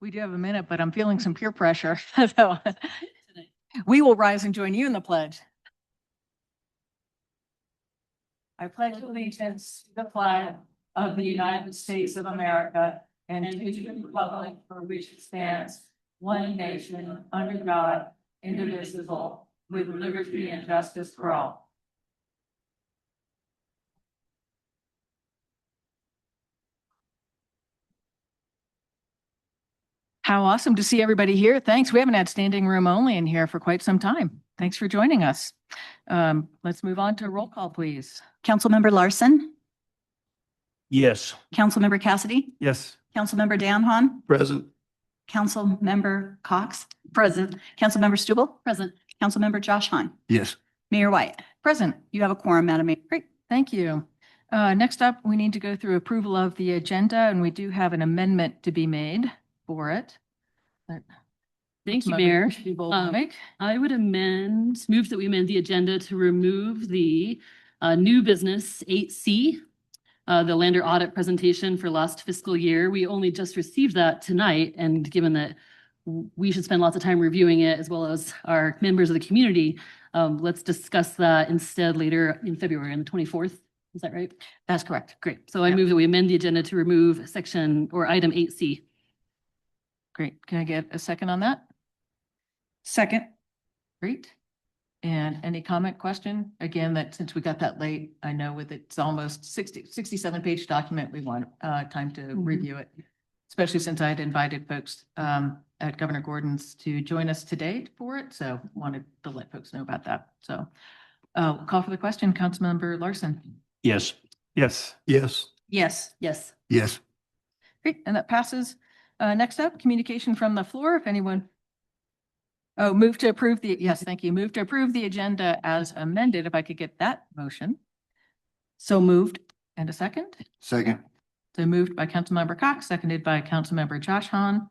We do have a minute, but I'm feeling some peer pressure. So we will rise and join you in the pledge. I pledge allegiance to the flag of the United States of America and to the republic for which it stands, one nation, under God, indivisible, with liberty and justice for all. How awesome to see everybody here. Thanks. We haven't had standing room only in here for quite some time. Thanks for joining us. Let's move on to roll call, please. Councilmember Larson, Yes. Councilmember Cassidy, Yes. Councilmember Danhon, Present. Councilmember Cox, present, Councilmember Stubble, present, Councilmember Josh Hahn, Yes. Mayor Wyatt. Present. You have a quorum, Madam Mayor. Great. Thank you. Next up, we need to go through approval of the agenda, and we do have an amendment to be made for it. Thank you, Mayor. Make. I would move that we amend the agenda to remove the new business 8C, the lander audit presentation for last fiscal year. We only just received that tonight, and given that we should spend lots of time reviewing it as well as our members of the community, let's discuss that instead later in February on the 24th. Is that right? That's correct. Great. So I Yeah. move that we amend the agenda to remove section or item 8C. Great. Can I get a second on that? Second. Great. And any comment, question? Again, that since we got that late, I know with it's almost 67-page document, we want time to review it. Especially since I had invited folks at Governor Gordon's to join us today for it. So wanted to let folks know about that. So call for the question, Councilmember Larson. Yes. Yes. Yes. Yes. Yes. Yes. Great, and that passes. Next up, communication from the floor, if anyone. Oh, move to approve the, yes, thank you. Move to approve the agenda as amended, if I could get that motion. So moved. And a second? Second. So moved by Councilmember Cox, seconded by Councilmember Josh Hahn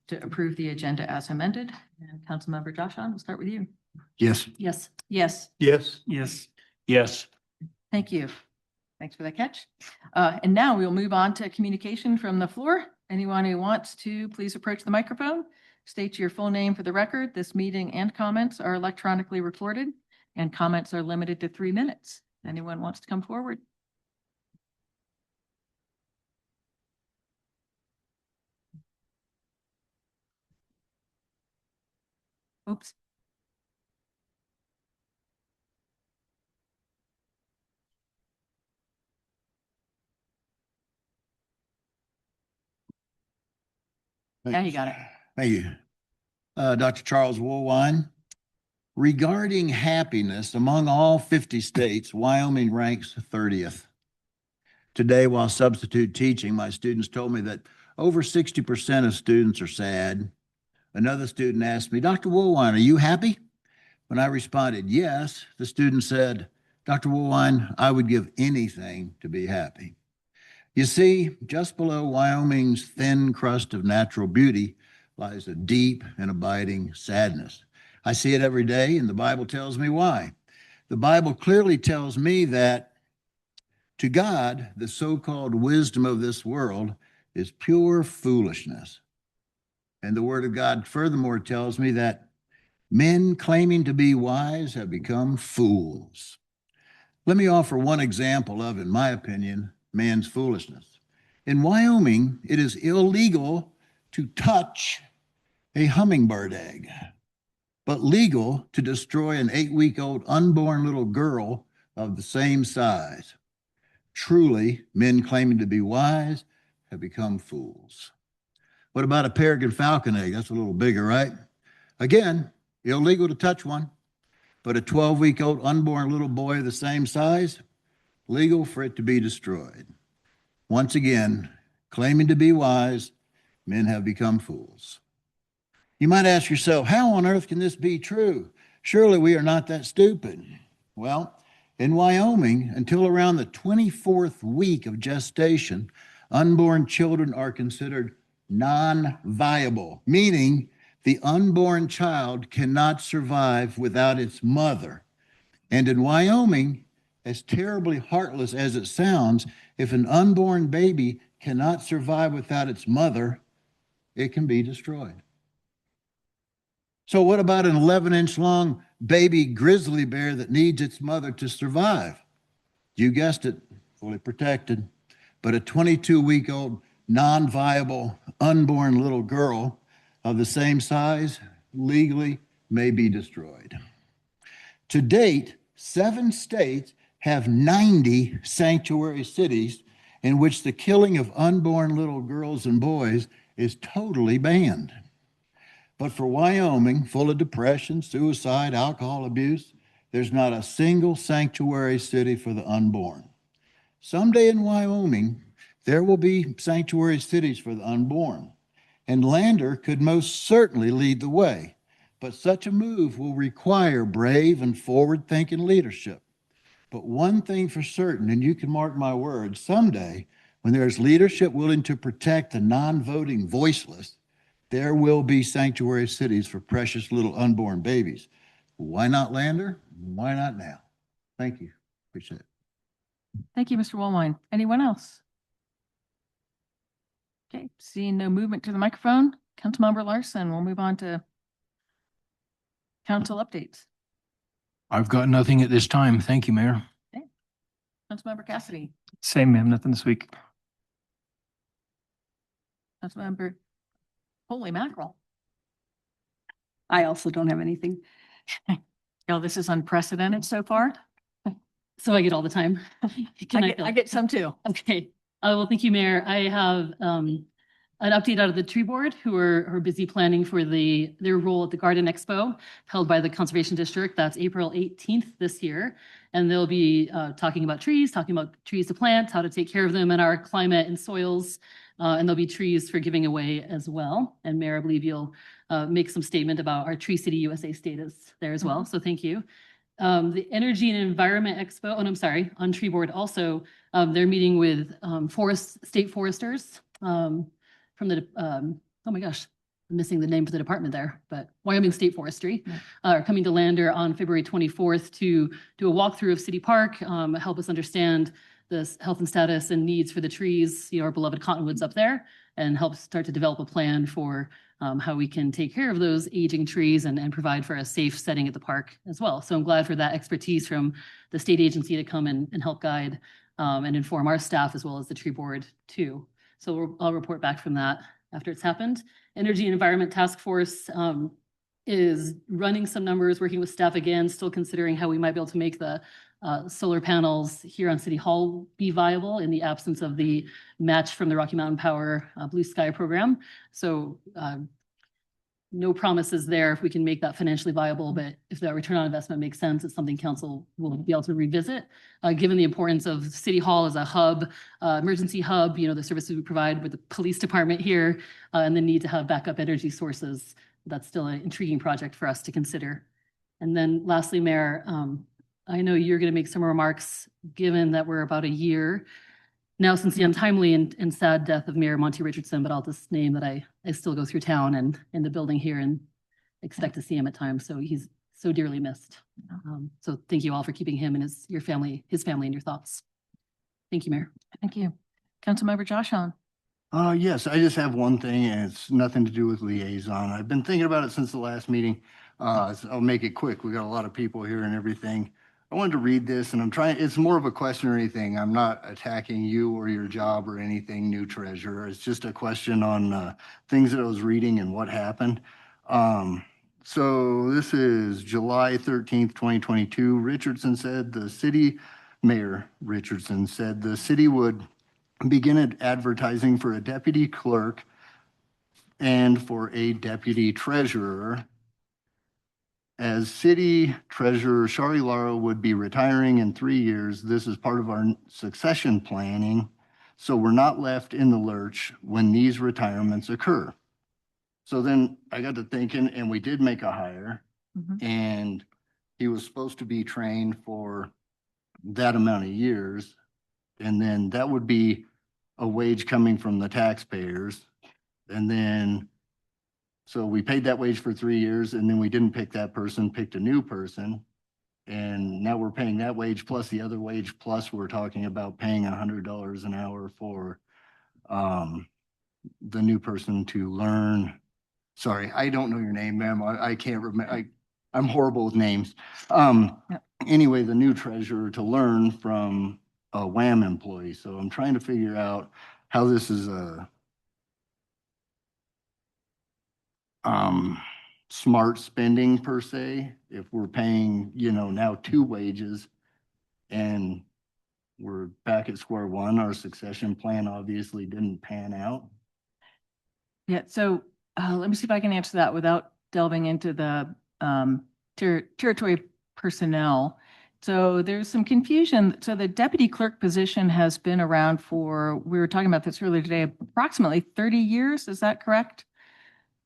to approve the agenda as amended. And Councilmember Josh Hahn, we'll start with you. Yes. Yes. Yes. Yes. Yes. Yes. Thank you. Thanks for that catch. And now we'll move on to communication from the floor. Anyone who wants to, please approach the microphone. State your full name for the record. This meeting and comments are electronically recorded, and comments are limited to 3 minutes. Anyone wants to come forward? Oops. Yeah, you got it. Thank you. Dr. Charles Woolwine. Regarding happiness, among all 50 states, Wyoming ranks 30th. Today, while substitute teaching, my students told me that over 60% of students are sad. Another student asked me, Dr. Woolwine, are you happy? When I responded, yes, the student said, Dr. Woolwine, I would give anything to be happy. You see, just below Wyoming's thin crust of natural beauty lies a deep and abiding sadness. I see it every day, and the Bible tells me why. The Bible clearly tells me that to God, the so-called wisdom of this world is pure foolishness. And the Word of God furthermore tells me that men claiming to be wise have become fools. Let me offer one example of, in my opinion, man's foolishness. In Wyoming, it is illegal to touch a hummingbird egg, but legal to destroy an 8-week-old unborn little girl of the same size. Truly, men claiming to be wise have become fools. What about a peregrine falcon egg? That's a little bigger, right? Again, illegal to touch one, but a 12-week-old unborn little boy of the same size, legal for it to be destroyed. Once again, claiming to be wise, men have become fools. You might ask yourself, how on earth can this be true? Surely we are not that stupid. Well, in Wyoming, until around the 24th week of gestation, unborn children are considered non-viable, meaning the unborn child cannot survive without its mother. And in Wyoming, as terribly heartless as it sounds, if an unborn baby cannot survive without its mother, it can be destroyed. So what about an 11-inch long baby grizzly bear that needs its mother to survive? You guessed it, fully protected. But a 22-week-old non-viable unborn little girl of the same size legally may be destroyed. To date, 7 states have 90 sanctuary cities in which the killing of unborn little girls and boys is totally banned. But for Wyoming, full of depression, suicide, alcohol abuse, there's not a single sanctuary city for the unborn. Someday in Wyoming, there will be sanctuary cities for the unborn, and Lander could most certainly lead the way. But such a move will require brave and forward-thinking leadership. But one thing for certain, and you can mark my words, someday, when there's leadership willing to protect the non-voting voiceless, there will be sanctuary cities for precious little unborn babies. Why not Lander? Why not now? Thank you. Appreciate it. Thank you, Mr. Woolwine. Anyone else? Okay, seeing no movement to the microphone, Councilmember Larson, we'll move on to council updates. I've got nothing at this time. Thank you, Mayor. Councilmember Cassidy, Same, ma'am. Nothing this week. Councilmember, holy mackerel. I also don't have anything. Oh, this is unprecedented so far. So I get all the time. Can I get some too. Okay. Well, thank you, Mayor. I have an update out of the tree board who are busy planning for their role at the Garden Expo held by the Conservation District. That's April 18th this year. And they'll be talking about trees to plant, how to take care of them in our climate and soils. And there'll be trees for giving away as well. And Mayor, I believe you'll make some statement about our Tree City USA status there as well. So thank you. The Energy and Environment Expo, and I'm sorry, on tree board also, they're meeting with state foresters from the, oh my gosh, I'm missing the name for the department there, but Wyoming State Forestry are coming to Lander on February 24th to do a walkthrough of City Park, help us understand the health and status and needs for the trees, our beloved cottonwoods up there, and help start to develop a plan for how we can take care of those aging trees and provide for a safe setting at the park as well. So I'm glad for that expertise from the state agency to come and help guide and inform our staff as well as the tree board too. So I'll report back from that after it's happened. Energy and Environment Task Force is running some numbers, working with staff again, still considering how we might be able to make the solar panels here on City Hall be viable in the absence of the match from the Rocky Mountain Power Blue Sky program. So no promises there if we can make that financially viable, but if that return on investment makes sense, it's something council will be able to revisit. Given the importance of City Hall as a hub, emergency hub, the services we provide with the police department here, and the need to have backup energy sources, that's still an intriguing project for us to consider. And then lastly, Mayor, I know you're going to make some remarks, given that we're about a year now since the untimely and sad death of Mayor Monty Richardson, but I'll just name that I still go through town and in the building here and expect to see him at times. So he's so dearly missed. So thank you all for keeping him and his family in your thoughts. Thank you, Mayor. Thank you. Councilmember Josh Hahn. Yes, I just have one thing and it's nothing to do with liaison. I've been thinking about it since the last meeting. So I'll make it quick. We got a lot of people here and everything. I wanted to read this and it's more of a question or anything. I'm not attacking you or your job or anything, new treasurer. It's just a question on things that I was reading and what happened. So this is July 13th, 2022. Mayor Richardson said the city would begin advertising for a deputy clerk and for a deputy treasurer. As city treasurer, Shari Lara would be retiring in 3 years. This is part of our succession planning, so we're not left in the lurch when these retirements occur. So then I got to thinking, and we did make a hire, and he was supposed to be trained for that amount of years, and then that would be a wage coming from the taxpayers, and then so we paid that wage for 3 years, and then we didn't pick that person, picked a new person. And now we're paying that wage plus the other wage, plus we're talking about paying $100 an hour for the new person to learn. Sorry, I don't know your name, ma'am. I can't remember. I'm horrible with names. Yep. Anyway, the new treasurer to learn from a WAM employee. So I'm trying to figure out how this is a smart spending per se, if we're paying, now 2 wages and we're back at square one. Our succession plan obviously didn't pan out. Yeah, so let me see if I can answer that without delving into the territory personnel. So there's some confusion. So the deputy clerk position has been around for, we were talking about this earlier today, approximately 30 years. Is that correct?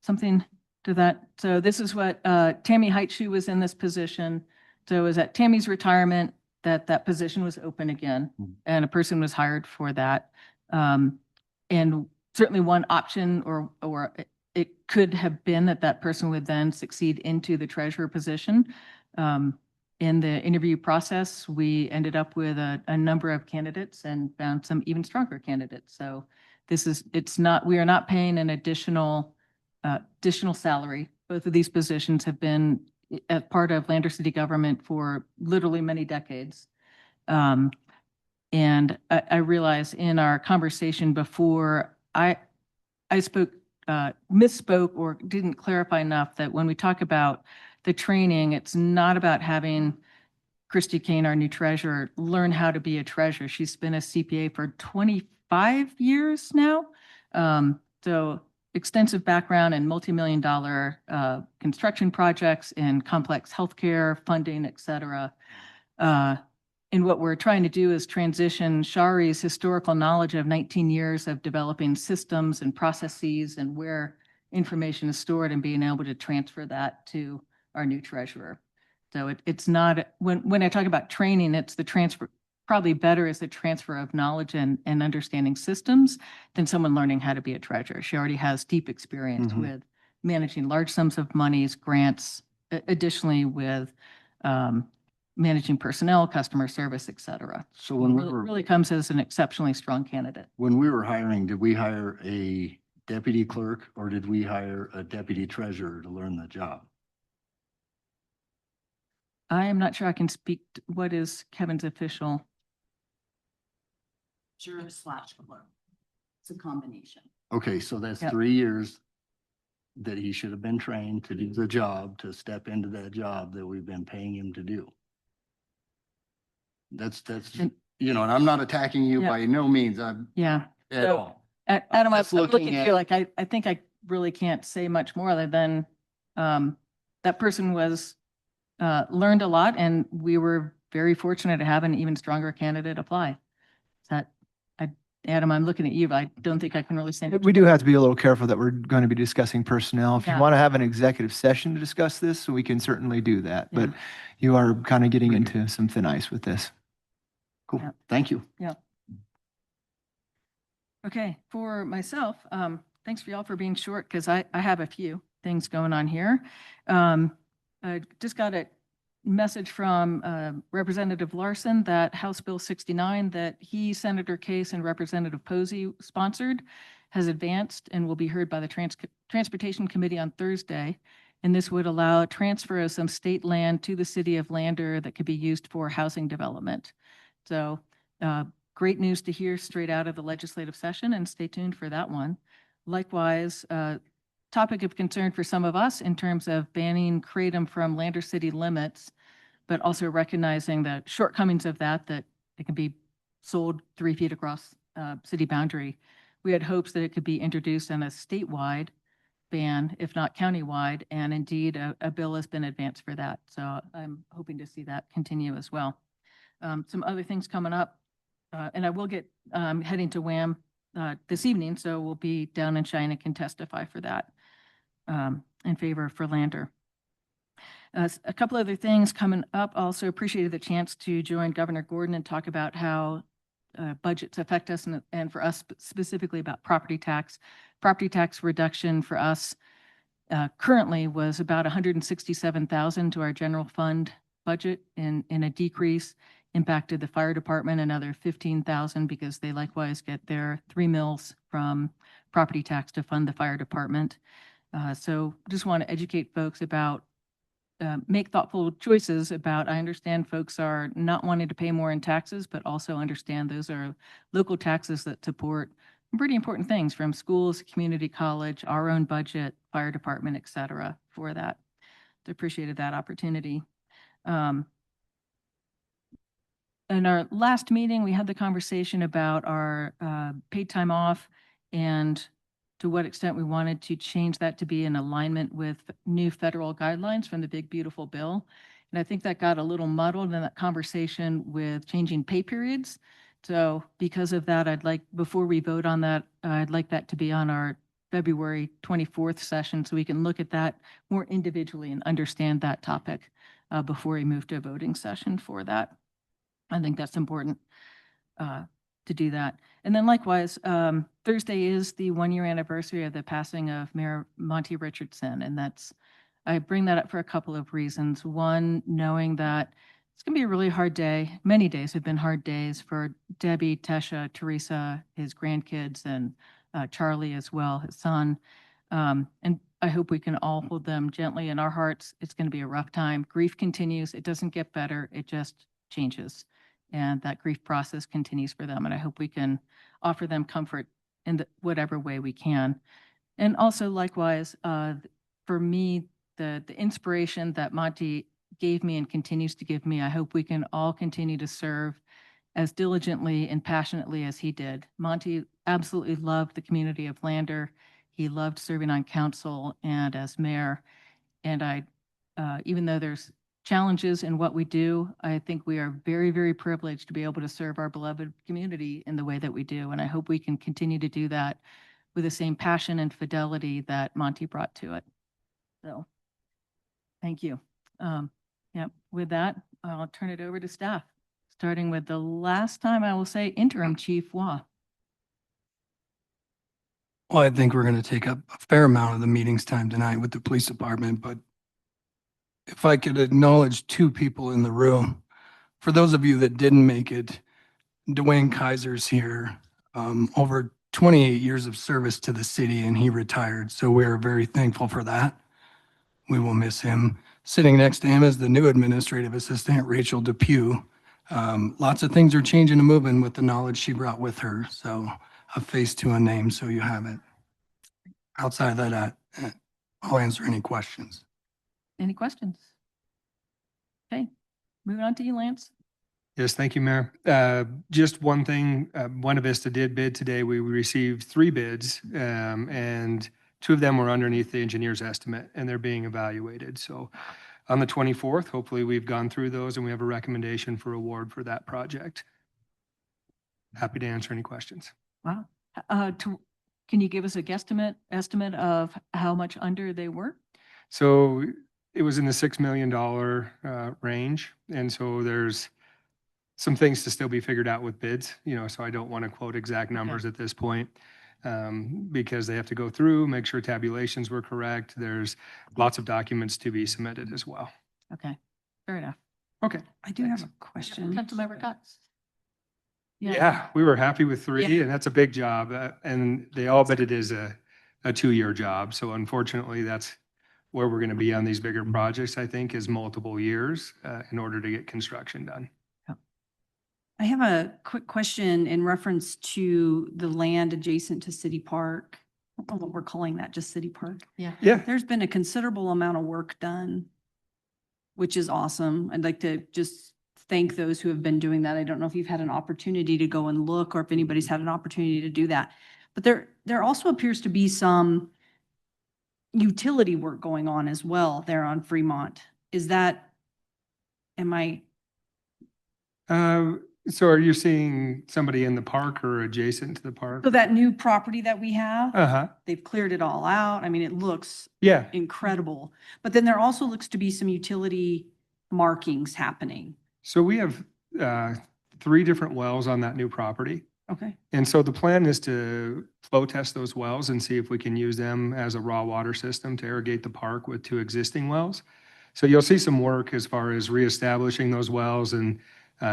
Something to that. So this is what Tammy Heitschuh was in this position. So it was at Tammy's retirement that position was open again and a person was hired for that. And certainly one option or it could have been that person would then succeed into the treasurer position. In the interview process, we ended up with a number of candidates and found some even stronger candidates. So we are not paying an additional salary. Both of these positions have been a part of Lander City government for literally many decades. And I realize in our conversation before, I misspoke or didn't clarify enough that when we talk about the training, it's not about having Christy Kane, our new treasurer, learn how to be a treasurer. She's been a CPA for 25 years now. So extensive background in multi-million-dollar construction projects in complex healthcare, funding, et cetera. And what we're trying to do is transition Shari's historical knowledge of 19 years of developing systems and processes and where information is stored and being able to transfer that to our new treasurer. So it's not, when I talk about training, it's the transfer, probably better is the transfer of knowledge and understanding systems than someone learning how to be a treasurer. She already has deep experience with managing large sums of monies, grants, additionally with managing personnel, customer service, et cetera. So when we Really comes as an exceptionally strong candidate. when we were hiring, did we hire a deputy clerk or did we hire a deputy treasurer to learn the job? I am not sure I can speak, what is Kevin's official? Juror/clerk. It's a combination. Okay, so that's Yep. 3 years that he should have been trained to do the job, to step into that job that we've been paying him to do. That's, And- and I'm not attacking you Yeah. by no means, I'm Yeah. at So- all. Adam, I was Just looking looking at you at- like, I think I really can't say much more other than that person was, learned a lot and we were very fortunate to have an even stronger candidate apply. Adam, I'm looking at you, but I don't think I can really say. much We do more. have to be a little careful that we're going to be discussing personnel. If you Yeah. want to have an executive session to discuss this, we can certainly do that. But Yeah. you are kind of getting into some thin ice with this. Cool, Yeah. thank you. Okay, for myself, thanks for y'all for being short because I have a few things going on here. I just got a message from Representative Larson that House Bill 69 that he, Senator Case, and Representative Posey sponsored has advanced and will be heard by the Transportation Committee on Thursday. And this would allow a transfer of some state land to the city of Lander that could be used for housing development. So great news to hear straight out of the legislative session, and stay tuned for that one. Likewise, topic of concern for some of us in terms of banning kratom from Lander city limits, but also recognizing the shortcomings of that it can be sold 3 feet across city boundary. We had hopes that it could be introduced on a statewide ban, if not countywide, and indeed a bill has been advanced for that. So I'm hoping to see that continue as well. Some other things coming up, and I will get heading to WAM this evening, so we'll be down in China and can testify for that in favor for Lander. A couple other things coming up. Also appreciated the chance to join Governor Gordon and talk about how budgets affect us and for us specifically about property tax. Property tax reduction for us currently was about $167,000 to our general fund budget in a decrease. impacted the fire department another 15,000 because they likewise get their 3 mills from property tax to fund the fire department. So just want to educate folks about make thoughtful choices about, I understand folks are not wanting to pay more in taxes, but also understand those are local taxes that support pretty important things from schools, community college, our own budget, fire department, et cetera, for that. I appreciated that opportunity. In our last meeting, we had the conversation about our paid time off and to what extent we wanted to change that to be in alignment with new federal guidelines from the big beautiful bill. And I think that got a little muddled in that conversation with changing pay periods. So because of that, I'd like, before we vote on that, I'd like that to be on our February 24th session so we can look at that more individually and understand that topic before we move to a voting session for that. I think that's important to do that. And then likewise, Thursday is the 1-year anniversary of the passing of Mayor Monty Richardson. And I bring that up for a couple of reasons. One, knowing that it's going to be a really hard day. Many days have been hard days for Debbie, Tesha, Teresa, his grandkids, and Charlie as well, his son. And I hope we can all hold them gently in our hearts. It's going to be a rough time. Grief continues. It doesn't get better. It just changes. And that grief process continues for them. And I hope we can offer them comfort in whatever way we can. And also likewise, for me, the inspiration that Monty gave me and continues to give me, I hope we can all continue to serve as diligently and passionately as he did. Monty absolutely loved the community of Lander. He loved serving on council and as mayor. And even though there's challenges in what we do, I think we are very, very privileged to be able to serve our beloved community in the way that we do. And I hope we can continue to do that with the same passion and fidelity that Monty brought to it. So, thank you. Yeah, with that, I'll turn it over to staff, starting with the last time I will say interim Chief Wah. Well, I think we're going to take up a fair amount of the meeting's time tonight with the police department, but if I could acknowledge 2 people in the room. For those of you that didn't make it, Dwayne Kaiser's here, over 28 years of service to the city, and he retired. So we're very thankful for that. We will miss him. Sitting next to him is the new administrative assistant, Rachel Depew. Lots of things are changing and moving with the knowledge she brought with her. So a face to a name, so you have it. Outside of that, I'll answer any questions. Any questions? Okay, moving on to you, Lance. Yes, thank you, Mayor. Just one thing, Buena Vista did bid today. We received 3 bids, and 2 of them were underneath the engineer's estimate, and they're being evaluated. So on the 24th, hopefully we've gone through those and we have a recommendation for award for that project. Happy to answer any questions. Wow. Can you give us a estimate of how much under they were? So it was in the $6 million range. And so there's some things to still be figured out with bids, so I don't want to quote exact numbers at this point because they have to go through, make sure tabulations were correct. There's lots of documents to be submitted as well. Okay, fair enough. Okay. I do have a question. Councilmember Cox. Yeah, we were happy with 3 and that's a big job. And they all but it is a 2-year job. So unfortunately, that's where we're going to be on these bigger projects, I think, is multiple years in order to get construction done. I have a quick question in reference to the land adjacent to City Park. I don't know what we're calling that, just City Park. Yeah. Yeah. There's been a considerable amount of work done, which is awesome. I'd like to just thank those who have been doing that. I don't know if you've had an opportunity to go and look or if anybody's had an opportunity to do that. But there also appears to be some utility work going on as well there on Fremont. Am I? So are you seeing somebody in the park or adjacent to the park? So that new property that we have, Uh-huh. they've cleared it all out. I mean, it looks Yeah. incredible. But then there also looks to be some utility markings happening. So we have 3 different wells on that new property. Okay. And so the plan is to flow test those wells and see if we can use them as a raw water system to irrigate the park with 2 existing wells. So you'll see some work as far as reestablishing those wells and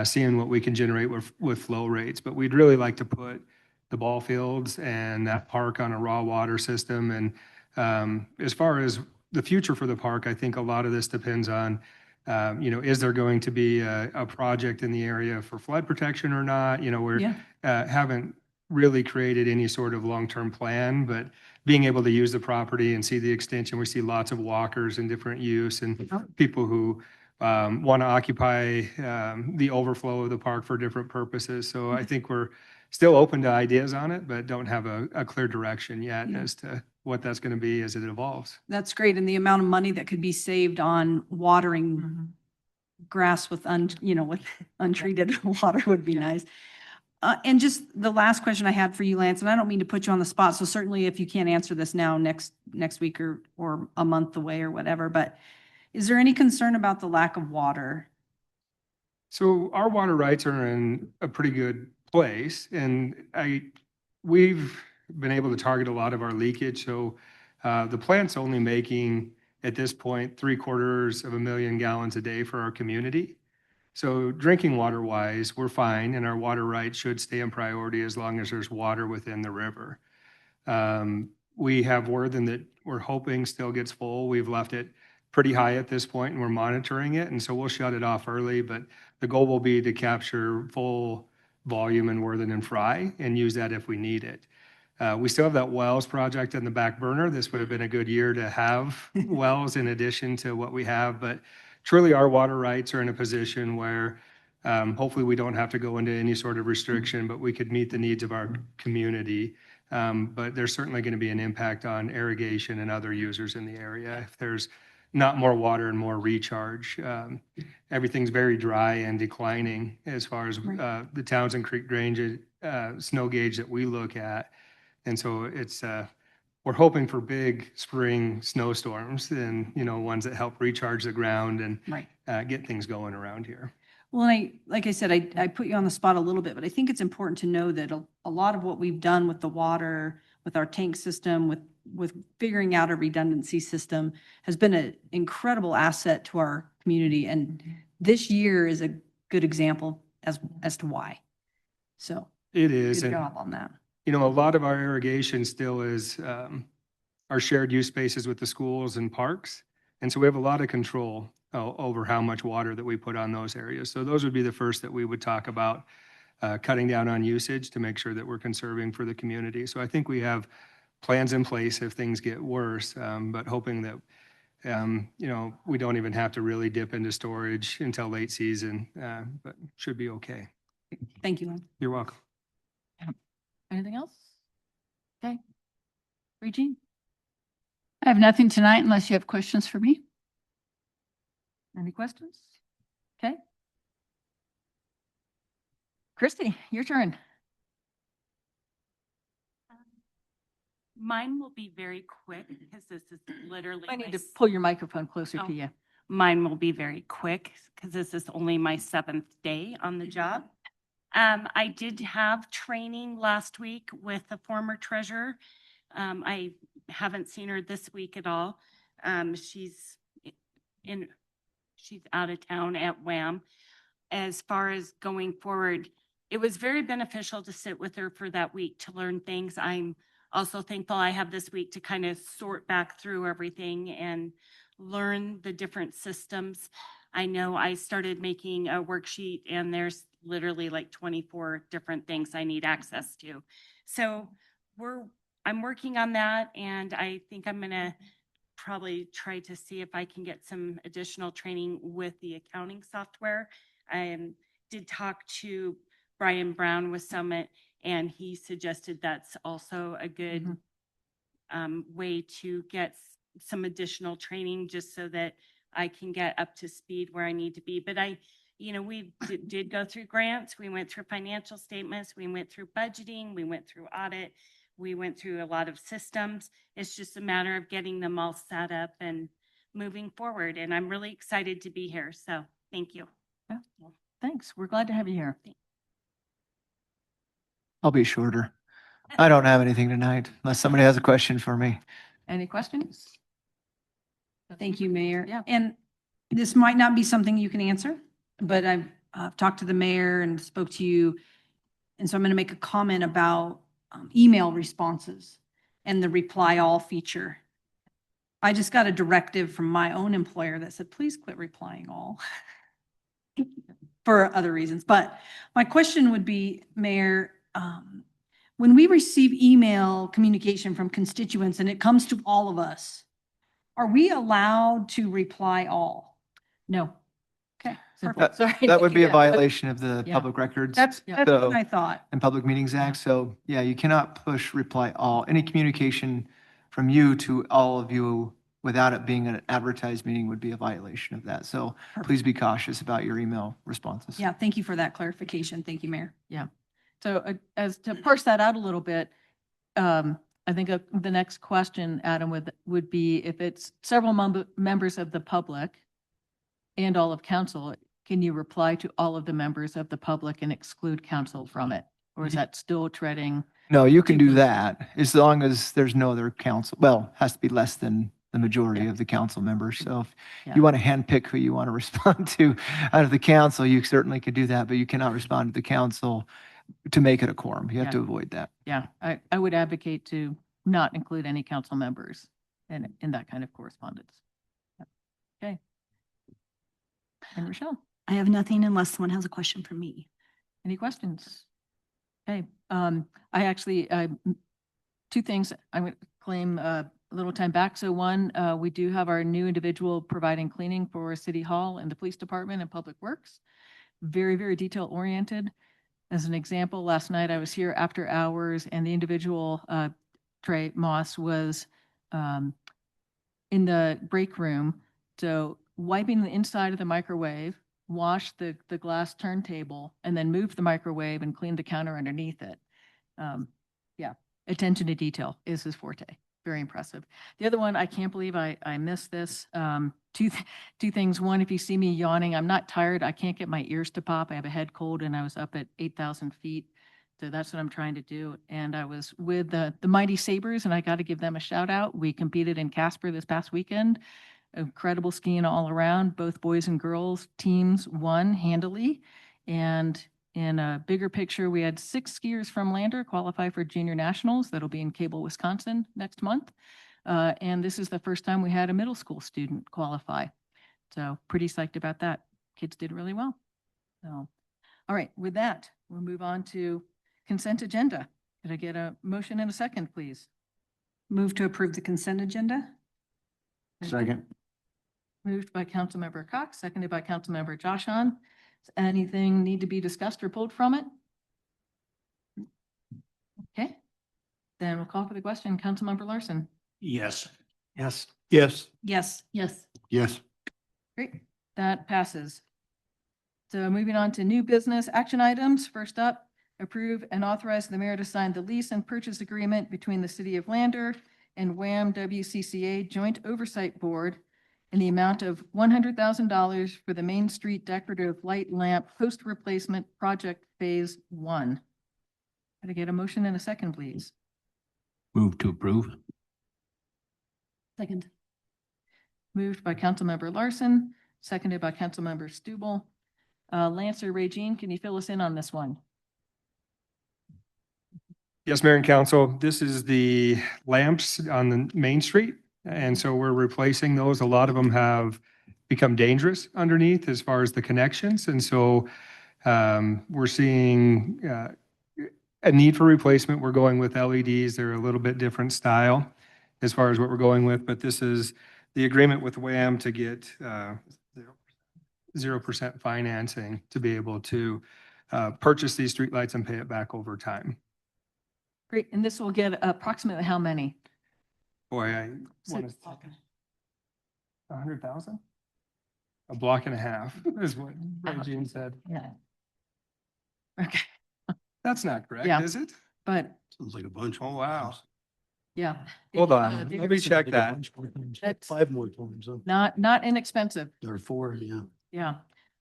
seeing what we can generate with flow rates. But we'd really like to put the ball fields and that park on a raw water system. And as far as the future for the park, I think a lot of this depends on, is there going to be a project in the area for flood protection or not? We're Yeah. haven't really created any sort of long-term plan, but being able to use the property and see the extension, we see lots of walkers in different use and people who want to occupy the overflow of the park for different purposes. So I think we're still open to ideas on it, but don't have a clear direction yet as to what that's going to be as it evolves. That's great. And the amount of money that could be saved on watering grass with with untreated water would be nice. And just the last question I had for you, Lance, and I don't mean to put you on the spot, so certainly if you can't answer this now, next week or a month away or whatever, but is there any concern about the lack of water? So our water rights are in a pretty good place, and we've been able to target a lot of our leakage. So the plant's only making at this point 750,000 gallons a day for our community. So drinking water wise, we're fine, and our water rights should stay in priority as long as there's water within the river. We have Worthen that we're hoping still gets full. We've left it pretty high at this point and we're monitoring it. And so we'll shut it off early, but the goal will be to capture full volume in Worthen and Fry and use that if we need it. We still have that wells project in the back burner. This would have been a good year to have wells in addition to what we have, but truly our water rights are in a position where hopefully we don't have to go into any sort of restriction, but we could meet the needs of our community. But there's certainly going to be an impact on irrigation and other users in the area if there's not more water and more recharge. Everything's very dry and declining as far as the Townsend Creek drainage snow gauge that we look at. And so we're hoping for big spring snowstorms and, ones that help recharge the ground and get things going around here. Well, like I said, I put you on the spot a little bit, but I think it's important to know that a lot of what we've done with the water, with our tank system, with figuring out a redundancy system has been an incredible asset to our community. And this year is a good example as to why. So it is. Good job on that. A lot of our irrigation still is our shared use spaces with the schools and parks. And so we have a lot of control over how much water that we put on those areas. So those would be the first that we would talk about cutting down on usage to make sure that we're conserving for the community. So I think we have plans in place if things get worse, but hoping that, we don't even have to really dip into storage until late season, but should be okay. Thank you, Lynn. You're welcome. Anything else? Okay. Regine? I have nothing tonight unless you have questions for me. Any questions? Okay. Christy, your turn. Mine will be very quick because this is literally. I need to pull your microphone closer to you. Mine will be very quick because this is only my 7th day on the job. I did have training last week with the former treasurer. I haven't seen her this week at all. She's out of town at WAM. As far as going forward, it was very beneficial to sit with her for that week to learn things. I'm also thankful I have this week to kind of sort back through everything and learn the different systems. I know I started making a worksheet and there's literally like 24 different things I need access to. So I'm working on that, and I think I'm gonna probably try to see if I can get some additional training with the accounting software. I did talk to Brian Brown with Summit, and he suggested that's also a good way to get some additional training just so that I can get up to speed where I need to be. But we did go through grants. We went through financial statements. We went through budgeting. We went through audit. We went through a lot of systems. It's just a matter of getting them all set up and moving forward. And I'm really excited to be here. So thank you. Yeah. Thanks. We're glad to have you here. I'll be shorter. I don't have anything tonight unless somebody has a question for me. Any questions? Thank you, Mayor. Yeah. And this might not be something you can answer, but talked to the mayor and spoke to you. And so I'm going to make a comment about email responses and the reply all feature. I just got a directive from my own employer that said, please quit replying all for other reasons. But my question would be, Mayor, when we receive email communication from constituents and it comes to all of us, are we allowed to reply all? No. Okay, Simple. perfect. Sorry. That would be a Yeah. violation of the Yeah. Public Records That's Yeah. what So- I thought. and Public Meetings Act. So yeah, you cannot push reply all. Any communication from you to all of you without it being an advertised meeting would be a violation of that. So please be cautious about your email responses. Yeah, thank you for that clarification. Thank you, Mayor. So as to parse that out a little bit, I think the next question, Adam, would be if it's several members of the public and all of council, can you reply to all of the members of the public and exclude council from it? Or is that still treading? No, you can Too do close. that as long as there's no other council. Well, has to be less than the majority Yeah. of the council members. So if Yeah. you want to handpick who you want to respond to out of the council, you certainly could do that, but you cannot respond to the council to make it a quorum. You have Yeah. to avoid that. Yeah, I would advocate to not include any council members in that kind of correspondence. Yep. Okay. And Rochelle, I have nothing unless someone has a question for me. any questions? Okay, I actually, two things I'm going to claim a little time back. So one, we do have our new individual providing cleaning for City Hall and the Police Department and Public Works. Very, very detail oriented. As an example, last night I was here after hours and the individual, Trey Moss, was in the break room. So wiping the inside of the microwave, washed the glass turntable, and then moved the microwave and cleaned the counter underneath it. Yeah, attention to detail is his forte. Very impressive. The other one, I can't believe I missed this. Two things. One, if you see me yawning, I'm not tired. I can't get my ears to pop. I have a head cold and I was up at 8,000 feet. So that's what I'm trying to do. And I was with the Mighty Sabres, and I got to give them a shout out. We competed in Casper this past weekend. Incredible skiing all around. Both boys and girls teams won handily. And in a bigger picture, we had 6 skiers from Lander qualify for junior nationals. That'll be in Cable, Wisconsin next month. And this is the first time we had a middle school student qualify. So pretty psyched about that. Kids did really well. So, all right, with that, we'll move on to consent agenda. Could I get a motion in a second, please? Move to approve the consent agenda? Second. Moved by Councilmember Cox, seconded by Councilmember Joshon. Does anything need to be discussed or pulled from it? Okay, then we'll call for the question. Councilmember Larson. Yes. Yes. Yes. Yes. Yes. Yes. Great, that passes. So moving on to new business action items. First up, approve and authorize the mayor to sign the lease and purchase agreement between the city of Lander and WAM WCCA Joint Oversight Board in the amount of $100,000 for the Main Street Decorative Light Lamp Post Replacement Project Phase 1. Could I get a motion in a second, please? Move to approve. Second. Moved by Councilmember Larson, seconded by Councilmember Stubble. Lance or Regine, can you fill us in on this one? Yes, Mayor and Council, this is the lamps on the Main Street. And so we're replacing those. A lot of them have become dangerous underneath as far as the connections. And so we're seeing a need for replacement. We're going with LEDs. They're a little bit different style as far as what we're going with. But this is the agreement with WAM to get 0% financing to be able to purchase these streetlights and pay it back over time. Great, and this will get approximately how many? Boy, I want to. 100,000? A block and a half is what Regine said. Yeah. Okay, That's not correct, Yeah. is it? but Sounds like a bunch. Oh, wow. yeah. Hold The on, bigger let me picture- check that. That's Five more times, huh? Not inexpensive, Or 4, yeah. yeah.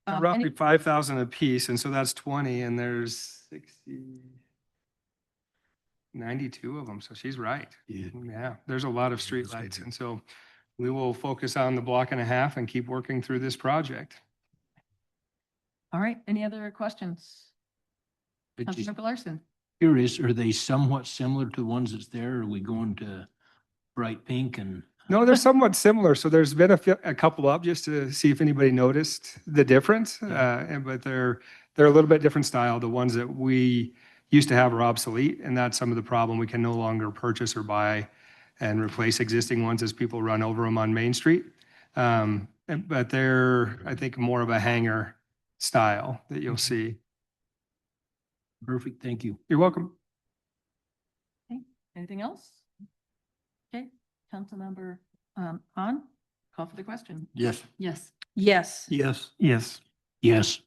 They're Any- roughly 5,000 a piece, and so that's 20, and there's 92 of them, so she's right. Yeah. Yeah, there's a lot of streetlights, and so we will focus on the block and a half and keep working through this project. All right, any other questions? But just Councilmember Larson? curious, are they somewhat similar to the ones that's there? Are we going to bright pink and? No, they're somewhat similar. So there's been a couple up just to see if anybody noticed the difference. But they're a little bit different style. The ones that we used to have are obsolete, and that's some of the problem. We can no longer purchase or buy and replace existing ones as people run over them on Main Street. But they're, I think, more of a hanger style that you'll see. Perfect, thank you. You're welcome. Anything else? Okay, Councilmember Han, call for the question. Yes. Yes. Yes. Yes. Yes. Yes.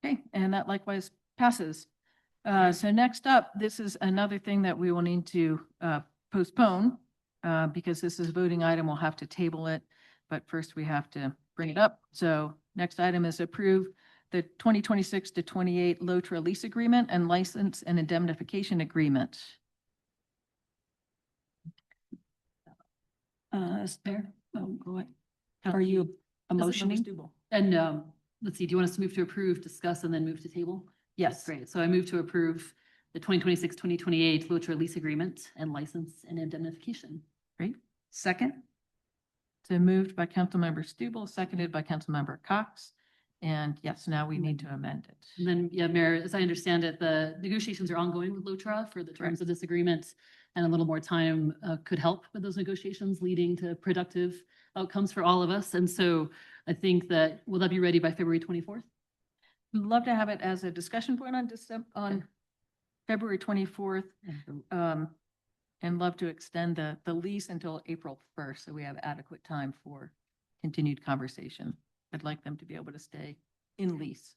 Okay, and that likewise passes. So next up, this is another thing that we will need to postpone because this is a voting item. We'll have to table it, but first we have to bring it up. So next item is approve the 2026 to 28 LOTRA lease agreement and license and indemnification agreement. Is there, oh, go ahead. Are you a Councilmember motioning? Stubble. And let's see, do you want us to move to approve, discuss, and then move to table? Yes. Great. So I move to approve the 2026, 2028 LOTRA lease agreement and license and indemnification. Great. Second. So moved by Councilmember Stubble, seconded by Councilmember Cox. And yes, now we need to amend it. And then, yeah, Mayor, as I understand it, the negotiations are ongoing with LOTRA for the terms of this agreement. And a little more time could help with those negotiations, leading to productive outcomes for all of us. And so I think that, will that be ready by February 24th? We'd love to have it as a discussion point on February 24th. And love to extend the lease until April 1st, so we have adequate time for continued conversation. I'd like them to be able to stay in lease.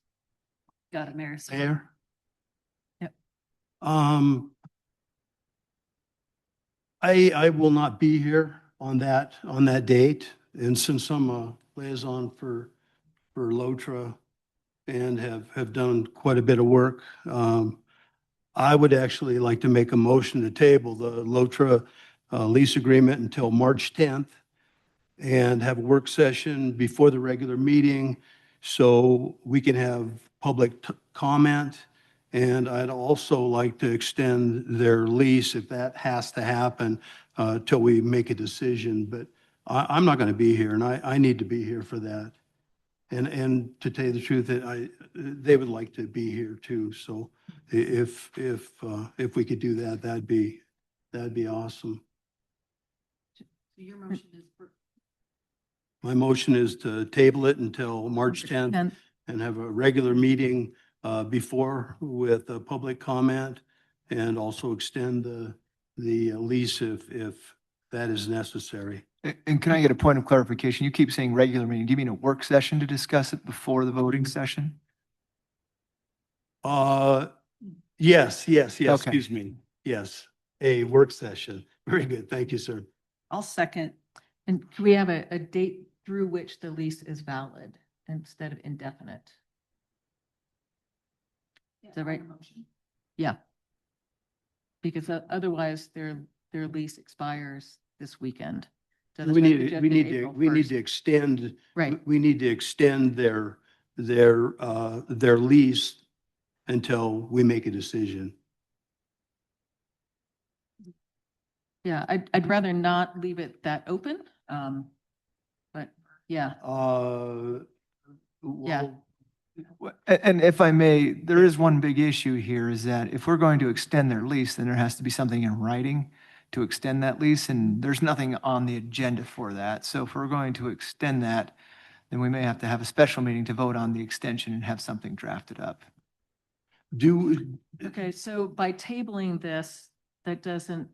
Got it, Mayor. So- Mayor? Yep. I will not be here on that date. And since I'm a liaison for LOTRA and have done quite a bit of work, I would actually like to make a motion to table the LOTRA lease agreement until March 10th and have a work session before the regular meeting so we can have public comment. And I'd also like to extend their lease, if that has to happen, till we make a decision. But I'm not going to be here, and I need to be here for that. And to tell you the truth, they would like to be here too. So if we could do that, that'd be awesome. So your motion is for. My motion is to table it until March 10th and have a regular meeting before with a public comment and also extend the lease if that is necessary. And can I get a point of clarification? You keep saying regular meeting. Do you mean a work session to discuss it before the voting session? Yes, Okay. excuse me. Yes, a work session. Very good. Thank you, sir. I'll second. And can we have a date through which the lease is valid instead of indefinite? Is that right? Yeah. Because otherwise their lease expires this weekend. So that's We why need projected April 1st. to extend. Right. We need to extend their lease until we make a decision. Yeah, I'd rather not leave it that open. But yeah, Well, And if I may, there is one big issue here is that if we're going to extend their lease, then there has to be something in writing to extend that lease, and there's nothing on the agenda for that. So if we're going to extend that, then we may have to have a special meeting to vote on the extension and have something drafted up. okay, so by tabling this, that doesn't,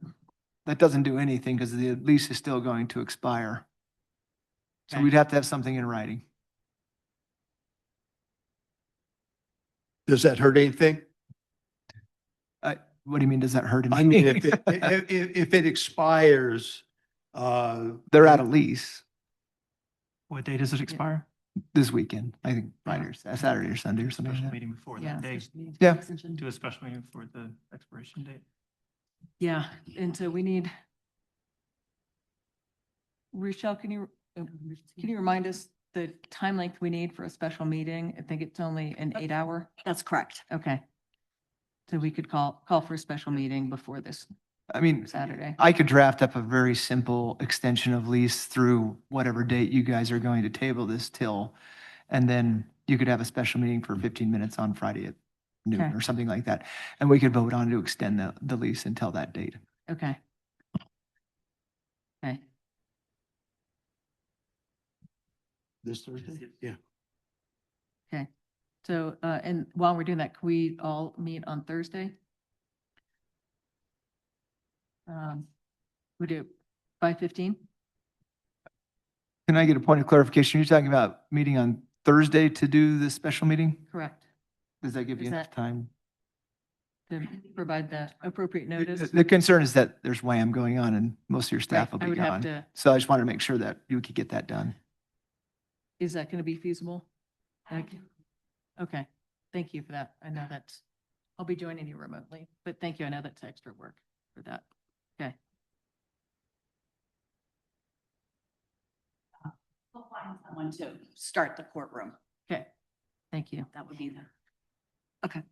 That doesn't do anything because the lease is still going to expire. So Okay. we'd have to have something in writing. does that hurt anything? What do you mean, does that hurt I mean, anything? if it expires, They're out of lease What day does it expire? this weekend, I think Friday or Saturday or Sunday or something Special like that. meeting before Yeah. that day. Yeah. Do a special meeting for the expiration date. yeah, and so we need. Rochelle, can you remind us the time length we need for a special meeting, I think it's only an 8 hour. That's correct. Okay. So we could call for a special meeting before this I mean, Saturday. I could draft up a very simple extension of lease through whatever date you guys are going to table this till. And then you could have a special meeting for 15 minutes on Friday at noon Okay. or something like that. And we could vote on to extend the lease until that date. Okay. Okay. This Thursday? Yeah. Okay. So, and while we're doing that, can we all meet on Thursday? We do 5:15? Can I get a point of clarification? You're talking about meeting on Thursday to do this special meeting? Correct. Does that give you Is enough that- time? To provide the appropriate notice? The concern is that there's wham going on and most of your staff Right, I will be would have gone. to- So I just wanted to make sure that you could get that done. Is that going to be feasible? Okay, thank you for that. I know I'll be joining you remotely, but thank you. I know that's extra work for that. Okay. We'll find someone to start the courtroom. Okay, thank you. That would be the. Okay.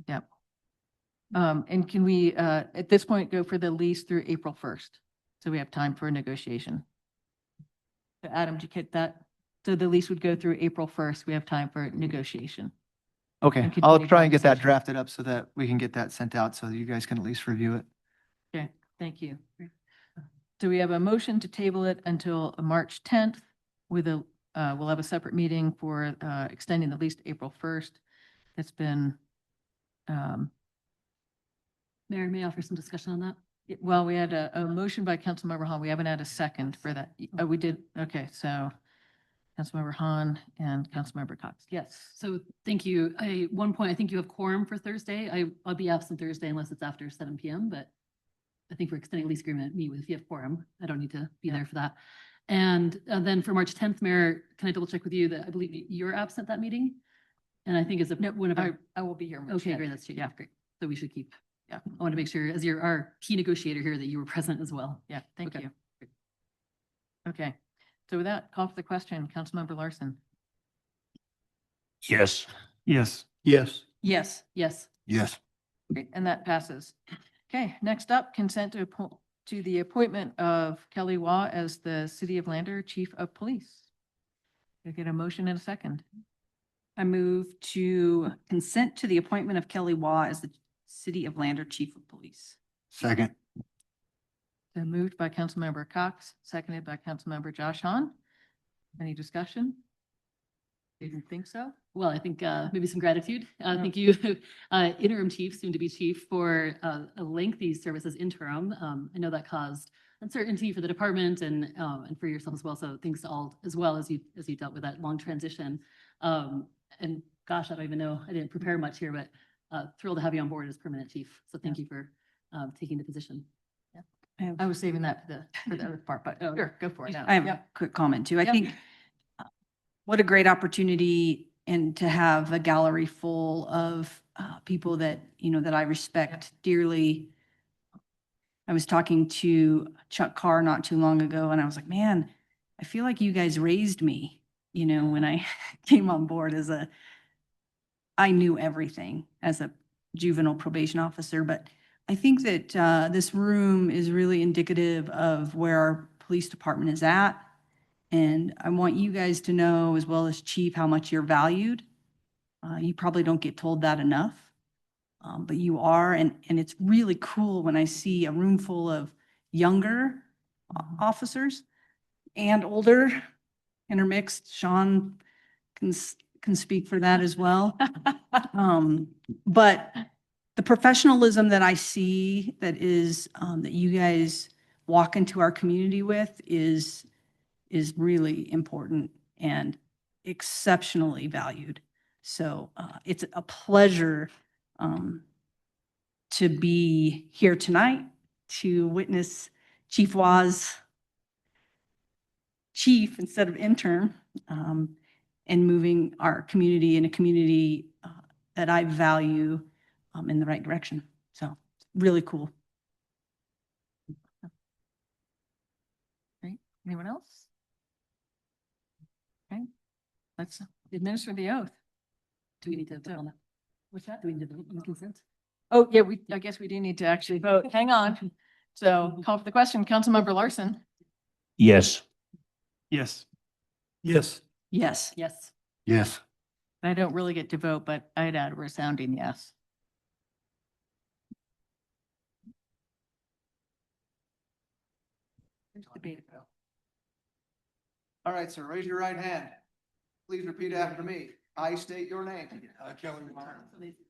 Yep. And can we, at this point, go for the lease through April 1st? So we have time for a negotiation. So Adam, did you get that? So the lease would go through April 1st. We have time for negotiation. Okay, And I'll continue try and get that conversation. drafted up so that we can get that sent out so that you guys can at least review it. Okay, thank you. So we have a motion to table it until March 10th with we'll have a separate meeting for extending the lease to April 1st. It's been, Mayor, may I offer some discussion on that? well, we had a motion by Councilmember Hahn. We haven't had a second for that. Oh, we did. Okay, so Councilmember Hahn and Councilmember Cox. Yes. So thank you. One point, I think you have quorum for Thursday. I'll be absent Thursday unless it's after 7 PM, but I think we're extending lease agreement, meet with, if you have quorum. I don't need to be there for that. And then for March 10th, Mayor, can I double check with you that I believe you're absent that meeting? And I think as one of our, I will be here. March okay, 10th. great, that's true. Yeah. Great. So we should keep, yeah, I want to make sure as you're our key negotiator here that you were present as well. Yeah, thank Okay. you. Okay, so with that, call for the question, Councilmember Larson. Yes. Yes. Yes. Yes. Yes. Yes. Great, and that passes. Okay, next up, consent to the appointment of Kelly Waugh as the City of Lander Chief of Police. Can I get a motion in a second? I move to consent to the appointment of Kelly Waugh as the City of Lander Chief of Police. Second. So moved by Councilmember Cox, seconded by Councilmember Josh Hahn. Any discussion? Didn't think so? Well, I think maybe some gratitude. Thank you, interim chief, soon to be chief, for a lengthy service as interim. I know that caused uncertainty for the department and for yourself as well. So thanks to all as well as you dealt with that long transition. And gosh, I don't even know, I didn't prepare much here, but thrilled to have you on board as permanent chief. So thank you for taking the position. I was saving that for the other part, but Oh. sure, go for it now. I have a Yep. quick comment too. I Yep. think what a great opportunity and to have a gallery full of people that, that I respect dearly. I was talking to Chuck Carr not too long ago and I was like, man, I feel like you guys raised me, when I came on board I knew everything as a juvenile probation officer, but I think that this room is really indicative of where our police department is at. And I want you guys to know, as well as chief, how much you're valued. You probably don't get told that enough, but you are. And it's really cool when I see a room full of younger officers and older intermixed. Sean can speak for that as well. But the professionalism that I see that is, that you guys walk into our community with is really important and exceptionally valued. So it's a pleasure to be here tonight to witness Chief Waugh's chief instead of intern, and moving our community in a community that I value in the right direction. So really cool. Anyone else? Okay, let's administer the oath. Do we need to vote on that? What's that? Do we need to vote on the consent? Oh, yeah, I guess we do need to actually vote. Hang on. So call for the question. Councilmember Larson. Yes. Yes. Yes. Yes. Yes. Yes. I don't really get to vote, but I'd add a resounding yes. All right, sir, raise your right hand. Please repeat after me. I state your name.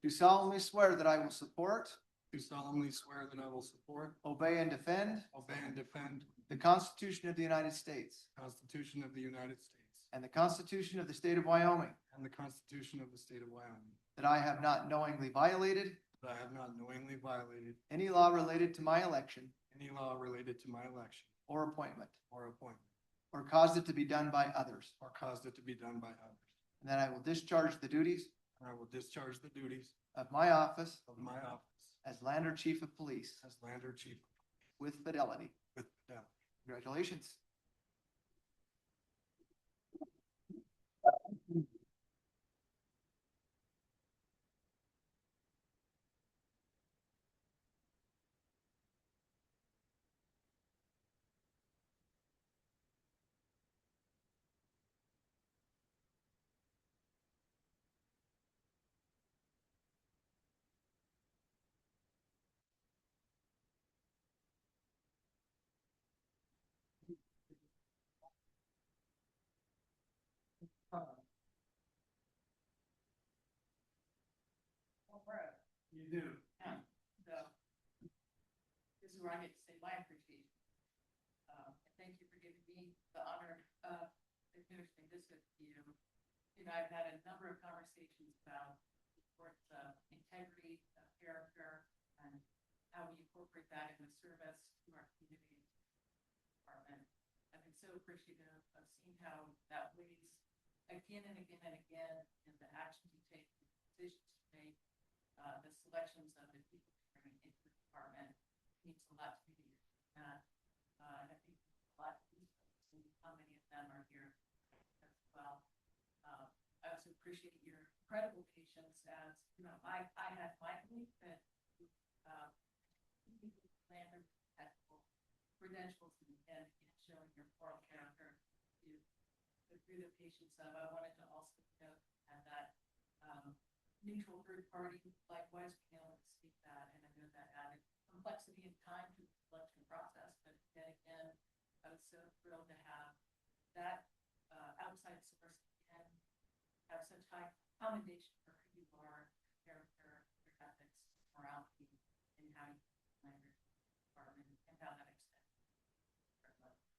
Do solemnly swear that I will support, Do solemnly swear that I will support, obey, and defend obey, and defend the Constitution of the United States the Constitution of the United States and the Constitution of the State of Wyoming, and the Constitution of the State of Wyoming, that I have not knowingly violated that I have not knowingly violated any law related to my election any law related to my election or appointment, or appointment, or caused it to be done by others, or caused it to be done by others, and that I will discharge the duties and I will discharge the duties of my office of my office as Lander Chief of Police as Lander Chief with fidelity. with fidelity. Congratulations. You do. Yeah, so this is where I get to say my appreciation. Thank you for giving me the honor of administering this with you. You know, I've had a number of conversations about the importance of integrity, of character, and how we incorporate that in the service to our community department. I've been so appreciative of seeing how that weighs again and again and again in the actions you take, the decisions you make. The selections of the people coming into the department means a lot to me. And I think a lot of these folks, and how many of them are here as well. I also appreciate your incredible patience as, you know, I had my belief that Lander had credentials and showing your moral character to through the patience of, I wanted to also note and that neutral third party likewise being able to speak that, and I know that added complexity and time to the selection process, but then again, I was so thrilled to have that outside source and have such high commendation for who you are, your character, your ethics, morality, and how you plan your department and how that extends.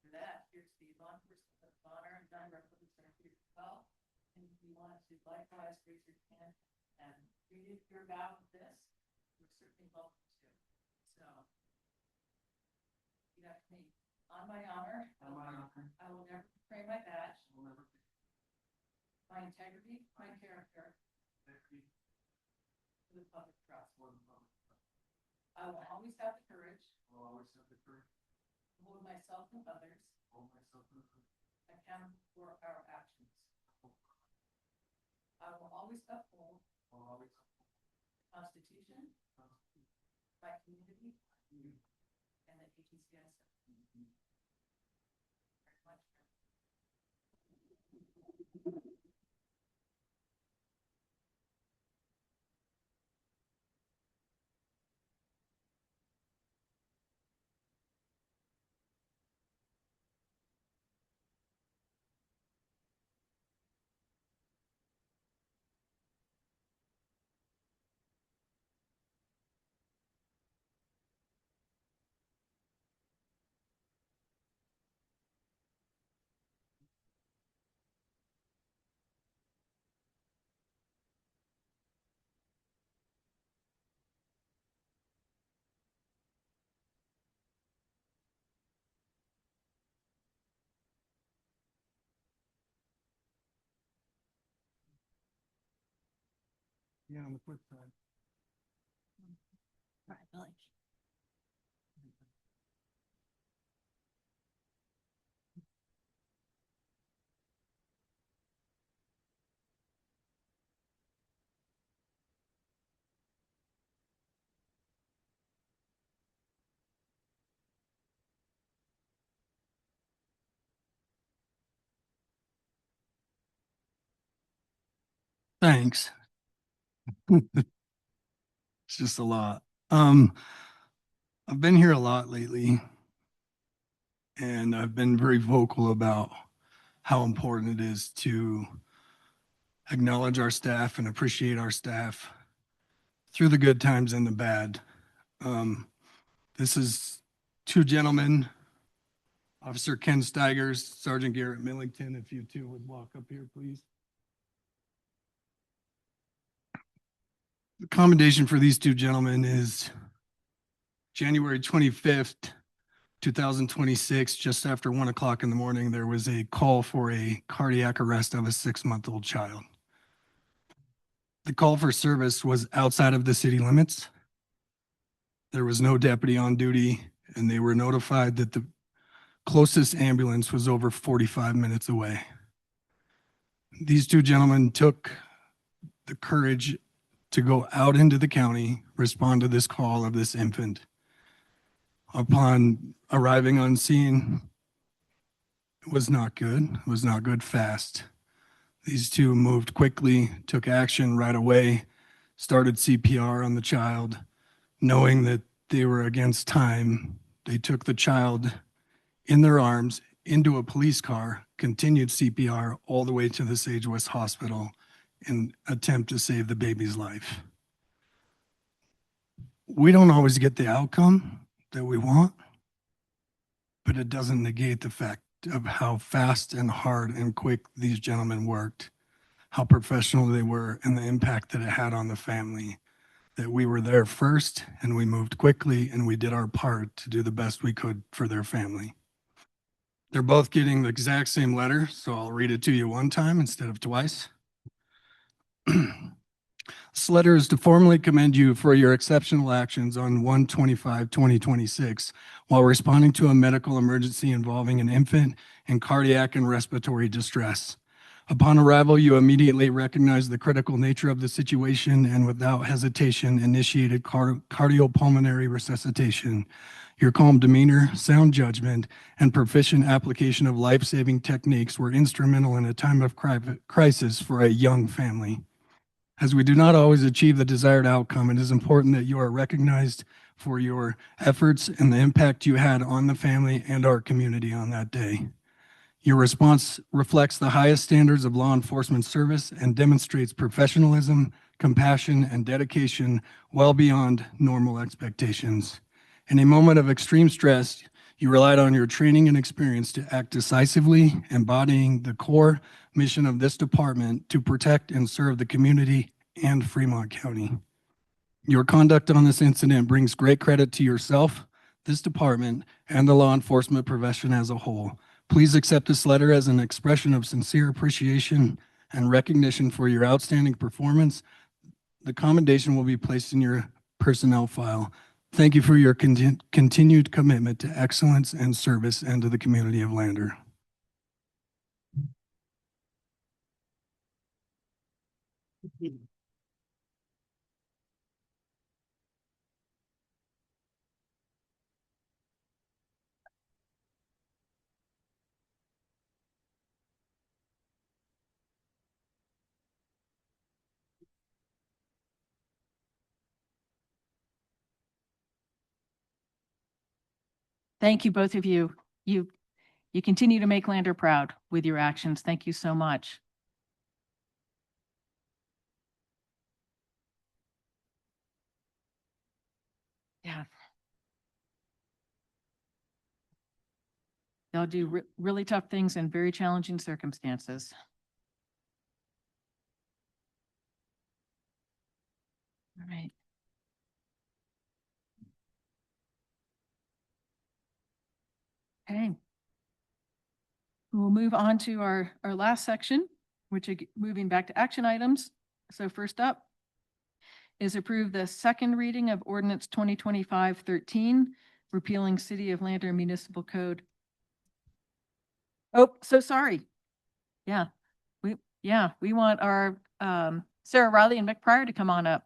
For that, here's the law enforcement of honor and John Reynolds are here as well. And if you want to likewise raise your hand and read your vow with this, you're certainly welcome to. So, you have me. On my honor, I will never betray my badge, my integrity, my character, to the public trust. I will always have the courage to hold myself and others accountable for our actions. I will always uphold the Constitution, my community, and the agency I serve. Very much. Yeah, on the flip side. All right, Billy. thanks. It's just a lot. I've been here a lot lately, and I've been very vocal about how important it is to acknowledge our staff and appreciate our staff through the good times and the bad. This is two gentlemen, Officer Ken Steigers, Sergeant Garrett Millington, if you two would walk up here, please. The commendation for these two gentlemen is January 25th, 2026, just after 1 o'clock in the morning, there was a call for a cardiac arrest of a 6-month-old child. The call for service was outside of the city limits. There was no deputy on duty, and they were notified that the closest ambulance was over 45 minutes away. These two gentlemen took the courage to go out into the county, respond to this call of this infant. Upon arriving on scene, it was not good. It was not good fast. These two moved quickly, took action right away, started CPR on the child, knowing that they were against time. They took the child in their arms into a police car, continued CPR all the way to the Sage West Hospital in attempt to save the baby's life. We don't always get the outcome that we want, but it doesn't negate the fact of how fast and hard and quick these gentlemen worked, how professional they were, and the impact that it had on the family. That we were there first and we moved quickly and we did our part to do the best we could for their family. They're both getting the exact same letter, so I'll read it to you one time instead of twice. This letter is to formally commend you for your exceptional actions on 1/25/2026 while responding to a medical emergency involving an infant in cardiac and respiratory distress. Upon arrival, you immediately recognized the critical nature of the situation and without hesitation initiated cardiopulmonary resuscitation. Your calm demeanor, sound judgment, and proficient application of life-saving techniques were instrumental in a time of crisis for a young family. As we do not always achieve the desired outcome, it is important that you are recognized for your efforts and the impact you had on the family and our community on that day. Your response reflects the highest standards of law enforcement service and demonstrates professionalism, compassion, and dedication well beyond normal expectations. In a moment of extreme stress, you relied on your training and experience to act decisively, embodying the core mission of this department to protect and serve the community and Fremont County. Your conduct on this incident brings great credit to yourself, this department, and the law enforcement profession as a whole. Please accept this letter as an expression of sincere appreciation and recognition for your outstanding performance. The commendation will be placed in your personnel file. Thank you for your continued commitment to excellence and service and to the community of Lander. Thank you, both of you. You continue to make Lander proud with your actions. Thank you so much. Yeah. They'll do really tough things in very challenging circumstances. All right. Okay. We'll move on to our last section, which are moving back to action items. So first up is approve the second reading of ordinance 2025-13, repealing City of Lander Municipal Code. Oh, so sorry. Yeah, we want our Sarah Riley and Mick Pryor to come on up.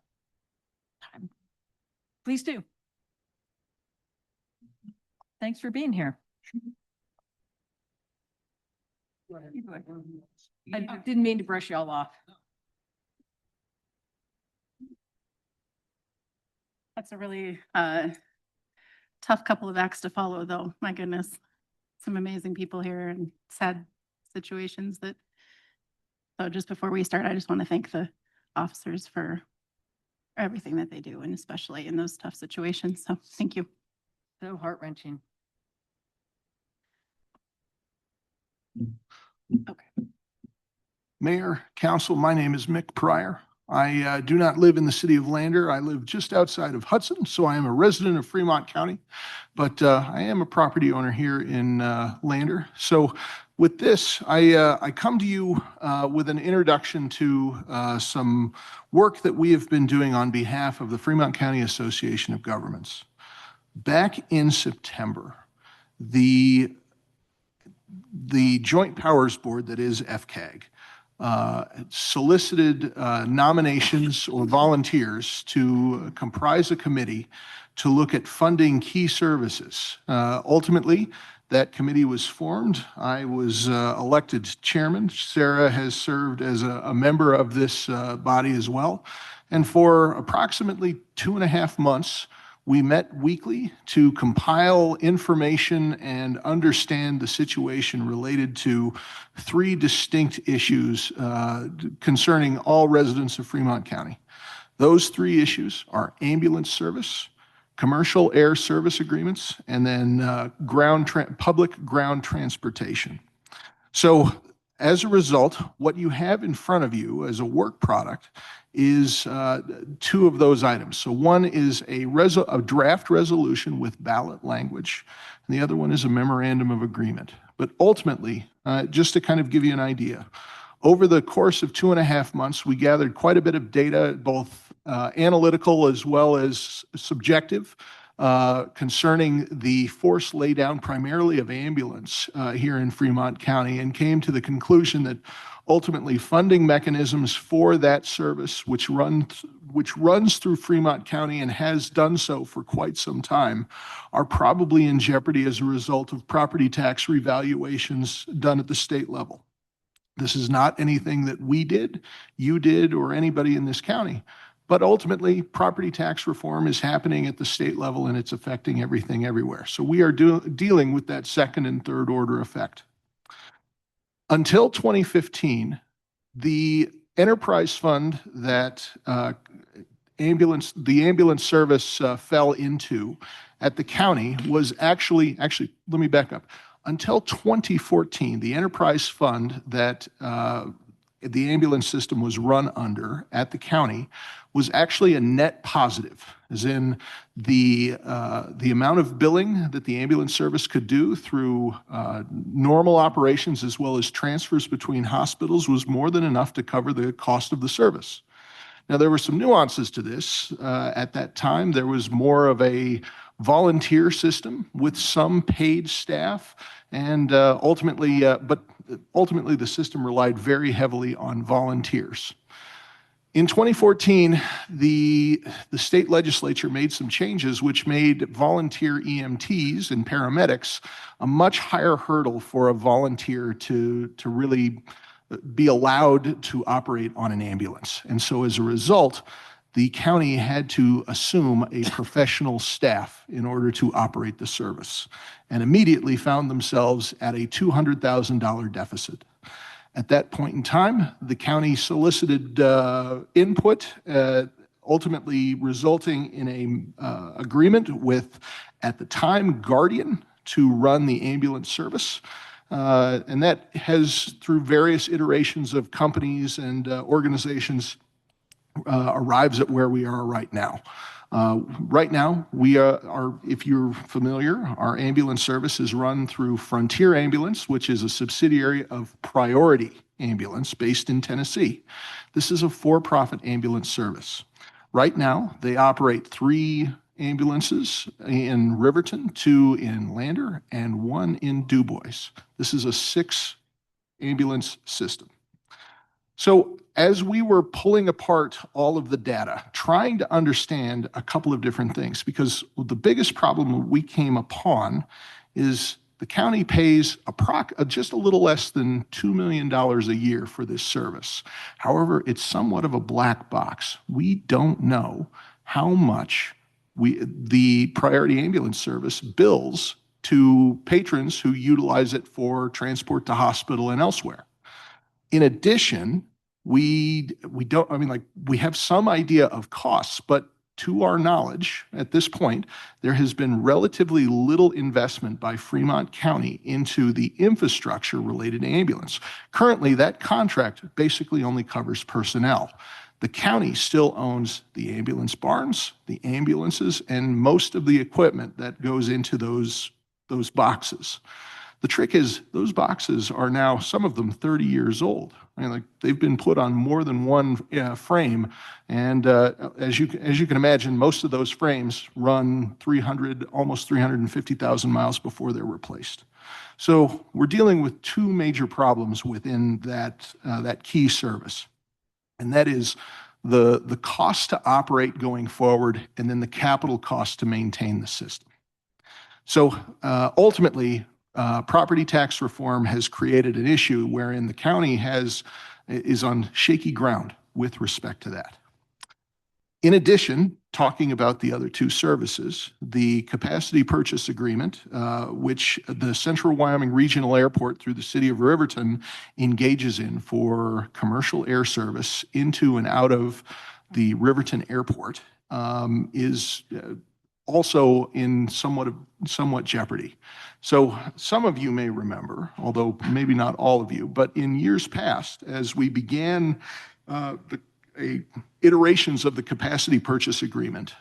Please do. Thanks for being here. I didn't mean to brush y'all off. That's a really tough couple of acts to follow, though. My goodness. Some amazing people here and sad situations that, so just before we start, I just want to thank the officers for everything that they do, and especially in those tough situations. So thank you. So heart-wrenching. Mayor, council, my name is Mick Pryor. I do not live in the city of Lander. I live just outside of Hudson, so I am a resident of Fremont County, but I am a property owner here in Lander. So with this, I come to you with an introduction to some work that we have been doing on behalf of the Fremont County Association of Governments. Back in September, the Joint Powers Board, that is FCAG, solicited nominations or volunteers to comprise a committee to look at funding key services. Ultimately, that committee was formed. I was elected chairman. Sarah has served as a member of this body as well. And for approximately 2.5 months, we met weekly to compile information and understand the situation related to 3 distinct issues concerning all residents of Fremont County. Those 3 issues are ambulance service, commercial air service agreements, and then public ground transportation. So as a result, what you have in front of you as a work product is 2 of those items. So one is a draft resolution with ballot language, and the other one is a memorandum of agreement. But ultimately, just to kind of give you an idea, over the course of 2.5 months, we gathered quite a bit of data, both analytical as well as subjective, concerning the force laydown primarily of ambulance here in Fremont County, and came to the conclusion that ultimately funding mechanisms for that service, which runs through Fremont County and has done so for quite some time, are probably in jeopardy as a result of property tax revaluations done at the state level. This is not anything that we did, you did, or anybody in this county. But ultimately, property tax reform is happening at the state level, and it's affecting everything everywhere. So we are dealing with that second and third order effect. Until 2015, the enterprise fund that the ambulance service fell into at the county was actually, let me back up. Until 2014, the enterprise fund that the ambulance system was run under at the county was actually a net positive, as in the amount of billing that the ambulance service could do through normal operations as well as transfers between hospitals was more than enough to cover the cost of the service. Now, there were some nuances to this. At that time, there was more of a volunteer system with some paid staff, and ultimately the system relied very heavily on volunteers. In 2014, the state legislature made some changes which made volunteer EMTs and paramedics a much higher hurdle for a volunteer to really be allowed to operate on an ambulance. And so as a result, the county had to assume a professional staff in order to operate the service, and immediately found themselves at a $200,000 deficit. At that point in time, the county solicited input, ultimately resulting in an agreement with, at the time, Guardian to run the ambulance service. And that has, through various iterations of companies and organizations, arrives at where we are right now. Right now, we are, if you're familiar, our ambulance service is run through Frontier Ambulance, which is a subsidiary of Priority Ambulance based in Tennessee. This is a for-profit ambulance service. Right now, they operate 3 ambulances in Riverton, 2 in Lander, and 1 in DuBois. This is a 6 ambulance system. So as we were pulling apart all of the data, trying to understand a couple of different things, because the biggest problem we came upon is the county pays just a little less than $2 million a year for this service. However, it's somewhat of a black box. We don't know how much the priority ambulance service bills to patrons who utilize it for transport to hospital and elsewhere. In addition, we have some idea of costs, but to our knowledge, at this point, there has been relatively little investment by Fremont County into the infrastructure related to ambulance. Currently, that contract basically only covers personnel. The county still owns the ambulance barns, the ambulances, and most of the equipment that goes into those boxes. The trick is those boxes are now, some of them 30 years old. I mean, like they've been put on more than one frame. And as you can imagine, most of those frames run almost 350,000 miles before they're replaced. So we're dealing with two major problems within that key service. And that is the cost to operate going forward and then the capital cost to maintain the system. So ultimately, property tax reform has created an issue wherein the county is on shaky ground with respect to that. In addition, talking about the other two services, the capacity purchase agreement, which the Central Wyoming Regional Airport through the city of Riverton engages in for commercial air service into and out of the Riverton Airport, is also in somewhat jeopardy. So some of you may remember, although maybe not all of you, but in years past, as we began iterations of the capacity purchase agreement,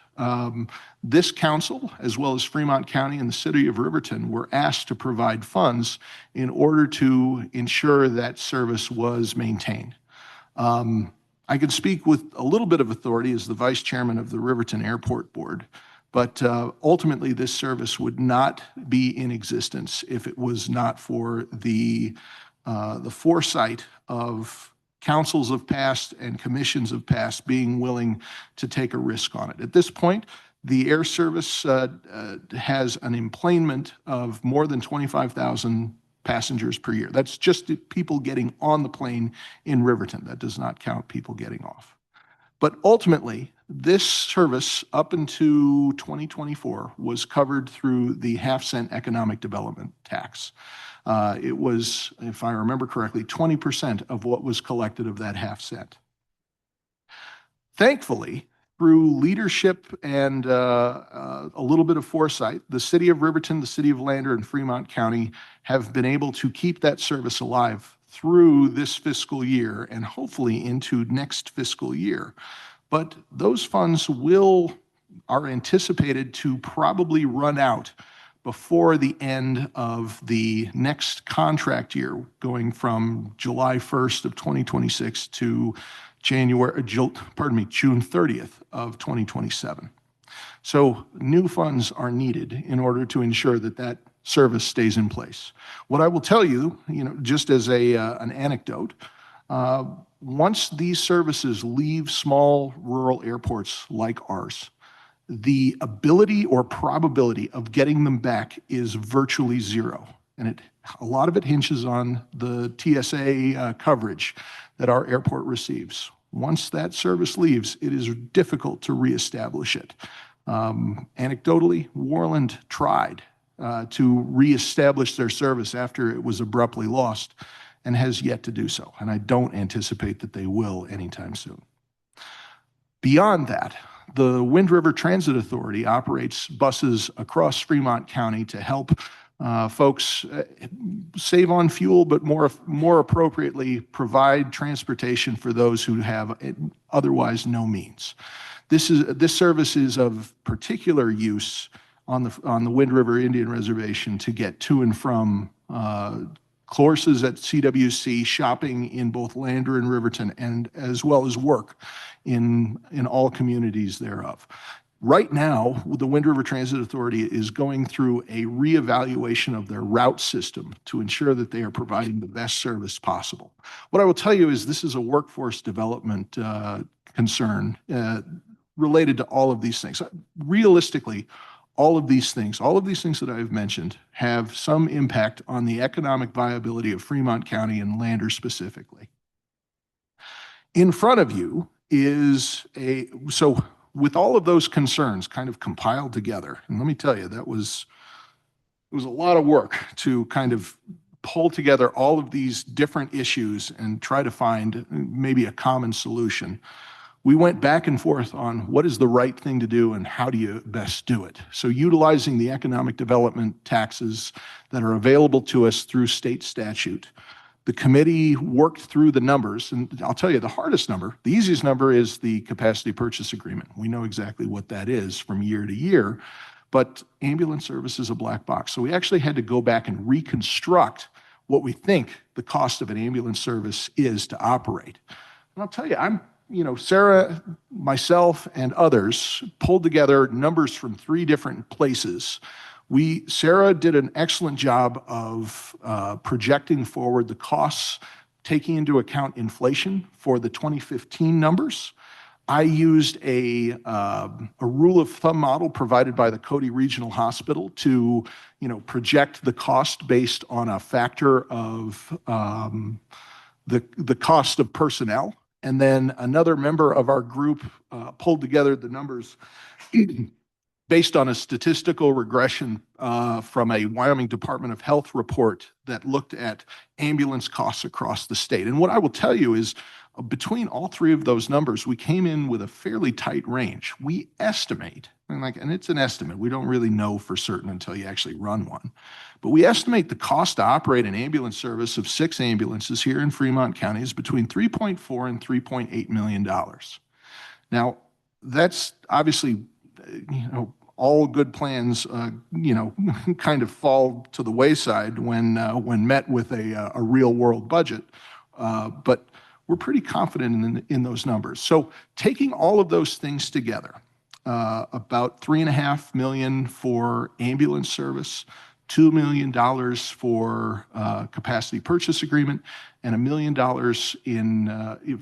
this council, as well as Fremont County and the city of Riverton, were asked to provide funds in order to ensure that service was maintained. I can speak with a little bit of authority as the vice chairman of the Riverton Airport Board, but ultimately this service would not be in existence if it was not for the foresight of councils of past and commissions of past being willing to take a risk on it. At this point, the air service has an emplanement of more than 25,000 passengers per year. That's just people getting on the plane in Riverton. That does not count people getting off. But ultimately, this service up into 2024 was covered through the half-cent economic development tax. It was, if I remember correctly, 20% of what was collected of that half cent. Thankfully, through leadership and a little bit of foresight, the city of Riverton, the city of Lander, and Fremont County have been able to keep that service alive through this fiscal year and hopefully into next fiscal year. But those funds are anticipated to probably run out before the end of the next contract year, going from July 1st of 2026 to June 30th of 2027. So new funds are needed in order to ensure that that service stays in place. What I will tell you, just as an anecdote, once these services leave small rural airports like ours, the ability or probability of getting them back is virtually zero. And a lot of it hinges on the TSA coverage that our airport receives. Once that service leaves, it is difficult to reestablish it. Anecdotally, Worland tried to reestablish their service after it was abruptly lost and has yet to do so. And I don't anticipate that they will anytime soon. Beyond that, the Wind River Transit Authority operates buses across Fremont County to help folks save on fuel, but more appropriately, provide transportation for those who have otherwise no means. This service is of particular use on the Wind River Indian Reservation to get to and from courses at CWC, shopping in both Lander and Riverton, and as well as work in all communities thereof. Right now, the Wind River Transit Authority is going through a reevaluation of their route system to ensure that they are providing the best service possible. What I will tell you is this is a workforce development concern related to all of these things. Realistically, all of these things that I've mentioned have some impact on the economic viability of Fremont County and Lander specifically. In front of you is so with all of those concerns kind of compiled together, and let me tell you, it was a lot of work to kind of pull together all of these different issues and try to find maybe a common solution. We went back and forth on what is the right thing to do and how do you best do it. So utilizing the economic development taxes that are available to us through state statute, the committee worked through the numbers, and I'll tell you the hardest number, the easiest number is the capacity purchase agreement. We know exactly what that is from year to year, but ambulance service is a black box. So we actually had to go back and reconstruct what we think the cost of an ambulance service is to operate. And I'll tell you, Sarah, myself, and others pulled together numbers from 3 different places. Sarah did an excellent job of projecting forward the costs, taking into account inflation for the 2015 numbers. I used a rule of thumb model provided by the Cody Regional Hospital to, project the cost based on a factor of the cost of personnel. And then another member of our group pulled together the numbers based on a statistical regression from a Wyoming Department of Health report that looked at ambulance costs across the state. And what I will tell you is between all 3 of those numbers, we came in with a fairly tight range. We estimate, and it's an estimate, we don't really know for certain until you actually run one, but we estimate the cost to operate an ambulance service of 6 ambulances here in Fremont County is between $3.4 and $3.8 million. Now, that's obviously, all good plans, kind of fall to the wayside when met with a real world budget. But we're pretty confident in those numbers. So taking all of those things together, about $3.5 million for ambulance service, $2 million for capacity purchase agreement, and $1 million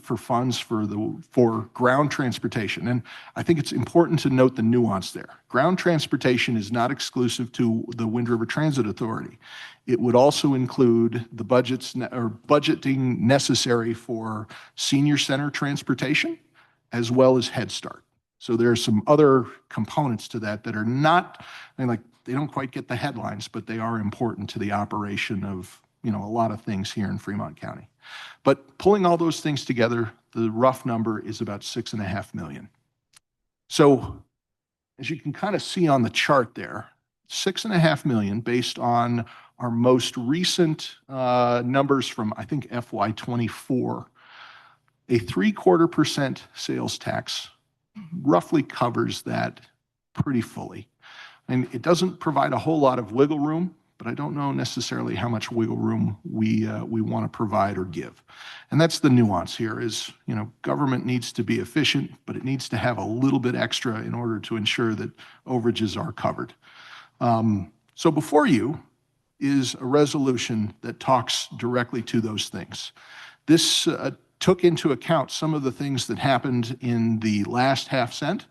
for funds for ground transportation. And I think it's important to note the nuance there. Ground transportation is not exclusive to the Wind River Transit Authority. It would also include the budgeting necessary for senior center transportation, as well as Head Start. So there are some other components to that are not, they don't quite get the headlines, but they are important to the operation of, a lot of things here in Fremont County. But pulling all those things together, the rough number is about $6.5 million. So as you can kind of see on the chart there, $6.5 million based on our most recent numbers from, I think, FY24, a 0.75% sales tax roughly covers that pretty fully. And it doesn't provide a whole lot of wiggle room, but I don't know necessarily how much wiggle room we want to provide or give. And that's the nuance here is, government needs to be efficient, but it needs to have a little bit extra in order to ensure that overages are covered. So before you is a resolution that talks directly to those things. This took into account some of the things that happened in the last half cent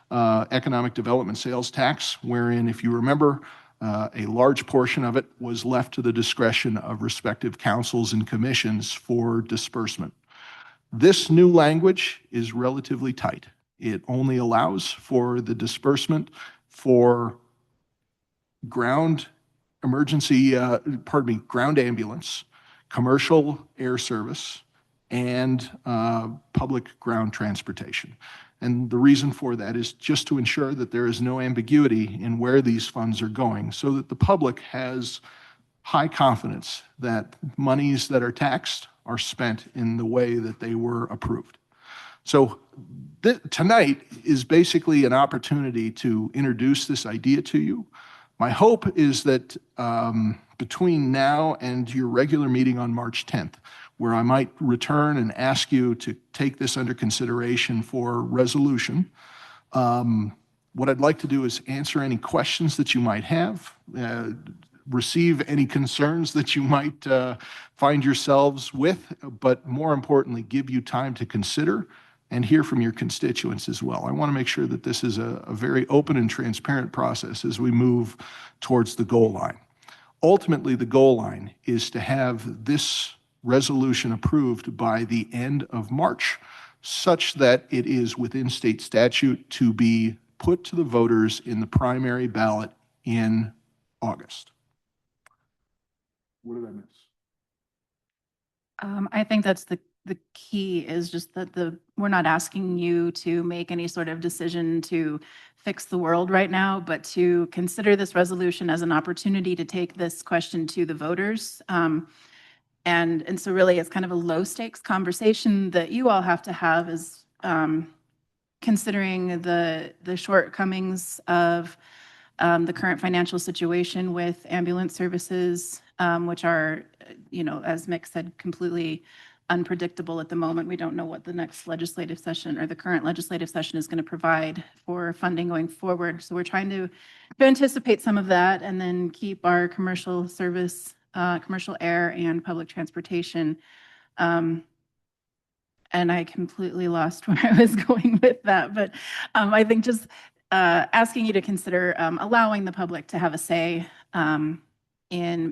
economic development sales tax, wherein, if you remember, a large portion of it was left to the discretion of respective councils and commissions for disbursement. This new language is relatively tight. It only allows for the disbursement for ground ambulance, commercial air service, and public ground transportation. And the reason for that is just to ensure that there is no ambiguity in where these funds are going, so that the public has high confidence that monies that are taxed are spent in the way that they were approved. So tonight is basically an opportunity to introduce this idea to you. My hope is that between now and your regular meeting on March 10th, where I might return and ask you to take this under consideration for resolution. What I'd like to do is answer any questions that you might have, receive any concerns that you might find yourselves with, but more importantly, give you time to consider and hear from your constituents as well. I want to make sure that this is a very open and transparent process as we move towards the goal line. Ultimately, the goal line is to have this resolution approved by the end of March such that it is within state statute to be put to the voters in the primary ballot in August. What did I miss? I think that's the key is just that we're not asking you to make any sort of decision to fix the world right now, but to consider this resolution as an opportunity to take this question to the voters. And so really it's kind of a low stakes conversation that you all have to have is considering the shortcomings of the current financial situation with ambulance services, which are, as Mick said, completely unpredictable at the moment. We don't know what the next legislative session or the current legislative session is going to provide for funding going forward. So we're trying to anticipate some of that and then keep our commercial service, commercial air and public transportation. And I completely lost where I was going with that. But I think just asking you to consider allowing the public to have a say in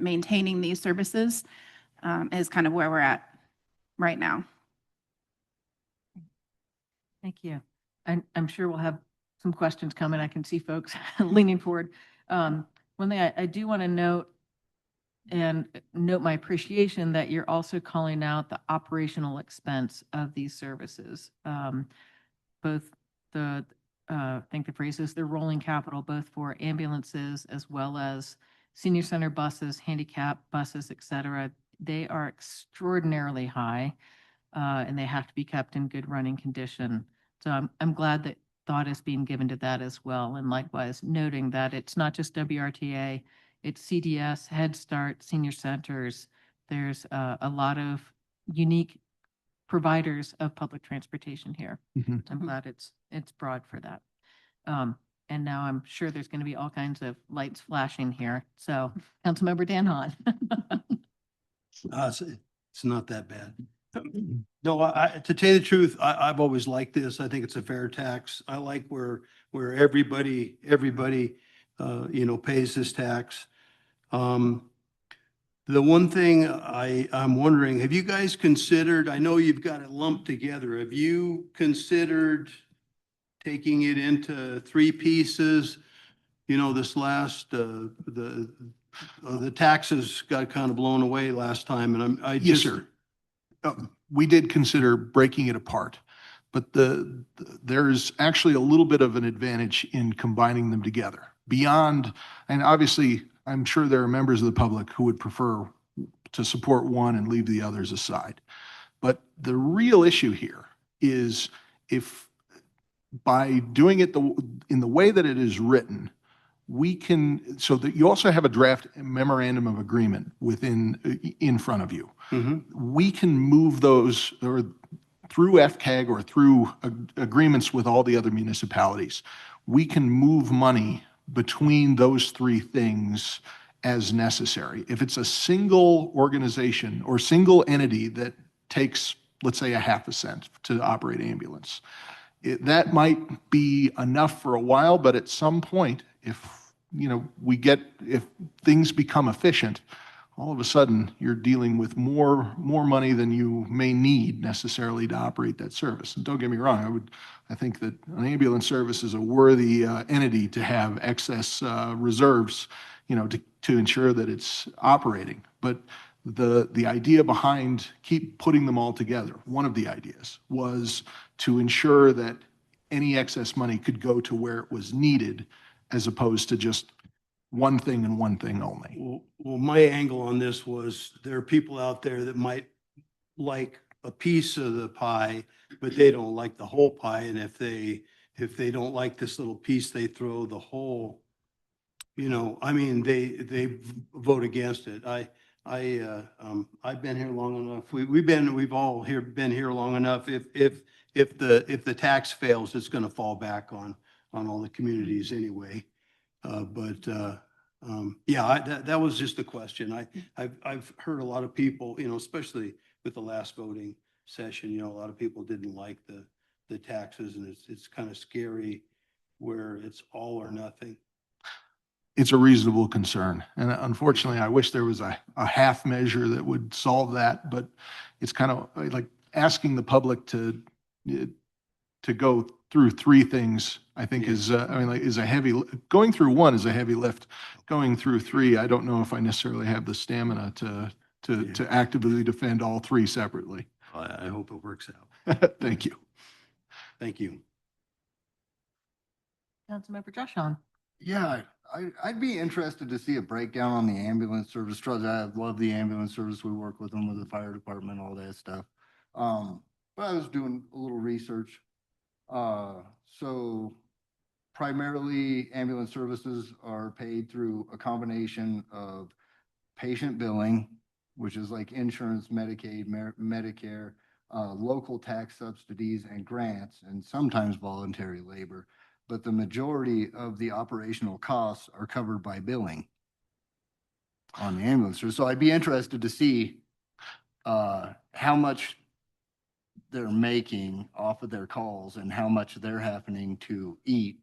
maintaining these services is kind of where we're at right now. Thank you. And I'm sure we'll have some questions coming. I can see folks leaning forward. One thing I do want to note my appreciation that you're also calling out the operational expense of these services. Both I think the phrase is the rolling capital, both for ambulances as well as senior center buses, handicap buses, et cetera. They are extraordinarily high and they have to be kept in good running condition. So I'm glad that thought is being given to that as well. And likewise, noting that it's not just WRTA, it's CDS, Head Start, senior centers. There's a lot of unique providers of public transportation here. Mhm. I'm glad it's broad for that. And now I'm sure there's going to be all kinds of lights flashing here. So Councilmember Dan Hahn. It's not that bad. No, to tell you the truth, I've always liked this. I think it's a fair tax. I like where everybody, pays this tax. The one thing I'm wondering, have you guys considered, I know you've got it lumped together. Have you considered taking it into three pieces? This last, the taxes got kind of blown away last time and Yes, sir. We did consider breaking it apart, but there's actually a little bit of an advantage in combining them together beyond, and obviously I'm sure there are members of the public who would prefer to support one and leave the others aside. But the real issue here is if by doing it in the way that it is written, we can, so that you also have a draft memorandum of agreement in front of you. We can move those or through FCAG or through agreements with all the other municipalities. We can move money between those three things as necessary. If it's a single organization or single entity that takes, let's say, a half a cent to operate ambulance, that might be enough for a while, but at some point, if things become efficient, all of a sudden you're dealing with more money than you may need necessarily to operate that service. And don't get me wrong, I think that an ambulance service is a worthy entity to have excess reserves, to ensure that it's operating. But the idea behind keep putting them all together, one of the ideas was to ensure that any excess money could go to where it was needed as opposed to just one thing and one thing only. Well, my angle on this was there are people out there that might like a piece of the pie, but they don't like the whole pie. And if they don't like this little piece, they throw the whole, they vote against it. I've been here long enough. We've all been here long enough. If the tax fails, it's going to fall back on all the communities anyway. That was just a question. I've heard a lot of people, especially with the last voting session, a lot of people didn't like the taxes, and it's kind of scary where it's all or nothing. It's a reasonable concern. And unfortunately, I wish there was a half measure that would solve that, but it's kind of like asking the public to, to go through three things, I think is, is a heavy, going through one is a heavy lift. Going through three, I don't know if I necessarily have the stamina to actively defend all three separately. I hope it works out. Thank you. Thank you. Councilmember Josh Hahn. Yeah, I'd be interested to see a breakdown on the ambulance service trust. I love the ambulance service. We work with them with the fire department, all that stuff. But I was doing a little research. So primarily ambulance services are paid through a combination of patient billing, which is like insurance, Medicaid, Medicare, local tax subsidies and grants, and sometimes voluntary labor. But the majority of the operational costs are covered by billing on the ambulance. So I'd be interested to see how much they're making off of their calls and how much they're having to eat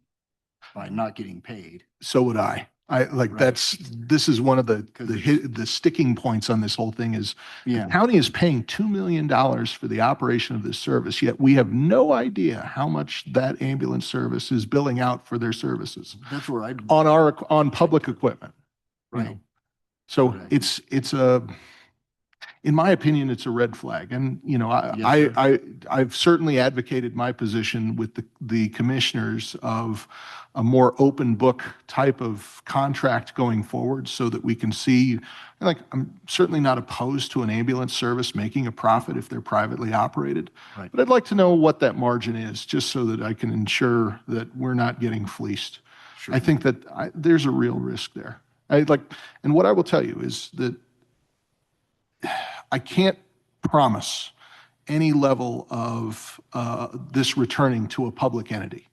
by not getting paid. So would I. Right. This is one of the sticking points on this whole thing is the county is paying $2 million for the operation of this service, yet we have no idea how much that ambulance service is billing out for their services That's where on public equipment. you Right. know. So Right. it's in my opinion, it's a red flag. And, Yes, sir. I've certainly advocated my position with the commissioners of a more open book type of contract going forward so that we can see, I'm certainly not opposed to an ambulance service making a profit if they're privately operated. Right. But I'd like to know what that margin is, just so that I can ensure that we're not getting fleeced. Sure. I think that there's a real risk there. And what I will tell you is that I can't promise any level of this returning to a public entity.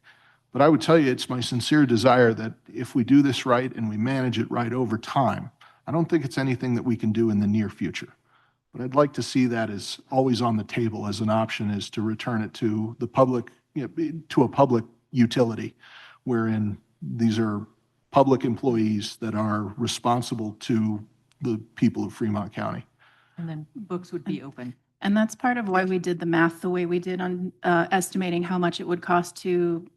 But I would tell you, it's my sincere desire that if we do this right and we manage it right over time, I don't think it's anything that we can do in the near future. But I'd like to see that as always on the table as an option, is to return it to the public, to a public utility, wherein these are public employees that are responsible to the people of Fremont County. And then books would be open. And that's part of why we did the math the way we did on estimating how much it would cost to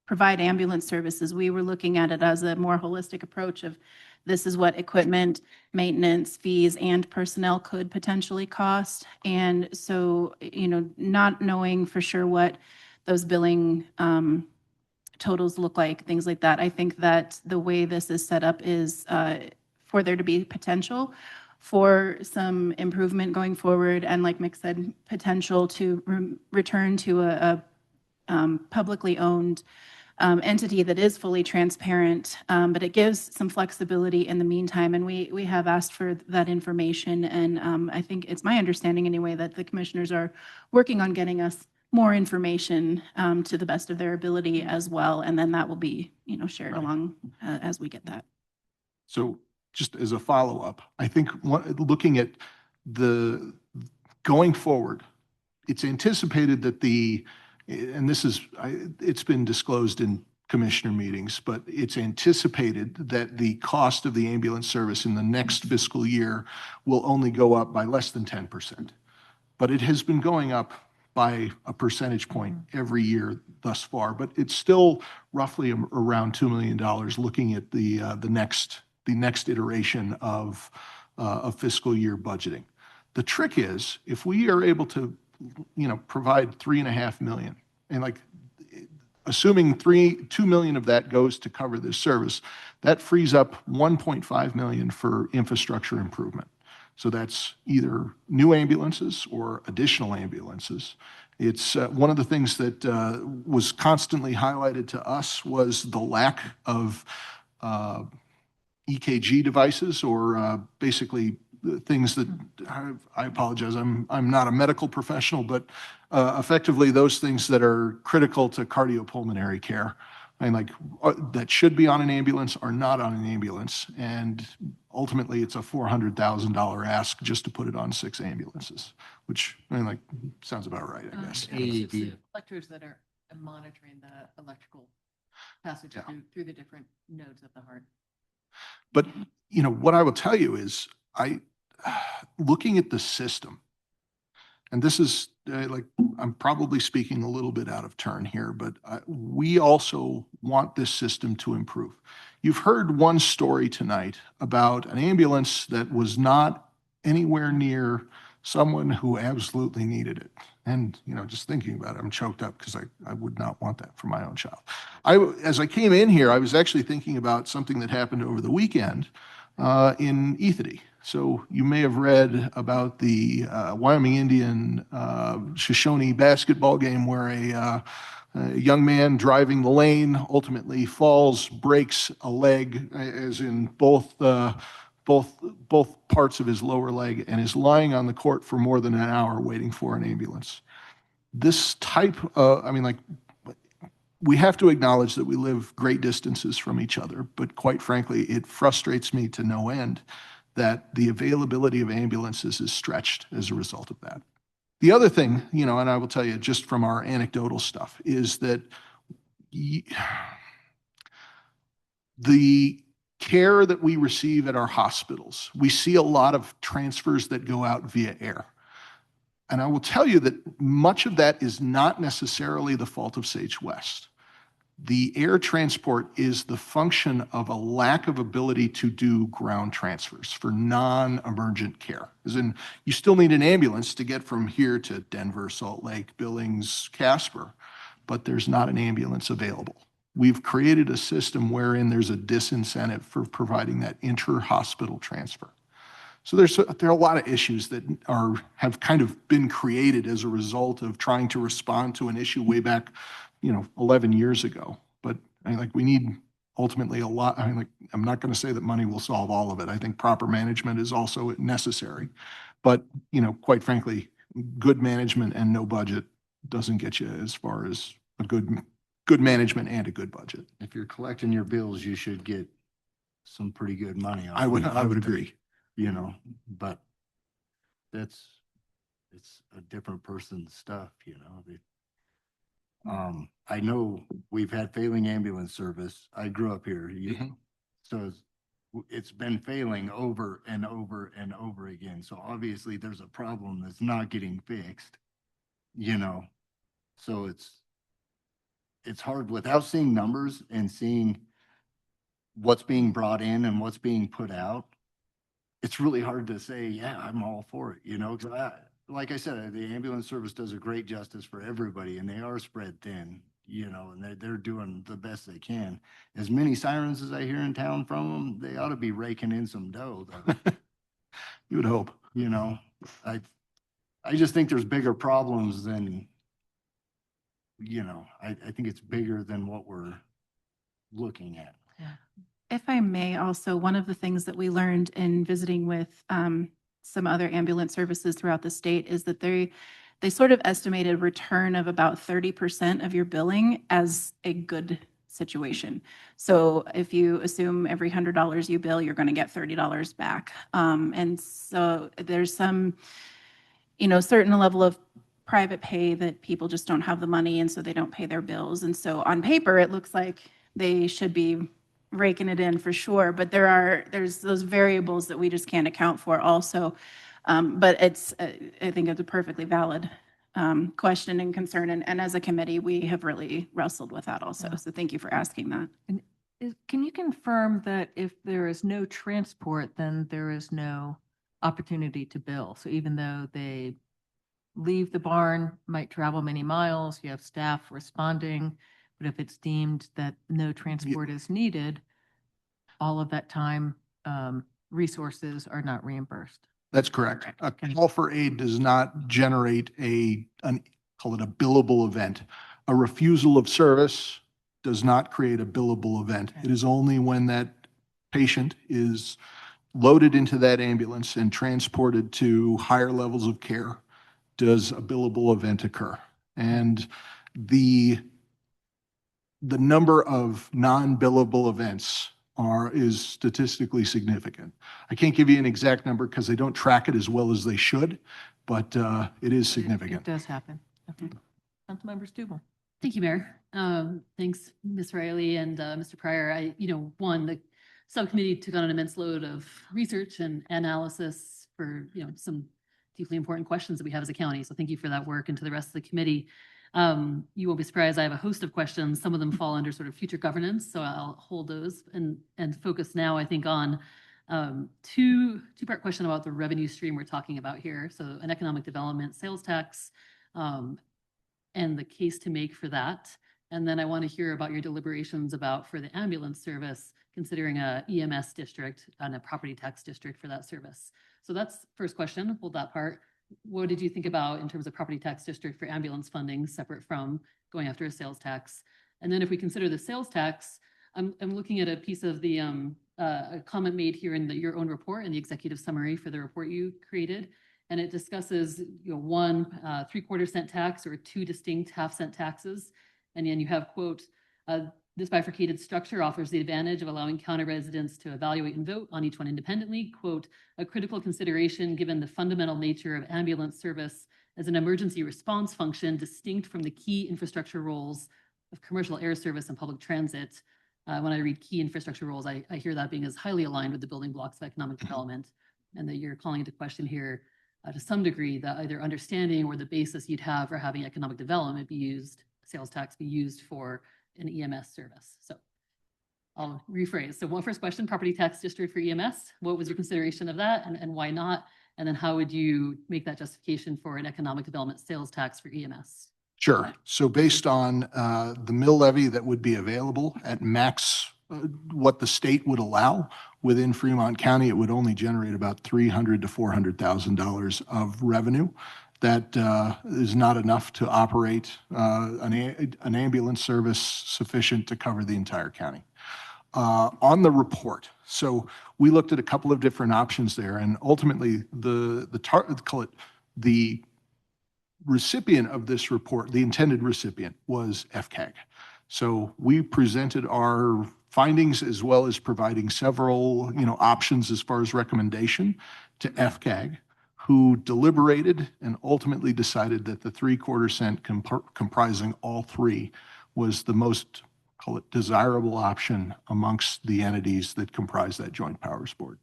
provide ambulance services. We were looking at it as a more holistic approach of this is what equipment, maintenance, fees, and personnel could potentially cost. And so, not knowing for sure what those billing totals look like, things like that, I think that the way this is set up is for there to be potential for some improvement going forward. And like Mick said, potential to return to a publicly owned entity that is fully transparent, but it gives some flexibility in the meantime. And we have asked for that information. And I think it's my understanding anyway that the commissioners are working on getting us more information to the best of their ability as well. And then that will be, shared along as we get that. So just as a follow-up, I think looking at the going forward, it's anticipated that and this is, it's been disclosed in commissioner meetings, but it's anticipated that the cost of the ambulance service in the next fiscal year will only go up by less than 10%. But it has been going up by a percentage point every year thus far, but it's still roughly around $2 million looking at the next iteration of fiscal year budgeting. The trick is, if we are able to provide $3.5 million, and assuming $2 million of that goes to cover this service, that frees up $1.5 million for infrastructure improvement. So that's either new ambulances or additional ambulances. It's one of the things that was constantly highlighted to us was the lack of EKG devices, or basically things that I apologize, I'm not a medical professional, but effectively those things that are critical to cardiopulmonary care. That should be on an ambulance are not on an ambulance. And ultimately it's a $400,000 ask just to put it on 6 ambulances, which sounds about right, I guess. Electrodes that are monitoring the electrical passage through the different nodes of the heart. But, what I will tell you is looking at the system, and this is like, I'm probably speaking a little bit out of turn here, but we also want this system to improve. You've heard one story tonight about an ambulance that was not anywhere near someone who absolutely needed it. And, you know, just thinking about it, I'm choked up because I would not want that for my own child. As I came in here, I was actually thinking about something that happened over the weekend in Ethity. So you may have read about the Wyoming Indian Shoshone basketball game where a young man driving the lane ultimately falls, breaks a leg, as in both parts of his lower leg, and is lying on the court for more than an hour waiting for an ambulance. This type of, I mean, like, we have to acknowledge that we live great distances from each other, but quite frankly, it frustrates me to no end that the availability of ambulances is stretched as a result of that. The other thing, you know, and I will tell you just from our anecdotal stuff, is that the care that we receive at our hospitals, we see a lot of transfers that go out via air. And I will tell you that much of that is not necessarily the fault of Sage West. The air transport is the function of a lack of ability to do ground transfers for non-emergent care. As in, you still need an ambulance to get from here to Denver, Salt Lake, Billings, Casper, but there's not an ambulance available. We've created a system wherein there's a disincentive for providing that inter-hospital transfer. So there are a lot of issues that have kind of been created as a result of trying to respond to an issue way back, 11 years ago. But I mean, like, we need ultimately a lot. I mean, like, I'm not going to say that money will solve all of it. I think proper management is also necessary. But, quite frankly, good management and no budget doesn't get you as far as a good management and a good budget. If you're collecting your bills, you should get some pretty good money. I would agree. But it's a different person's stuff, I know we've had failing ambulance service. I grew up here, so it's been failing over and over and over again. So obviously there's a problem that's not getting fixed, so it's hard without seeing numbers and seeing what's being brought in and what's being put out. It's really hard to say, yeah, I'm all for it, because like I said, the ambulance service does a great justice for everybody, and they are spread thin, and they're doing the best they can. As many sirens as I hear in town from them, they ought to be raking in some dough, though. You would hope. I just think there's bigger problems than, I think it's bigger than what we're looking at. If I may, also, one of the things that we learned in visiting with some other ambulance services throughout the state is that they sort of estimated return of about 30% of your billing as a good situation. So if you assume every $100 you bill, you're going to get $30 back. And so there's some, certain level of private pay that people just don't have the money, and so they don't pay their bills. And so on paper, it looks like they should be raking it in for sure, but there's those variables that we just can't account for also. But I think it's a perfectly valid question and concern. And as a committee, we have really wrestled with that also. So thank you for asking that. And can you confirm that if there is no transport, then there is no opportunity to bill? So even though they leave the barn, might travel many miles, you have staff responding, but if it's deemed that no transport is needed, all of that time, resources are not reimbursed. That's correct. A call for aid does not generate call it a billable event. A refusal of service does not create a billable event. It is only when that patient is loaded into that ambulance and transported to higher levels of care does a billable event occur. And the number of non-billable events is statistically significant. I can't give you an exact number because they don't track it as well as they should, but it is significant. It does happen. Okay. Councilmember Stubble. Thank you, Mayor. Thanks, Ms. Riley and Mr. Pryor. The subcommittee took on an immense load of research and analysis for, some deeply important questions that we have as a county. So thank you for that work, and to the rest of the committee. You won't be surprised, I have a host of questions. Some of them fall under sort of future governance, so I'll hold those and focus now, I think, on two-part question about the revenue stream we're talking about here. So an economic development sales tax, and the case to make for that. And then I want to hear about your deliberations about for the ambulance service, considering a EMS district and a property tax district for that service. So that's first question, hold that part. What did you think about in terms of property tax district for ambulance funding, separate from going after a sales tax? And then if we consider the sales tax, I'm looking at a piece of the a comment made here in your own report, in the executive summary for the report you created. And it discusses, one 3/4 cent tax or two distinct 1/2 cent taxes. And then you have, quote, this bifurcated structure offers the advantage of allowing county residents to evaluate and vote on each one independently. Quote, a critical consideration given the fundamental nature of ambulance service as an emergency response function distinct from the key infrastructure roles of commercial air service and public transit. When I read key infrastructure roles, I hear that being as highly aligned with the building blocks of economic development, and that you're calling into question here to some degree that either understanding or the basis you'd have for having economic development be used, sales tax be used for an EMS service. So I'll rephrase. So first question, property tax district for EMS. What was your consideration of that, and why not? And then how would you make that justification for an economic development sales tax for EMS? Sure. So based on the mill levy that would be available at max, what the state would allow within Fremont County, it would only generate about $300,000 to $400,000 of revenue. That is not enough to operate an ambulance service sufficient to cover the entire county. On the report, so we looked at a couple of different options there, and ultimately the recipient of this report, the intended recipient, was FCAG. So we presented our findings as well as providing several, options as far as recommendation to FCAG, who deliberated and ultimately decided that the 3/4 cent comprising all three was the most, call it, desirable option amongst the entities that comprise that joint powers board.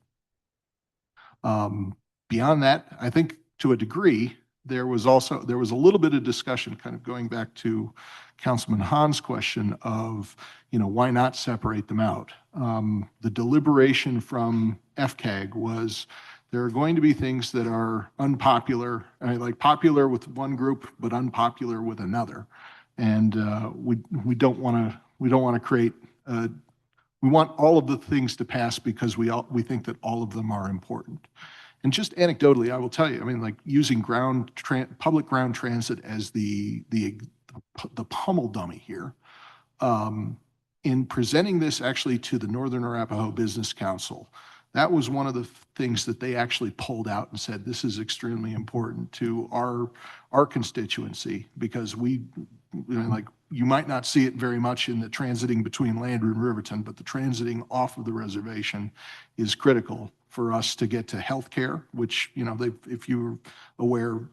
Beyond that, I think to a degree, there was a little bit of discussion, kind of going back to Councilman Hahn's question of, why not separate them out? The deliberation from FCAG was there are going to be things that are unpopular, like popular with one group, but unpopular with another. And we don't want to create, we want all of the things to pass because we think that all of them are important. And just anecdotally, I will tell you, like using public ground transit as the pummel dummy here, in presenting this actually to the Northern Arapahoe Business Council, that was one of the things that they actually pulled out and said, this is extremely important to our constituency, because you might not see it very much in the transiting between Landry and Riverton, but the transiting off of the reservation is critical for us to get to healthcare, which, if you're aware,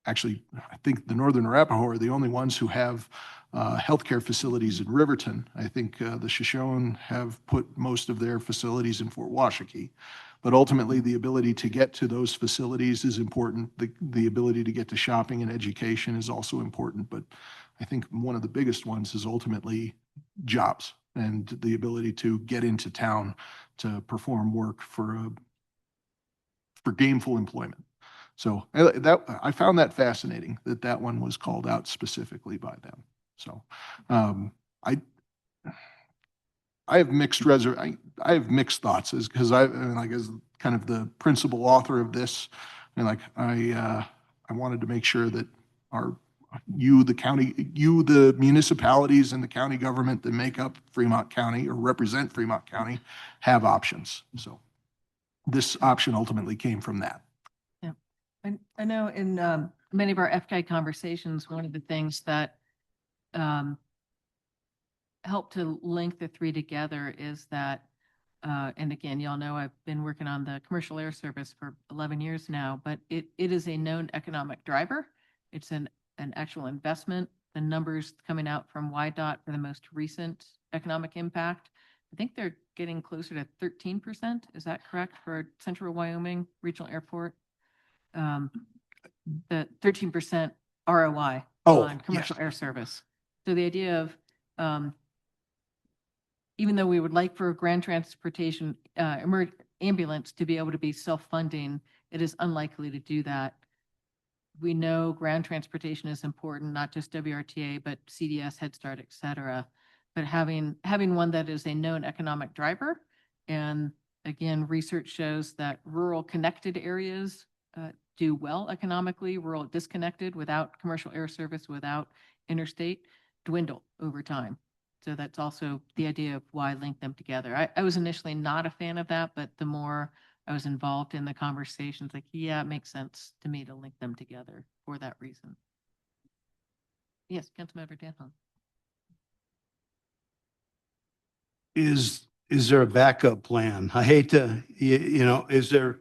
actually, I think the Northern Arapahoe are the only ones who have healthcare facilities in Riverton. I think the Shoshone have put most of their facilities in Fort Washakie. But ultimately, the ability to get to those facilities is important. The ability to get to shopping and education is also important. But I think one of the biggest ones is ultimately jobs and the ability to get into town to perform work for gainful employment. So I found that fascinating that one was called out specifically by them. So I have mixed thoughts because as kind of the principal author of this, I wanted to make sure that the municipalities and the county government that make up Fremont County or represent Fremont County have options. So this option ultimately came from that. Yeah. And I know in many of our FCAI conversations, one of the things that help to link the three together is that, and again, y'all know I've been working on the commercial air service for 11 years now, but it is a known economic driver. It's an actual investment. The numbers coming out from YDOT for the most recent economic impact, I think they're getting closer to 13%. Is that correct for Central Wyoming Regional Airport? the 13% ROI Oh, on commercial yes. air service. So the idea of, even though we would like for ground transportation, ambulance to be able to be self-funding, it is unlikely to do that. We know ground transportation is important, not just WRTA, but CDS, Head Start, et cetera. But having one that is a known economic driver, and again, research shows that rural connected areas do well economically, rural disconnected without commercial air service, without interstate, dwindle over time. So that's also the idea of why link them together. I was initially not a fan of that, but the more I was involved in the conversations, like, yeah, it makes sense to me to link them together for that reason. Yes, Councilmember Danhon. Is there a backup plan? I hate to, is there,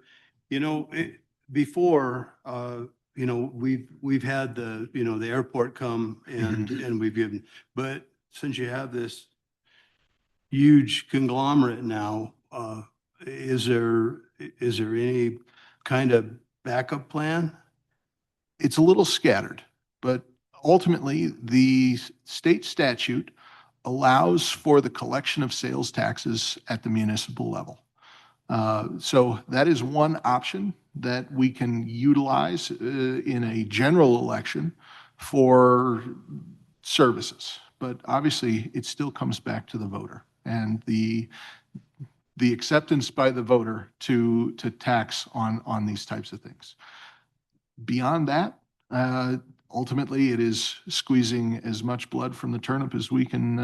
before, we've had the airport come and we've given, but since you have this huge conglomerate now, is there any kind of backup plan? It's a little scattered, but ultimately the state statute allows for the collection of sales taxes at the municipal level. So that is one option that we can utilize in a general election for services. But obviously, it still comes back to the voter and the acceptance by the voter to tax on these types of things. Beyond that, ultimately, it is squeezing as much blood from the turnip as we can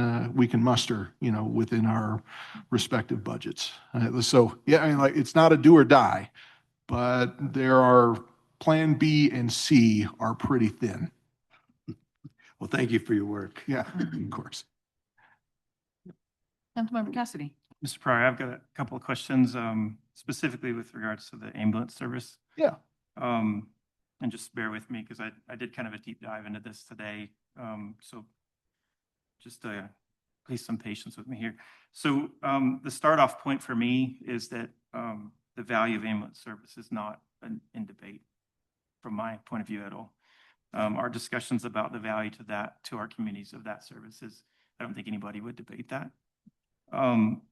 muster, within our respective budgets. So, yeah, I mean, like, it's not a do or die, but there are Plan B and C are pretty thin. Well, thank you for your work. Yeah, of course. Councilmember Cassidy. Mr. Pryor, I've got a couple of questions, specifically with regards to the ambulance service. Yeah. And just bear with me because I did kind of a deep dive into this today. So just please some patience with me here. So the start off point for me is that the value of ambulance service is not in debate from my point of view at all. Our discussions about the value to our communities of that service is, I don't think anybody would debate that.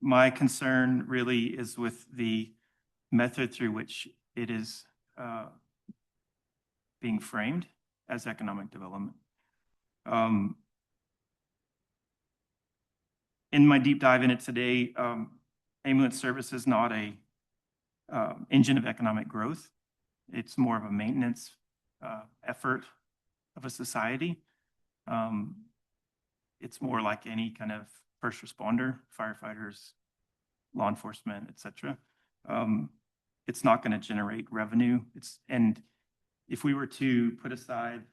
My concern really is with the method through which it is being framed as economic development. In my deep dive in it today, ambulance service is not a engine of economic growth. It's more of a maintenance effort of a society. It's more like any kind of first responder, firefighters, law enforcement, et cetera. It's not going to generate revenue. And if we were to put aside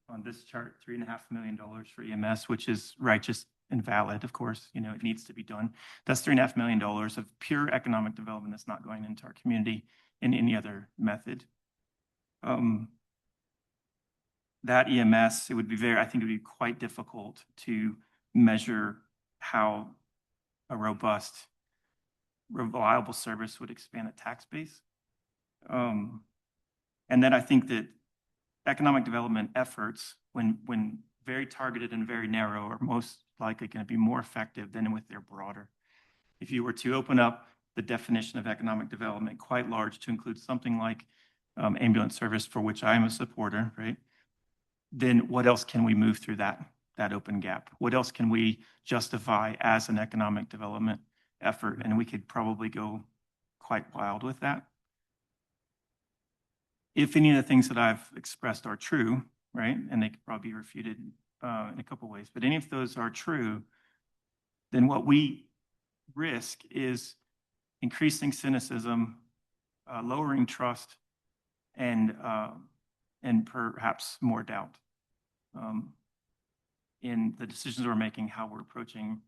on this chart $3.5 million for EMS, which is righteous and valid, of course, it needs to be done. That's $3.5 million of pure economic development that's not going into our community in any other method. That EMS, I think it would be quite difficult to measure how a robust, reliable service would expand a tax base. And then I think that economic development efforts, when very targeted and very narrow, are most likely going to be more effective than if they're broader. If you were to open up the definition of economic development quite large to include something like ambulance service, for which I am a supporter, right? Then what else can we move through that open gap? What else can we justify as an economic development effort? And we could probably go quite wild with that. If any of the things that I've expressed are true, right, and they could probably be refuted in a couple of ways, but any of those are true, then what we risk is increasing cynicism, lowering trust, and perhaps more doubt in the decisions we're making, how we're approaching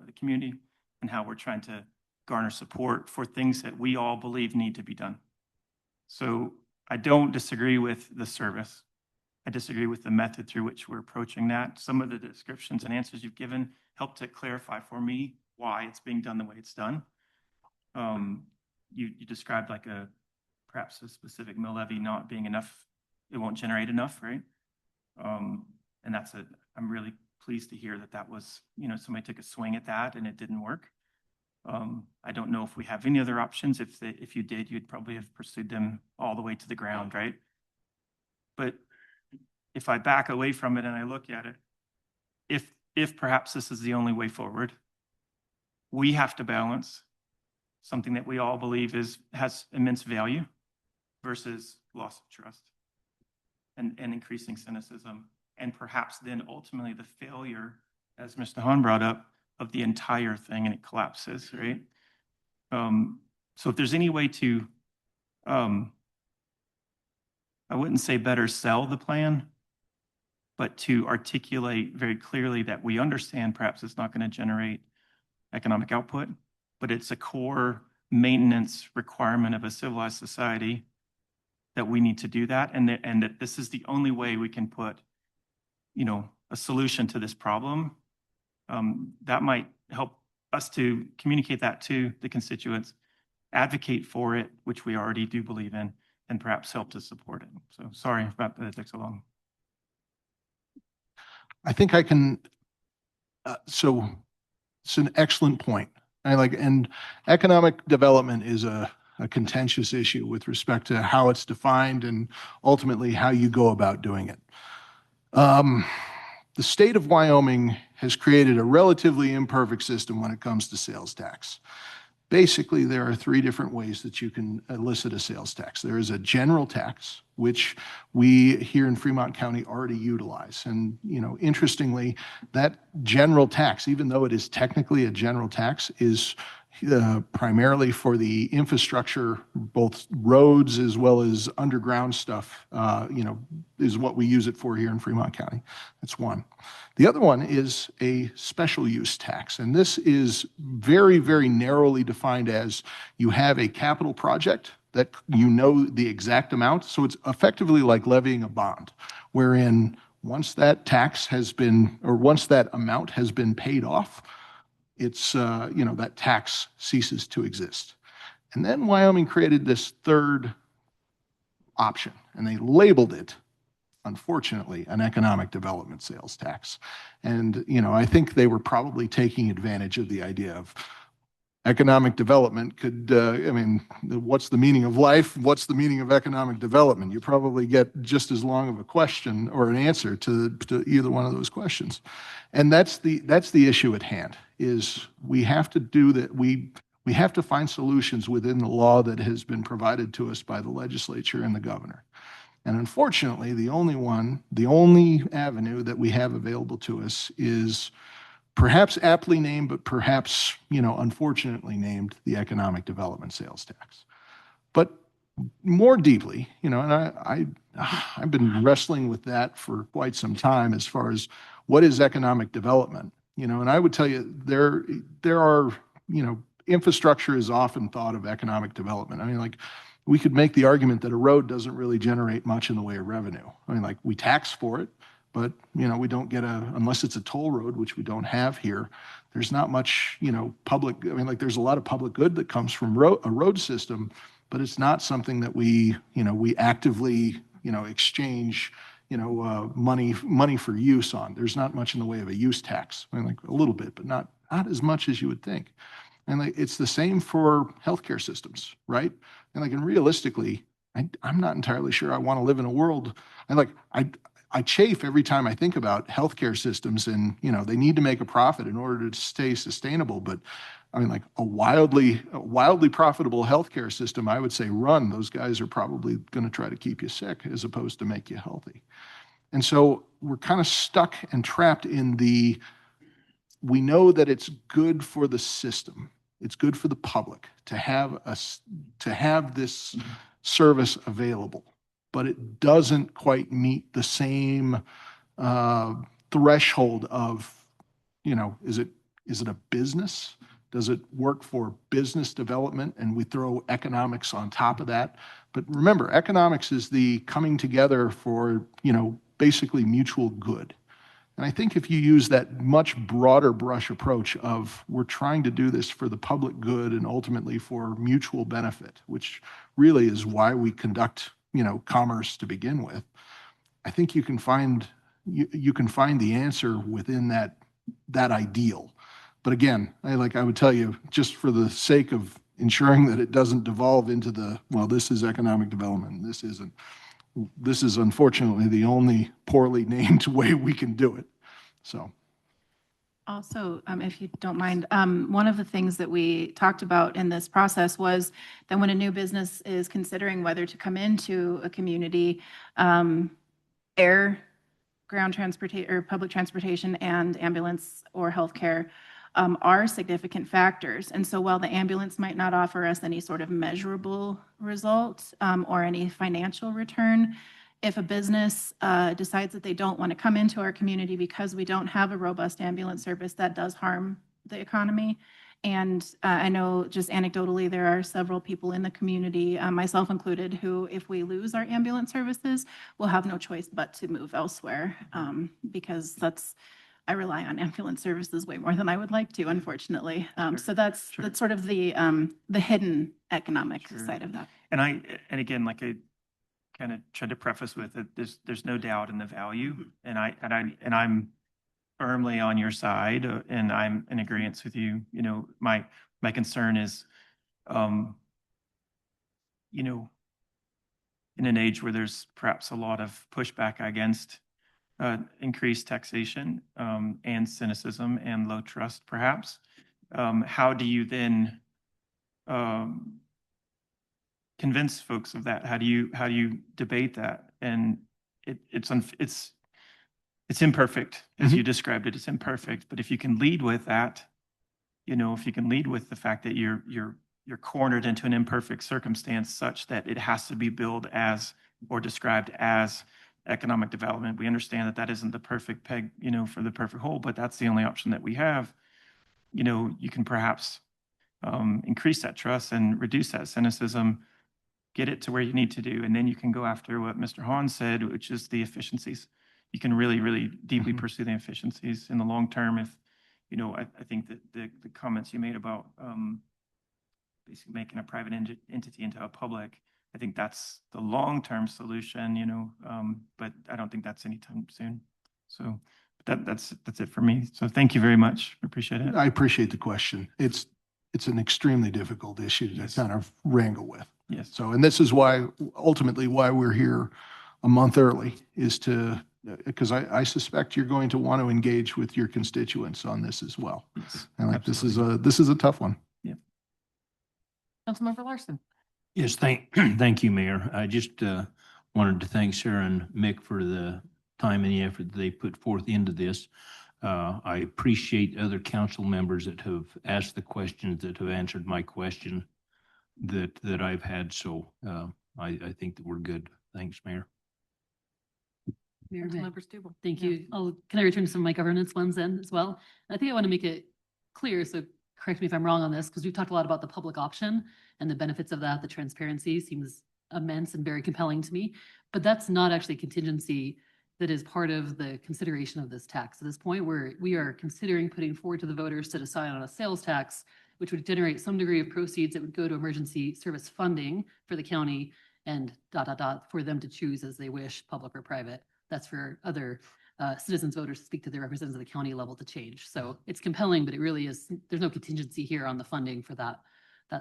the community, and how we're trying to garner support for things that we all believe need to be done. So I don't disagree with the service. I disagree with the method through which we're approaching that. Some of the descriptions and answers you've given help to clarify for me why it's being done the way it's done. You described like a perhaps a specific mill levy not being enough, it won't generate enough, right? And I'm really pleased to hear that was, somebody took a swing at that and it didn't work. I don't know if we have any other options. If you did, you'd probably have pursued them all the way to the ground, right? But if I back away from it and I look at it, if perhaps this is the only way forward, we have to balance something that we all believe has immense value versus loss of trust and increasing cynicism, and perhaps then ultimately the failure, as Mr. Hahn brought up, of the entire thing, and it collapses, right? So if there's any way to, I wouldn't say better sell the plan, but to articulate very clearly that we understand perhaps it's not going to generate economic output, but it's a core maintenance requirement of a civilized society that we need to do that, and that this is the only way we can put, a solution to this problem. That might help us to communicate that to the constituents, advocate for it, which we already do believe in, and perhaps help to support it. So sorry about that it took so long. I think I can, so it's an excellent point. And economic development is a contentious issue with respect to how it's defined and ultimately how you go about doing it. The state of Wyoming has created a relatively imperfect system when it comes to sales tax. Basically, there are three different ways that you can elicit a sales tax. There is a general tax, which we here in Fremont County already utilize. And, interestingly, that general tax, even though it is technically a general tax, is primarily for the infrastructure, both roads as well as underground stuff, is what we use it for here in Fremont County. That's one. The other one is a special use tax. And this is very, very narrowly defined as you have a capital project that the exact amount. So it's effectively like levying a bond, wherein once that once that amount has been paid off, it's, that tax ceases to exist. And then Wyoming created this third option, and they labeled it, unfortunately, an economic development sales tax. And, I think they were probably taking advantage of the idea of economic development what's the meaning of life? What's the meaning of economic development? You probably get just as long of a question or an answer to either one of those questions. And that's the issue at hand, is we have to do that. We have to find solutions within the law that has been provided to us by the legislature and the governor. And unfortunately, the only avenue that we have available to us is perhaps aptly named, but perhaps, unfortunately named the economic development sales tax. But more deeply, and I've been wrestling with that for quite some time as far as what is economic development, and I would tell you there are, infrastructure is often thought of economic development. We could make the argument that a road doesn't really generate much in the way of revenue. We tax for it, but, we don't get unless it's a toll road, which we don't have here, there's not much, public, there's a lot of public good that comes from a road system, but it's not something that we actively, exchange, money for use on. There's not much in the way of a use tax. A little bit, but not as much as you would think. And it's the same for healthcare systems, right? And realistically, I'm not entirely sure I want to live in a world, I chafe every time I think about healthcare systems, and, they need to make a profit in order to stay sustainable. But a wildly profitable healthcare system, I would say those guys are probably going to try to keep you sick as opposed to make you healthy. And so we're kind of stuck and trapped in we know that it's good for the system. It's good for the public to have this service available, but it doesn't quite meet the same threshold of, is it a business? Does it work for business development? And we throw economics on top of that. But remember, economics is the coming together for, basically mutual good. And I think if you use that much broader brush approach of we're trying to do this for the public good and ultimately for mutual benefit, which really is why we conduct, commerce to begin with, I think you can find the answer within that ideal. But again, I would tell you, just for the sake of ensuring that it doesn't devolve into this is economic development, and this isn't. This is unfortunately the only poorly named way we can do it. So. Also, if you don't mind, one of the things that we talked about in this process was that when a new business is considering whether to come into a community, air, ground transportation, or public transportation and ambulance or healthcare are significant factors. And so while the ambulance might not offer us any sort of measurable result or any financial return, if a business decides that they don't want to come into our community because we don't have a robust ambulance service, that does harm the economy. And I know just anecdotally, there are several people in the community, myself included, who, if we lose our ambulance services, will have no choice but to move elsewhere because I rely on ambulance services way more than I would like to, unfortunately. So that's sort of the hidden economic side of that. And again, like I kind of tried to preface with it, there's no doubt in the value, and I'm firmly on your side, and I'm in agreement with you. My concern is, in an age where there's perhaps a lot of pushback against increased taxation and cynicism and low trust, perhaps, how do you then convince folks of that? How do you debate that? And it's imperfect, as you described it. It's imperfect, but if you can lead with that, if you can lead with the fact that you're cornered into an imperfect circumstance such that it has to be billed as or described as economic development. We understand that isn't the perfect peg, for the perfect hole, but that's the only option that we have. You can perhaps increase that trust and reduce that cynicism, get it to where you need to do, and then you can go after what Mr. Hahn said, which is the efficiencies. You can really, really deeply pursue the efficiencies in the long term. If, I think that the comments you made about basically making a private entity into a public, I think that's the long-term solution, but I don't think that's anytime soon. So that's it for me. So thank you very much. I appreciate it. I appreciate the question. It's an extremely difficult issue to kind of wrangle with. Yes. So, and this is ultimately why we're here a month early, is because I suspect you're going to want to engage with your constituents on this as well. Yes, And this is a tough one. Yeah. Councilmember Larson. Yes, thank you, Mayor. I just wanted to thank Sarah and Mick for the time and the effort that they put forth into this. I appreciate other council members that have asked the questions, that have answered my question that I've had. So I think that we're good. Thanks, Mayor. Councilmember Stubble. Thank you. Can I return to some of my governance ones then as well? I think I want to make it clear, so correct me if I'm wrong on this, because we've talked a lot about the public option and the benefits of that. The transparency seems immense and very compelling to me, but that's not actually contingency that is part of the consideration of this tax. At this point, where we are considering putting forward to the voters to decide on a sales tax, which would generate some degree of proceeds that would go to emergency service funding for the county and ... for them to choose as they wish, public or private. That's for other citizens, voters to speak to their representatives at the county level to change. So it's compelling, but it really is, there's no contingency here on the funding for that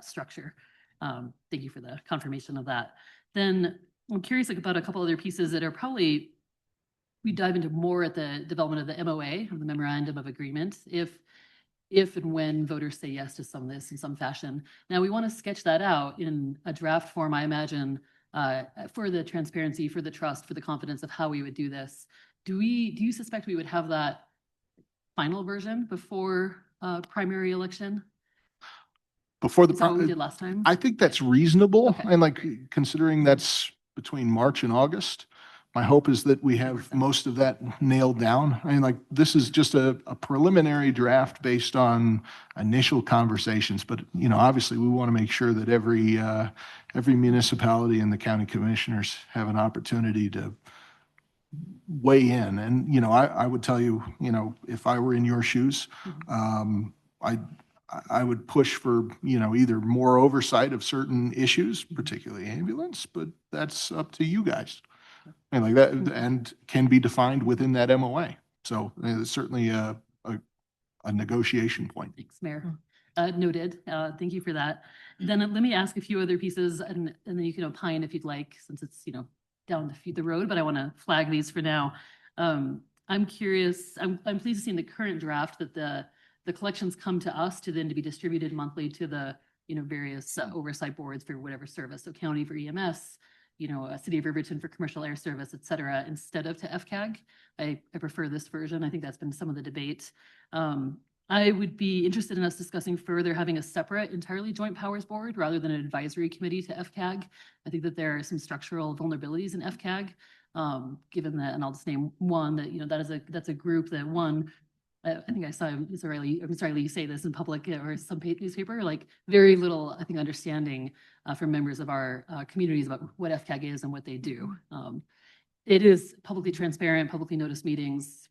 structure. Thank you for the confirmation of that. Then I'm curious about a couple other pieces that are probably, we dive into more at the development of the MOA, or the Memorandum of Agreement, if and when voters say yes to some of this in some fashion. Now, we want to sketch that out in a draft form, I imagine, for the transparency, for the trust, for the confidence of how we would do this. Do you suspect we would have that final version before primary election? Before the Is that what we did last time? I think that's reasonable. Okay. And considering that's between March and August, my hope is that we have most of that nailed down. This is just a preliminary draft based on initial conversations, but obviously we want to make sure that every municipality and the county commissioners have an opportunity to weigh in. And, I would tell you, if I were in your shoes, I, I would push for, either more oversight of certain issues, particularly ambulance, but that's up to you guys. And like that, and can be defined within that MOA. So it's certainly a negotiation point. Thanks, Mayor. Noted. Thank you for that. Then let me ask a few other pieces and then you can opine if you'd like, since it's, down the road, but I want to flag these for now. I'm curious, I'm pleased to see in the current draft that the collections come to us to then to be distributed monthly to the, various oversight boards for whatever service. So county for EMS, City of Riverton for commercial air service, et cetera, instead of to FCAG. I prefer this version. I think that's been some of the debate. I would be interested in us discussing further having a separate entirely joint powers board rather than an advisory committee to FCAG. I think that there are some structural vulnerabilities in FCAG, given that, and I'll just name one that, that's a group that I think I saw Ms. O'Reilly, I'm sorry, Lee, say this in public or some newspaper, like very little, I think, understanding from members of our communities about what FCAG is and what they do. It is publicly transparent, publicly noticed meetings,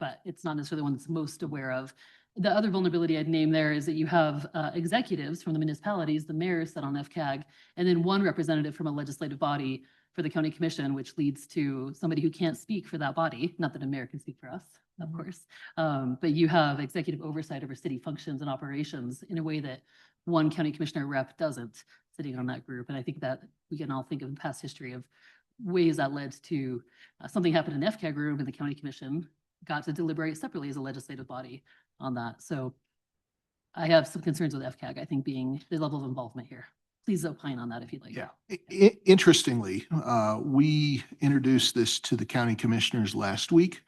but it's not necessarily the one that's most aware of. The other vulnerability I'd name there is that you have executives from the municipalities, the mayors sit on FCAG, and then one representative from a legislative body for the county commission, which leads to somebody who can't speak for that body. Not that a mayor can speak for us, of course. But you have executive oversight over city functions and operations in a way that one county commissioner rep doesn't, sitting on that group. And I think that we can all think of the past history of ways that led to something happened in FCAG room and the county commission got to deliberate separately as a legislative body on that. So I have some concerns with FCAG, I think, being the level of involvement here. Please opine on that if you'd like. Yeah. Interestingly, we introduced this to the county commissioners last week,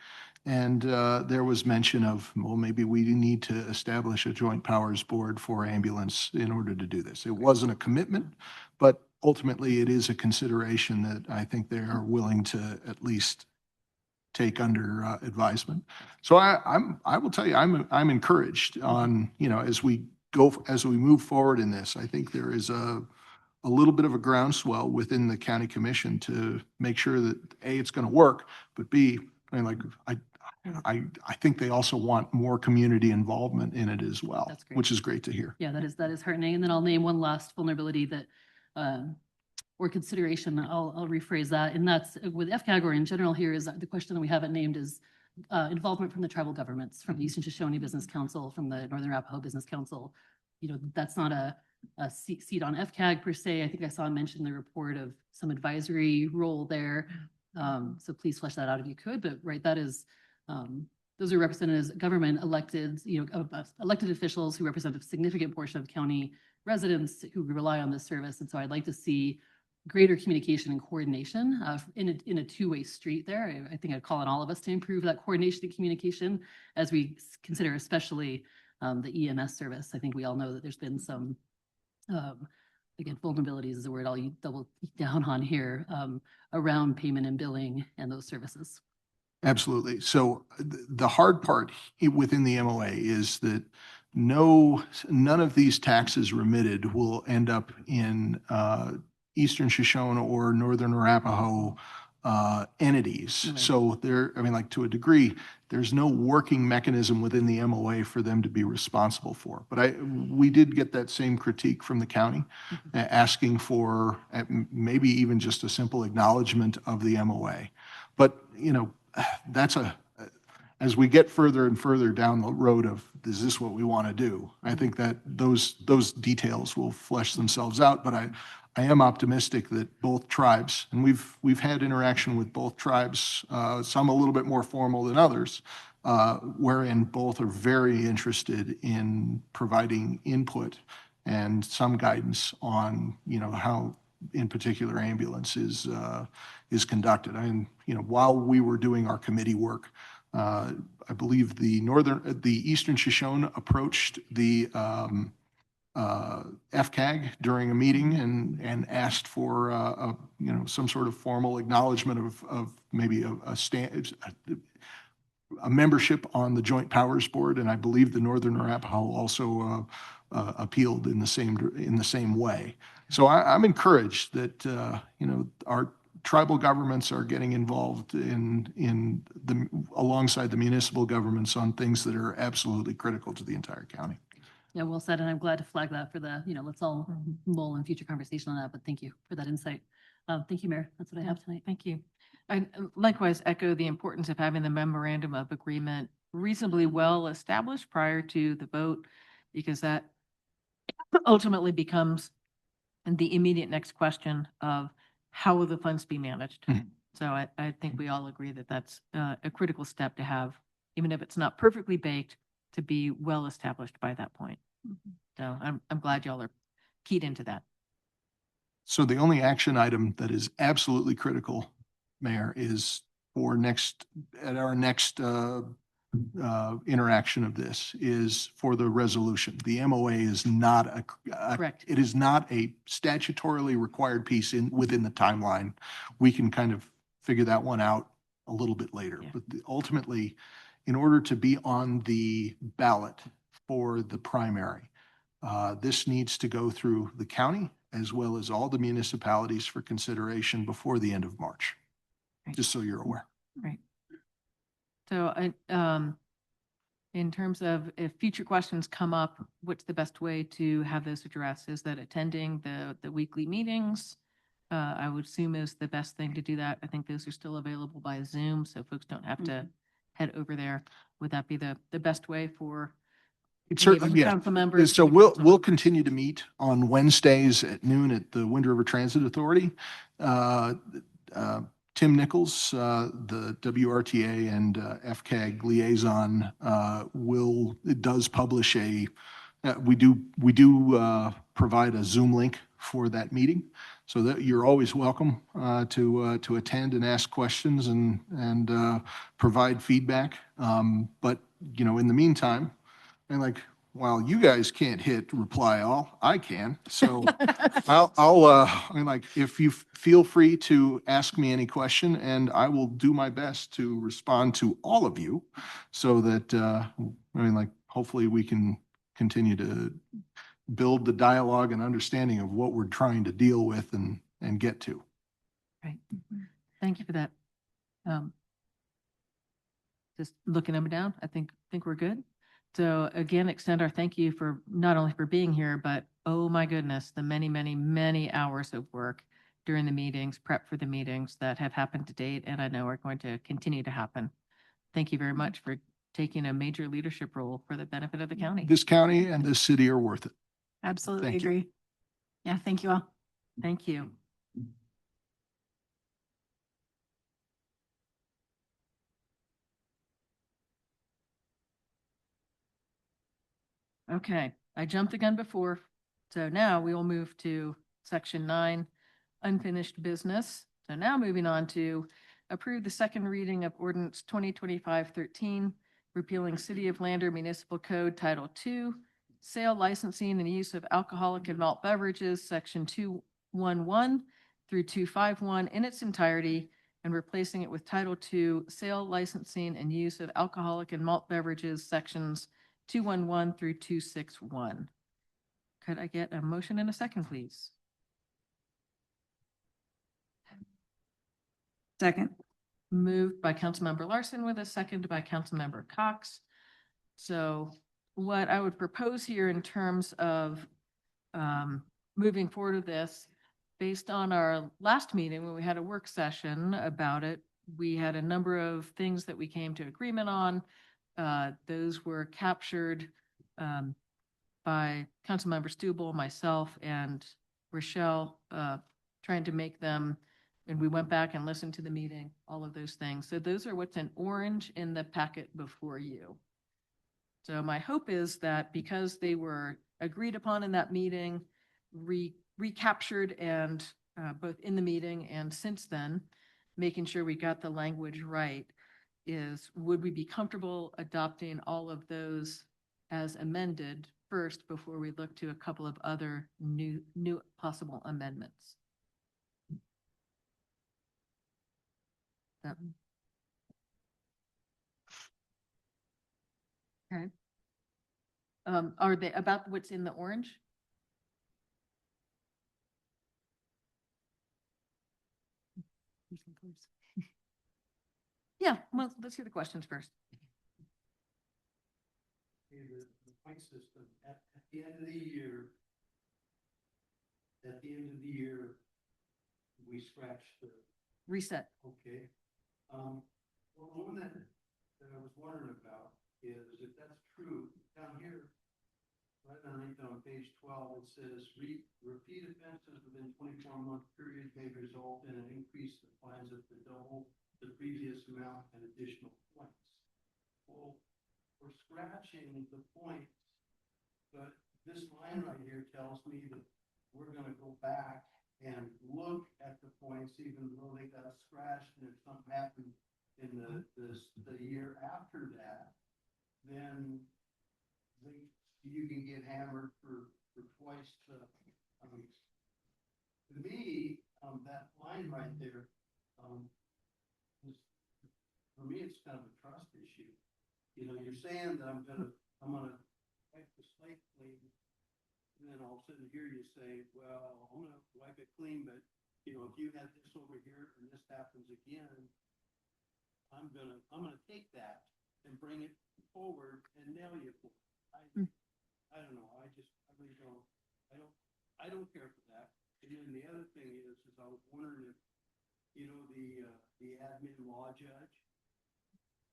and there was mention of, well, maybe we need to establish a joint powers board for ambulance in order to do this. It wasn't a commitment, but ultimately it is a consideration that I think they are willing to at least take under advisement. So I will tell you, I'm encouraged on, as we move forward in this. I think there is a little bit of a groundswell within the county commission to make sure that A, it's going to work, but B, I think they also want more community involvement in it as well, which is great to hear. Yeah, that is heartening. And then I'll name one last vulnerability that or consideration, I'll rephrase that. And that's with FCAG or in general here is the question that we haven't named is involvement from the tribal governments, from the Eastern Shoshone Business Council, from the Northern Arapaho Business Council. That's not a seat on FCAG per se. I think I saw mention in the report of some advisory role there. So please flesh that out if you could, but right, that is, those are representatives, government elected, elected officials who represent a significant portion of county residents who rely on this service. And so I'd like to see greater communication and coordination in a two-way street there. I think I'd call on all of us to improve that coordination and communication as we consider especially the EMS service. I think we all know that there's been some, again, vulnerabilities is a word I'll double down on here, around payment and billing and those services. Absolutely. So the hard part within the MOA is that none of these taxes remitted will end up in Eastern Shoshone or Northern Arapaho entities. Right. So to a degree, there's no working mechanism within the MOA for them to be responsible for. But we did get that same critique from the county, asking for maybe even just a simple acknowledgement of the MOA. But, as we get further and further down the road of, is this what we want to do? I think that those details will flesh themselves out, but I am optimistic that both tribes, and we've had interaction with both tribes, some a little bit more formal than others, wherein both are very interested in providing input and some guidance on, how in particular ambulance is conducted. While we were doing our committee work, I believe the Eastern Shoshone approached the FCAG during a meeting and asked for some sort of formal acknowledgement of maybe a membership on the Joint Powers Board, and I believe the Northern Arapaho also appealed in the same way. So I'm encouraged that our tribal governments are getting involved alongside the municipal governments on things that are absolutely critical to the entire county. Yeah, well said, and I'm glad to flag that for the, let's all mull in future conversation on that, but thank you for that insight. Thank you, Mayor. That's what I have tonight. Thank you. I likewise echo the importance of having the memorandum of agreement reasonably well established prior to the vote, because that ultimately becomes the immediate next question of how will the funds be managed? Mhm. So I think we all agree that that's a critical step to have, even if it's not perfectly baked, to be well established by that point. So I'm glad y'all are keyed into that. So the only action item that is absolutely critical, Mayor, is at our next interaction of this is for the resolution. The MOA is not Correct. it is not a statutorily required piece within the timeline. We can kind of figure that one out a little bit later. Yeah. But ultimately, in order to be on the ballot for the primary, this needs to go through the county as well as all the municipalities for consideration before the end of March, Right. just so you're aware. Right. So in terms of if future questions come up, what's the best way to have those addressed? Is that attending the weekly meetings? I would assume is the best thing to do that. I think those are still available by Zoom, so folks don't have to head over there. Would that be the best way for It's any of certainly, our yeah. council members? So we'll continue to meet on Wednesdays at noon at the Wind River Transit Authority. Tim Nichols, the WRTA and FCAG liaison, does publish we do provide a Zoom link for that meeting, so that you're always welcome to attend and ask questions and provide feedback. But in the meantime, and while you guys can't hit reply all, I can. So if you feel free to ask me any question, and I will do my best to respond to all of you, so that hopefully we can continue to build the dialogue and understanding of what we're trying to deal with and get to. Right. Thank you for that. Just looking them down, I think we're good. So again, extend our thank you for not only for being here, but oh my goodness, the many, many, many hours of work during the meetings, prep for the meetings that have happened to date, and I know are going to continue to happen. Thank you very much for taking a major leadership role for the benefit of the county. This county and this city are worth it. Absolutely Thank you. agree. Yeah, thank you all. Thank you. Okay, I jumped the gun before. So now we will move to section 9, unfinished business. So now moving on to approve the second reading of ordinance 2025-13, repealing City of Lander Municipal Code Title II, sale, licensing, and use of alcoholic and malt beverages, section 211 through 251 in its entirety, and replacing it with Title II, sale, licensing, and use of alcoholic and malt beverages, sections 211 through 261. Could I get a motion and a second, please? Second. Moved by Councilmember Larson with a second by Councilmember Cox. So what I would propose here in terms of moving forward with this, based on our last meeting when we had a work session about it, we had a number of things that we came to agreement on. Those were captured by Councilmember Stubble, myself, and Rochelle, trying to make them, and we went back and listened to the meeting, all of those things. So those are what's in orange in the packet before you. So my hope is that because they were agreed upon in that meeting, recaptured and both in the meeting and since then, making sure we got the language right, is would we be comfortable adopting all of those as amended first before we look to a couple of other new possible amendments? Okay. Are they about what's in the orange? Yeah, well, let's hear the questions first. The point system, at the end of the year, we scratch the, Reset. okay. Well, one that I was wondering about is if that's true, down here, right underneath on page 12, it says repeat offenses within 24-month period may result in an increase in fines of the double the previous amount and additional points. Well, we're scratching the points, but this line right here tells me that we're gonna go back and look at the points, even though they got scratched, and if something happened in the year after that, then you can get hammered for twice the, to me, that line right there, is, for me, it's kind of a trust issue. You know, you're saying that I'm gonna wipe the slate clean, and then all of a sudden here you say, well, I'm gonna wipe it clean, but, you know, if you had this over here and this happens again, I'm gonna take that and bring it forward and nail you for it. I don't know, I really don't, I don't care for that. And then the other thing is I was wondering if, you know, the admin law judge,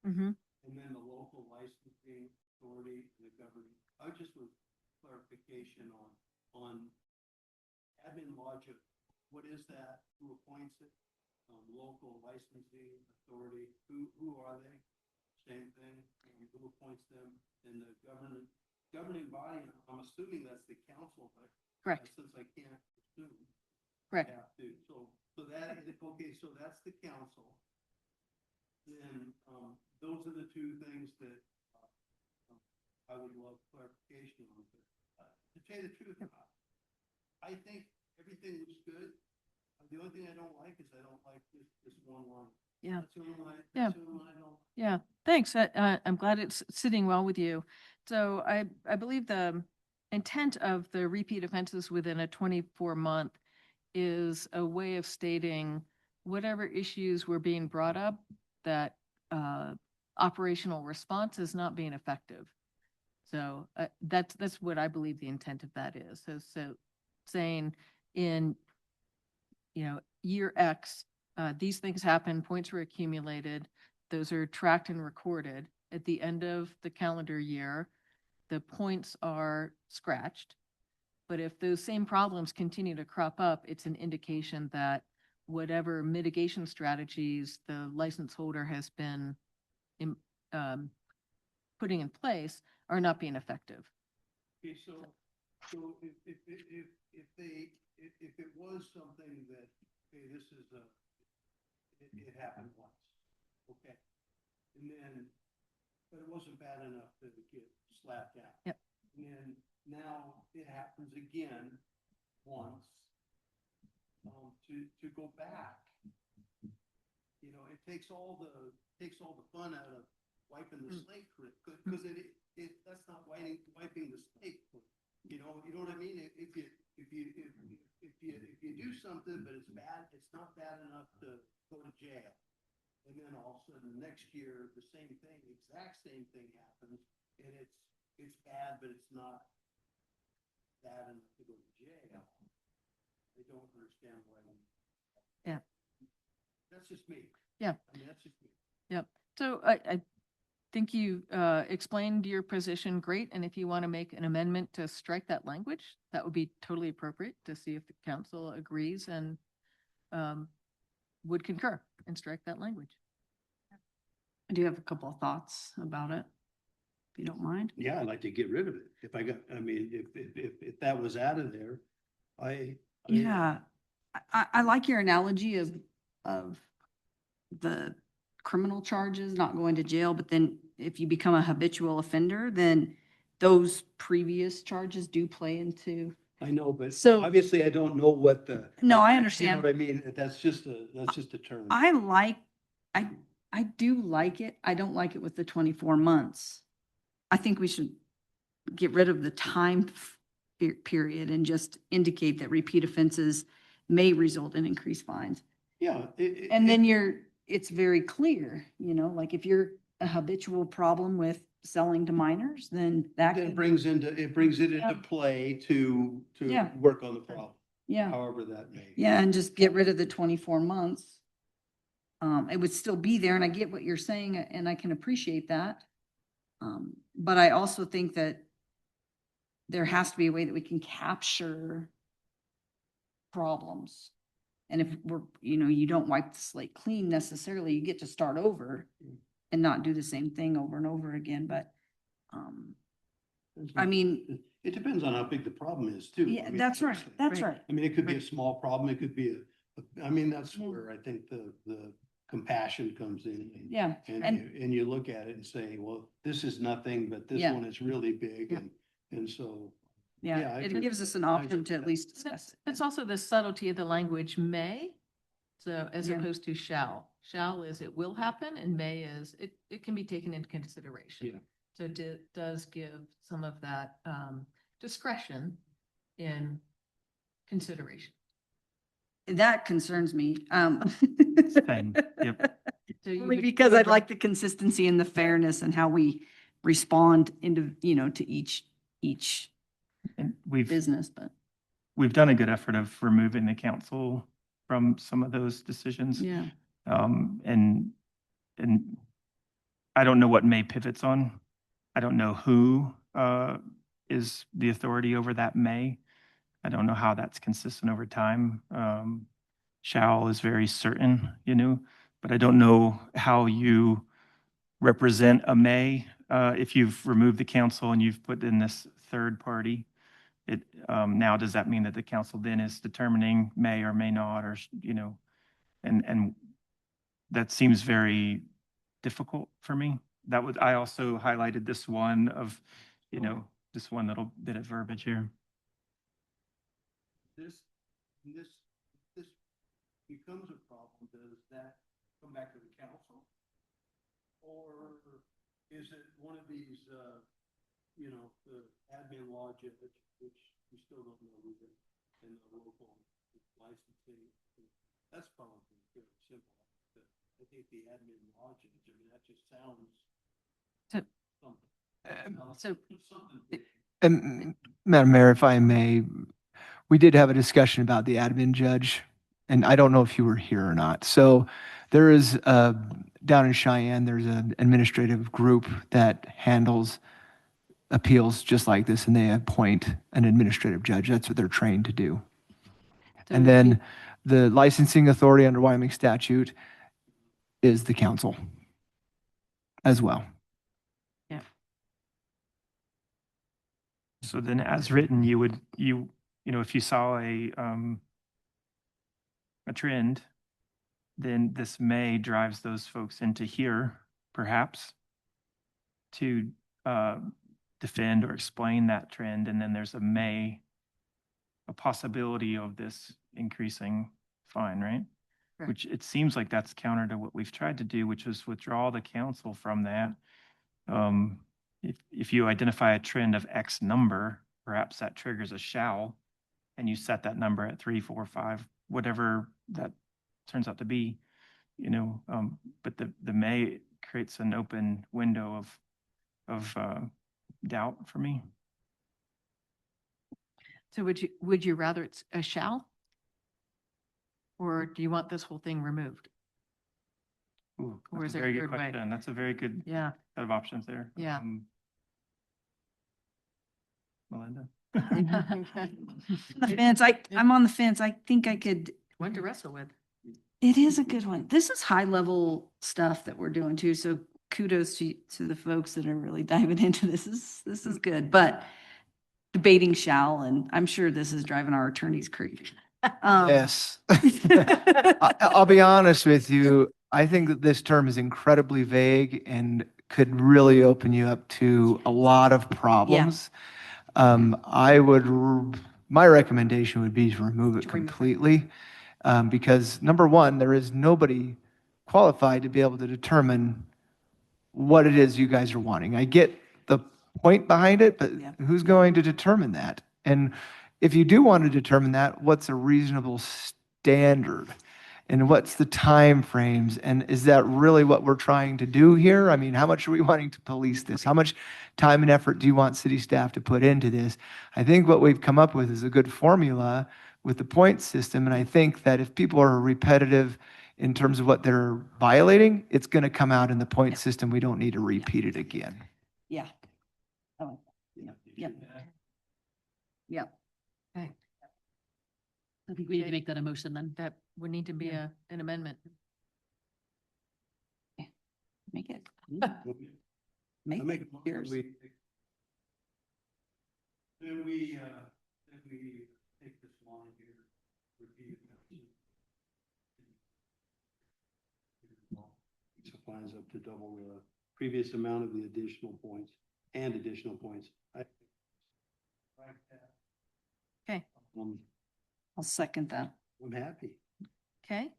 Mm-hmm. and then the local licensing authority, the government, I just want clarification on admin law judge. What is that? Who appoints it? Local licensing authority, who are they? Same thing, who appoints them? And the governing body, I'm assuming that's the council, but Correct. since I can't assume. Correct. I have to. So that is, okay, so that's the council. Then, those are the two things that, I would love clarification on. But, to tell you the truth, I think everything looks good. The only thing I don't like is I don't like this one line. Yeah. That's the only line, Yeah. that's the only line I don't. Yeah, thanks. I'm glad it's sitting well with you. So I believe the intent of the repeat offenses within a 24-month is a way of stating whatever issues were being brought up, that operational response is not being effective. So that's what I believe the intent of that is. So saying in, you know, year X, these things happen, points were accumulated, those are tracked and recorded. At the end of the calendar year, the points are scratched. But if those same problems continue to crop up, it's an indication that whatever mitigation strategies the license holder has been putting in place are not being effective. Okay, so if it was something that, okay, this is it happened once, okay, and then, but it wasn't bad enough to get slapped down. Yep. And then now it happens again once, to go back. You know, it takes all the fun out of wiping the slate, because that's not wiping the slate. You know what I mean? If you do something, but it's bad, it's not bad enough to go to jail. And then all of a sudden, next year, the same thing, exact same thing happens, and it's bad, but it's not bad enough to go to jail. I don't understand why. Yeah. That's just me. Yeah. I mean, that's just me. Yep. So I think you explained your position great. And if you want to make an amendment to strike that language, that would be totally appropriate to see if the council agrees and would concur and strike that language. I do have a couple of thoughts about it, if you don't mind. Yeah, I'd like to get rid of it. If that was out of there, Yeah, I like your analogy of the criminal charges, not going to jail, but then if you become a habitual offender, then those previous charges do play into. I know, but So- obviously I don't know what the. No, I You know understand. what I mean? That's just a term. I do like it. I don't like it with the 24 months. I think we should get rid of the time period and just indicate that repeat offenses may result in increased fines. Yeah. And then it's very clear, like if you're a habitual problem with selling to minors, then that Then could, it brings it Yeah. into play to Yeah. work on the problem, yeah, however that may. yeah, and just get rid of the 24 months. It would still be there, and I get what you're saying, and I can appreciate that. But I also think that there has to be a way that we can capture problems. And if you don't wipe the slate clean necessarily, you get to start over and not do the same thing over and over again, but, I mean, It depends on how big the problem is too. yeah, I mean, that's right, that's right. I mean, it could be a small problem. It could be I mean, that's Yeah. where I think the compassion comes in. Yeah, And you look at it and say, well, this is nothing, but this Yeah. one is really big. Yeah. And so, yeah, I it agree. gives us an option to at least discuss it. It's also the subtlety of the language may, so as Yeah. opposed to shall. Shall is it will happen and may is it can be taken into consideration. Yeah. So it does give some of that discretion in consideration. That concerns me. Same, yep. So you Only would- because you I'd would- like the consistency and the fairness and how we respond to each And we've business, but done a good effort of removing the council from some of those decisions. yeah. And I don't know what may pivots on. I don't know who is the authority over that may. I don't know how that's consistent over time. Shall is very certain, but I don't know how you represent a may. If you've removed the council and you've put in this third party, now does that mean that the council then is determining may or may not, or, and that seems very difficult for me. I also highlighted this one of, this one little bit of verbiage here. This becomes a problem. Does that come back to the council? Or is it one of these, the admin law judge, which we still don't know either, and the local licensing? That's probably very simple. But I think the admin law judge, I mean, that just sounds something. So Something. And Madam Mayor, if I may, we did have a discussion about the admin judge, and I don't know if you were here or not. So there is, down in Cheyenne, there's an administrative group that handles appeals just like this, and they appoint an administrative judge. That's what they're trained to do. And then the licensing authority under Wyoming statute is the council as well. So then as written, you would, if you saw a trend, then this may drives those folks into here, perhaps, to defend or explain that trend. And then there's a possibility of this increasing fine, right? Correct. Which it seems like that's counter to what we've tried to do, which is withdraw the council from that. If you identify a trend of X number, perhaps that triggers a shall, and you set that number at 3, 4, 5, whatever that turns out to be, but the may creates an open window of doubt for me. So would you rather it's a shall? Or do you want this whole thing removed? Ooh, Or that's is a there a very good third way? question. That's a very good Yeah, set of options there. Yeah. Melinda? The fence, I'm on the fence. I think I could, One to wrestle with. it is a good one. This is high level stuff that we're doing too. So kudos to the folks that are really diving into this. This is good, but debating shall, and I'm sure this is driving our attorneys crazy. Yes. I'll be honest with you. I think that this term is incredibly vague and could really open you up to a lot of problems. My recommendation would be to remove it completely. Because number one, there is nobody qualified to be able to determine what it is you guys are wanting. I get the point behind it, but who's going to determine that? And if you do want to determine that, what's a reasonable standard? And what's the timeframes? And is that really what we're trying to do here? I mean, how much are we wanting to police this? How much time and effort do you want city staff to put into this? I think what we've come up with is a good formula with the point system. And I think that if people are repetitive in terms of what they're violating, it's going to come out in the point system. We don't need to repeat it again. Yeah. I like that. Yep. Yep. Okay, I think we need to make that a motion then. that would need to be an amendment. Make it. I Make make it a yours. Then we take this line here, repeat it. Supplies up to double the previous amount of the additional points and additional points. Okay, I'll second that. I'm happy. okay.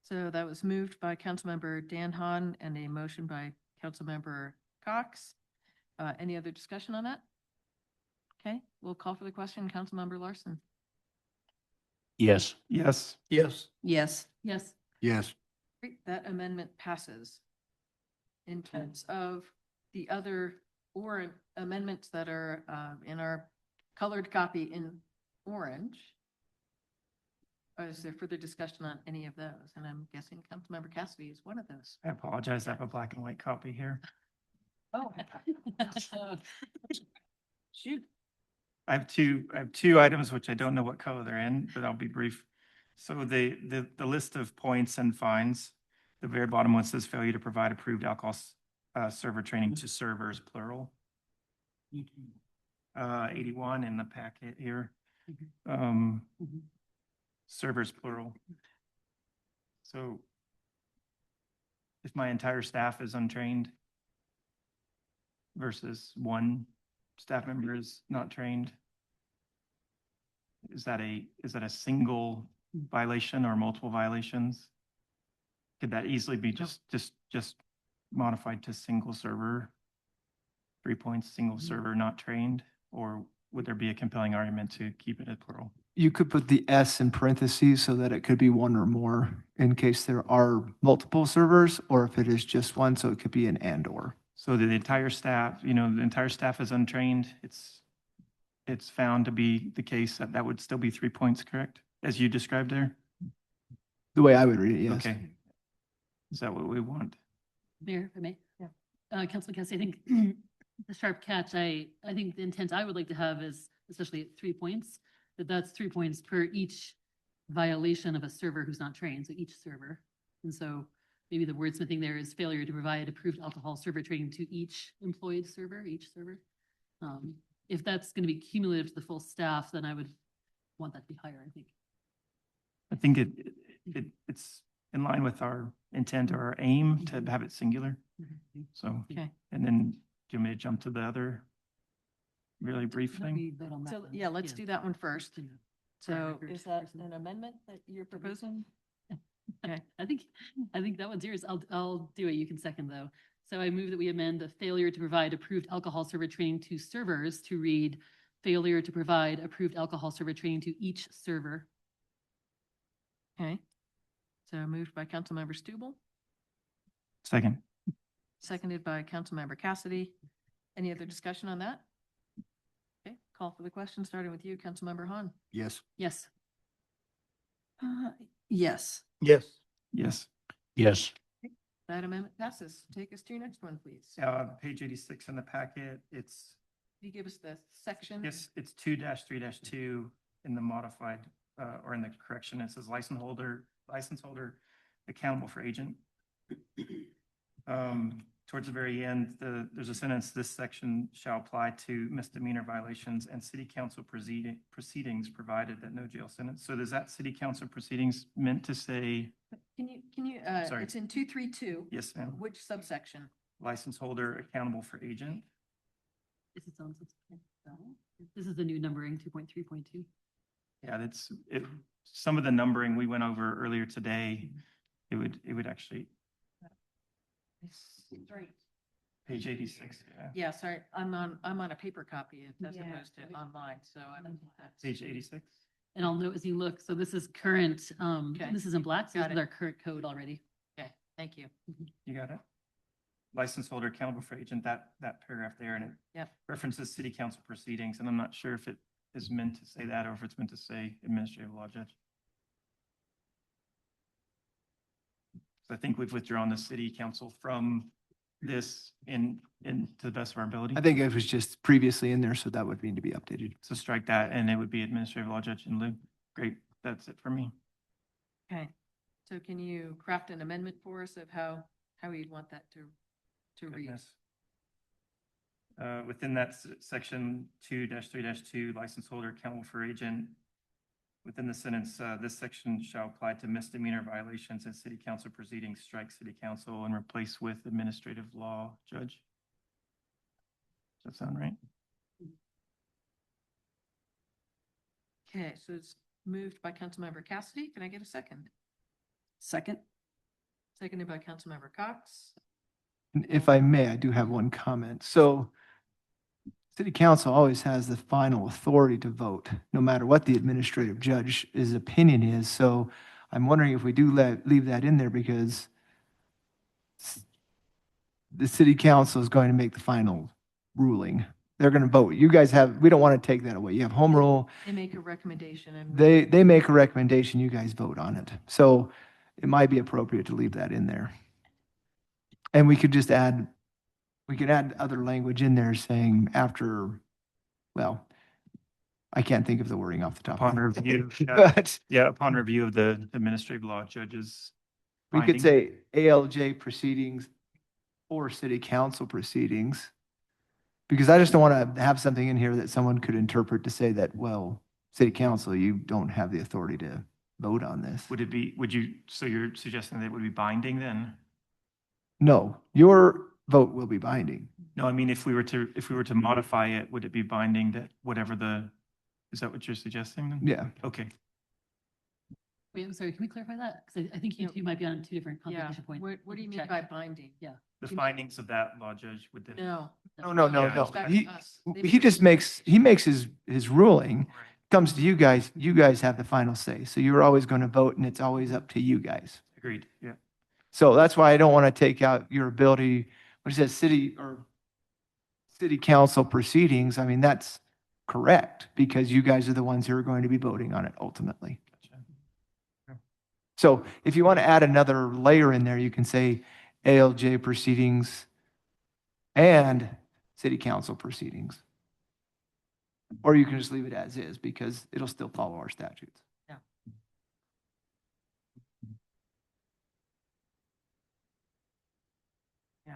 So that was moved by Councilmember Dan Hahn and a motion by Councilmember Cox. Any other discussion on that? Okay, we'll call for the question. Councilmember Larson. Yes. Yes. Yes. Yes. Yes. Yes. Great, that amendment passes. In terms of the other amendments that are in our colored copy in orange, is there further discussion on any of those? And I'm guessing Councilmember Cassidy is one of those. I apologize. I have a black and white copy here. Oh. Shoot. I have two items which I don't know what color they're in, but I'll be brief. So the list of points and fines, the very bottom one says failure to provide approved alcohol server training to servers, plural. 81 in the packet here. Servers, plural. So if my entire staff is untrained versus one staff member is not trained, is that a single violation or multiple violations? Could that easily be just modified to single server? 3 points, single server not trained, or would there be a compelling argument to keep it at plural? You could put the S in parentheses so that it could be one or more in case there are multiple servers, or if it is just one, so it could be an and/or. So the entire staff, the entire staff is untrained. It's found to be the case that would still be 3 points, correct? As you described there? The way I would read it, yes. Okay. Is that what we want? Mayor, if I may? Yeah. Councilman Cassidy, I think the sharp catch, I think the intent I would like to have is, especially at 3 points, that's 3 points per each violation of a server who's not trained, so each server. And so maybe the wordsmithing there is failure to provide approved alcohol server training to each employed server, each server. If that's going to be cumulative to the full staff, then I would want that to be higher, I think. I think it's in line with our intent or our aim to have it singular. So, Okay. and then do you want me to jump to the other really brief Let thing? me vote on that So, one. yeah, let's do that one first. Yeah. So record is that person. an amendment that you're proposing? Okay. I think that one's yours. I'll do it. You can second though. So I move that we amend the failure to provide approved alcohol server training to servers to read failure to provide approved alcohol server training to each server. Okay. So moved by Councilmember Stubble, Second. seconded by Councilmember Cassidy. Any other discussion on that? Okay, call for the question, starting with you, Councilmember Hahn. Yes. Yes. Yes. Yes. Yes. Yes. That amendment passes. Take us to your next one, please. Page 86 in the packet, Can you give us the section? it's 2-3-2 in the modified, or in the correction, it says license holder accountable for agent. Towards the very end, there's a sentence, this section shall apply to misdemeanor violations and city council proceedings provided that no jail sentence. So does that city council proceedings meant to say, Can you, Sorry. it's in 232. yes, ma'am, Which subsection? license holder accountable for agent? Is it on? This is the new numbering, 2.3.2. Yeah, some of the numbering we went over earlier today, it would actually, Right. page 86, yeah. Yeah, sorry, I'm on a paper copy as Yeah. opposed to online, so I don't. Page 86? And I'll note as you look, so this is current, Okay. this is in black, so Got this is it. our current code already. Okay, thank you. You got it? License holder accountable for agent, that paragraph there, and it Yep. references city council proceedings, and I'm not sure if it is meant to say that or if it's meant to say administrative law judge. So I think we've withdrawn the city council from this in to the best of our ability. I think it was just previously in there, so that would need to be updated. So strike that, and it would be administrative law judge in lieu. Great, that's it for me. Okay, so can you craft an amendment for us of how you'd want that to read? Goodness. Within that section 2-3-2, license holder accountable for agent, within the sentence, this section shall apply to misdemeanor violations in city council proceedings, strike city council and replace with administrative law judge. Does that sound right? Okay, so it's moved by Councilmember Cassidy. Can I get a second? Second? Seconded by Councilmember Cox. And if I may, I do have one comment. So city council always has the final authority to vote, no matter what the administrative judge's opinion is. So I'm wondering if we do leave that in there because the city council is going to make the final ruling. They're going to vote. You guys we don't want to take that away. You have home rule. They make a recommendation and. They make a recommendation, you guys vote on it. So it might be appropriate to leave that in there. And we could just add, we could add other language in there saying after, well, I can't think of the wording off the top. Upon of my review, head. yeah. But Yeah, upon review of the administrative law judges. we could say ALJ proceedings or city council proceedings. Because I just don't want to have something in here that someone could interpret to say that, well, city council, you don't have the authority to vote on this. So you're suggesting that it would be binding then? No, your vote will be binding. No, I mean, if we were to modify it, would it be binding that is that what you're suggesting then? Yeah. Okay. Wait, I'm sorry, can we clarify that? Because I think you two might be on two different Yeah, conversation points. what do you mean Check. by binding? Yeah. The findings of that law judge would then. No. No. It's back to He, us. he just makes his ruling, comes to you guys have the final say. So you're always going to vote and it's always up to you guys. Agreed, yeah. So that's why I don't want to take out your ability, when it says city council proceedings, I mean, that's correct because you guys are the ones who are going to be voting on it ultimately. Gotcha. So if you want to add another layer in there, you can say ALJ proceedings and city council proceedings. Or you can just leave it as is because it'll still follow our statutes. Yeah. Yeah.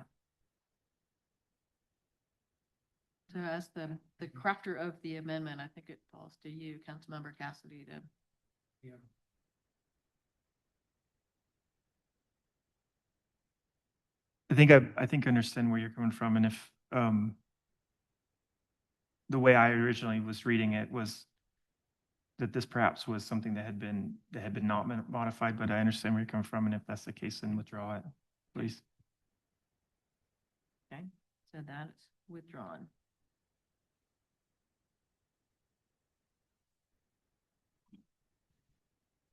So as the crafter of the amendment, I think it falls to you, Councilmember Cassidy, to. Yeah. I think I understand where you're coming from, and if the way I originally was reading it was that this perhaps was something that had been not modified, but I understand where you're coming from, and if that's the case, then withdraw it, please. Okay, so that's withdrawn.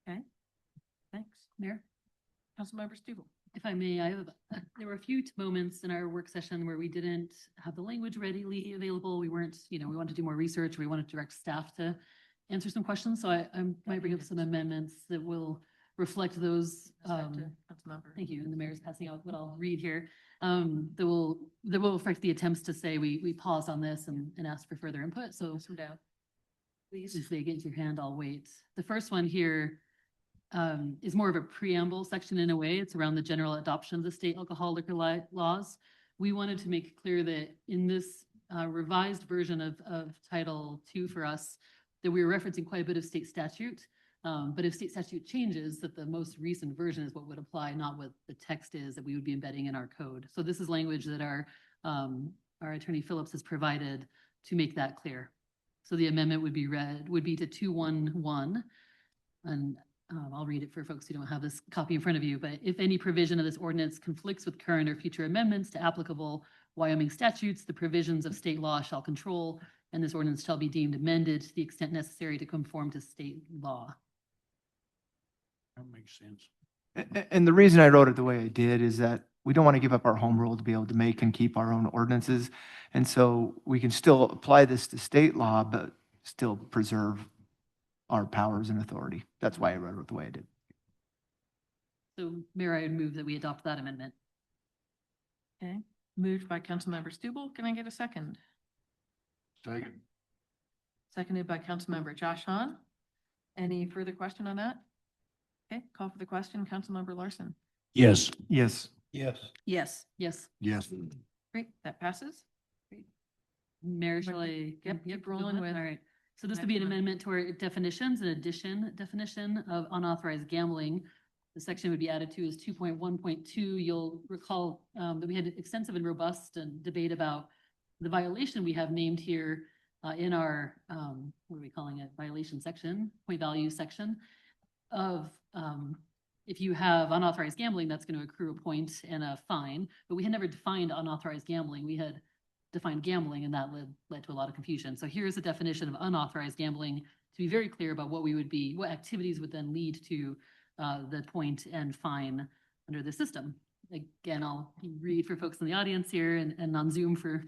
Okay, thanks. Mayor? Councilmember Stubble. If I may, there were a few moments in our work session where we didn't have the language readily available. We weren't, we wanted to do more research. We wanted to direct staff to answer some questions. So I might bring up some amendments that will reflect those. Thank you. And the mayor's passing out what I'll read here. That will reflect the attempts to say we paused on this and asked for further input. So Some doubt. Please. if they get your hand, I'll wait. The first one here is more of a preamble section in a way. It's around the general adoption of the state alcohol liquor laws. We wanted to make clear that in this revised version of Title II for us, that we were referencing quite a bit of state statute. But if state statute changes, that the most recent version is what would apply, not what the text is that we would be embedding in our code. So this is language that our attorney Phillips has provided to make that clear. So the amendment would be to 211, and I'll read it for folks who don't have this copy in front of you, but if any provision of this ordinance conflicts with current or future amendments to applicable Wyoming statutes, the provisions of state law shall control, and this ordinance shall be deemed amended to the extent necessary to conform to state law. That makes sense. And the reason I wrote it the way I did is that we don't want to give up our home rule to be able to make and keep our own ordinances. And so we can still apply this to state law, but still preserve our powers and authority. That's why I wrote it the way I did. So Mayor, I would move that we adopt that amendment. Okay, moved by Councilmember Stubble. Can I get a second? Second. Seconded by Councilmember Josh Hahn. Any further question on that? Okay, call for the question. Councilmember Larson. Yes. Yes. Yes. Yes. Yes. Yes. Great, that passes. Mayor, shall I? Yep, keep rolling All with right. So this would be an next one. amendment to our definitions, an addition definition of unauthorized gambling. The section would be added to is 2.1.2. You'll recall that we had extensive and robust and debate about the violation we have named here in our, what are we calling it? Violation section, point value section of if you have unauthorized gambling, that's going to accrue a point and a fine. But we had never defined unauthorized gambling. We had defined gambling, and that led to a lot of confusion. So here's a definition of unauthorized gambling to be very clear about what what activities would then lead to the point and fine under the system. Again, I'll read for folks in the audience here and on Zoom for